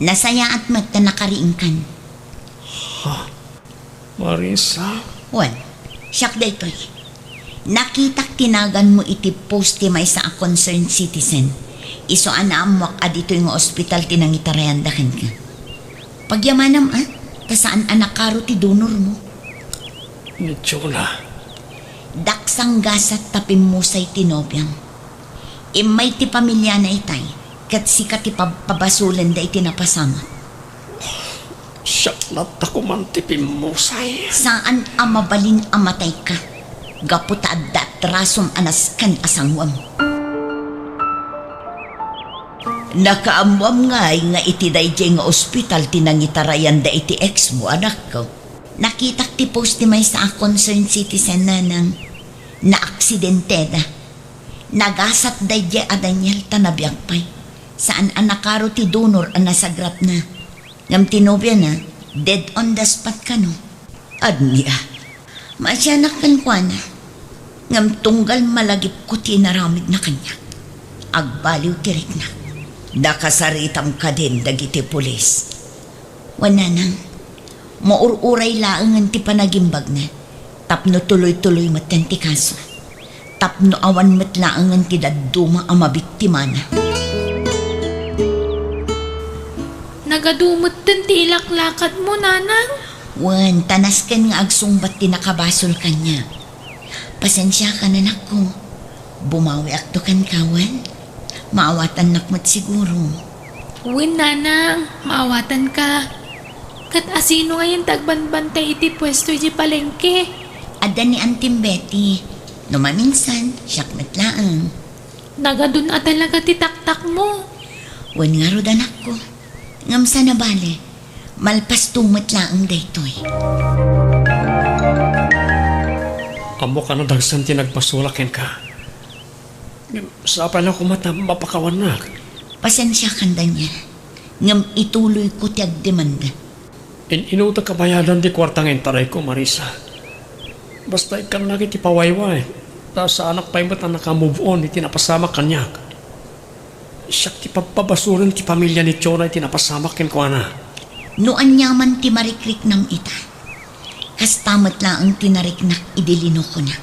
Nasaya at magta nakariingkan. Marisa? Wan, siyak daytoy. Nakitak tinagan mo iti post ti may sa a concerned citizen. Iso anaamwak a dito yung ospital tinangitarayandakan ka. Pagyamanam ta saan anak karo ti donor mo. Ni Chona. Daksang gasat tapim mo sa'y tinobyang. Imay ti pamilya na itay, kat sikat ti pabasulan da iti napasama. Siyak na takumantipim mo say. Saan amabalin amatay ka? Gaputa adat rasom anas kan asangwam. Nakaamuam nga iti dayjay nga ospital tinangitarayan da iti ex mo, anak ko. Nakitak ti post ti may sa concerned citizen na nang naaksidente na. Nagasat dayjay a Daniel tanabiyagpay. Saan anakaro ti donor ang nasagrap na. Ngam tinobya na, dead on the spot ka no. Adniya, Masyanak kan kwa na. Ngam tunggal malagip ko ti naramid na kanya. Agbaliw tirik na. nakasaritam ka din dagiti pulis. Wana nang, maururay laangan ti panagimbag na. Tapno tuloy-tuloy matan ti kaso. Tapno awan matlaangan ti daduma ang mabiktima na. Nagadumot din ti ilaklakad mo, nanang. Wan, tanas kan nga agsungbat ti nakabasol kanya. Pasensya ka na nako. Bumawi akto kan kawan. Maawatan nakmat siguro. Uwin, nanang. Maawatan ka. Kat asino ngayon tagbanbantay iti pwesto iti palengke. Ada ni Antim Betty. No maminsan, siyak matlaang. Nagadun a talaga ti taktak mo. Wan nga ro danak ko. Ngam sa nabali. Malpas tumatlaang daytoy. Amo ka na dagsan ti nagpasulakin ka. Sa pa na kumata mapakawan na. Pasensya kan Daniel. Ngam ituloy ko ti agdemanda. Inuta kabayadan di kwartang entaray ko, Marisa. Basta ikan lagi ti pawayway. Tapos sa anak pa imat na naka-move on, iti napasama kanyak. Siyak ti pagpabasurin ti pamilya ni Chona iti napasama kin ko na. Noan yaman ti marikrik ng ita. Kastamat lang ang tinariknak idilino ko na.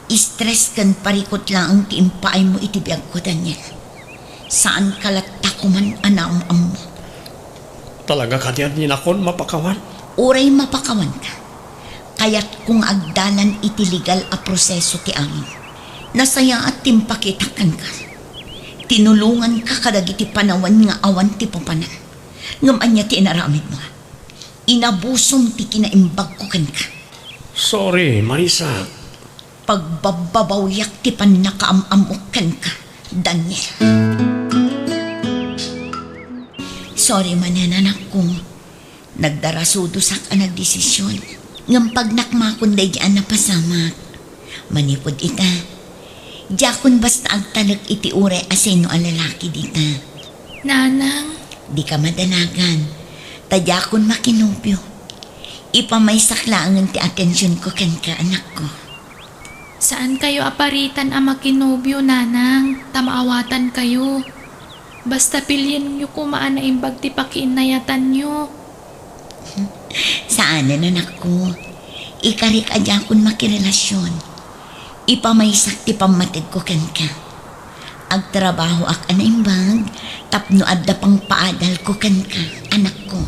Stress kan parikot lang ang tiimpaay mo itibiyag ko, Daniel. Saan kalata ko man anam-am mo. Talaga ka diyan ninakon mapakawan. Uray mapakawan ka. Kaya't kung agdalan iti legal a proseso ti angin. Nasaya at timpakitakan ka. Tinulungan ka kadag iti panawan nga awan ti papanan. Ngaman niya ti inaramid mo. Inabusom ti kinaimbag ko kan ka. Sorry, Marisa. Pagbabawyak ti panakaamamok kan ka, Daniel. Sorry mananak kong nagdarasudo sak ang nagdesisyon. Ngam pagnakmakon day diyan napasamak. Manipod ita. Diyakon basta agtalag iti ure aseno ang lalaki dita. Nanang. Di ka madanagan. Tadyakon makinupyo. Ipamaysaklaan ti atensyon ko kan ka, anak ko. Saan kayo aparitan ang makinobyo, nanang? Tamaawatan kayo. Basta pilyin nyo kumaan na imbag ti pakiinayatan nyo. Saanan, anak ko? Ikarik adya kun makirelasyon. Ipamaysak ti pamatid ko kan ka. Agtrabaho ak anaimbag, tapno adda pang paadal ko kan ka, anak ko.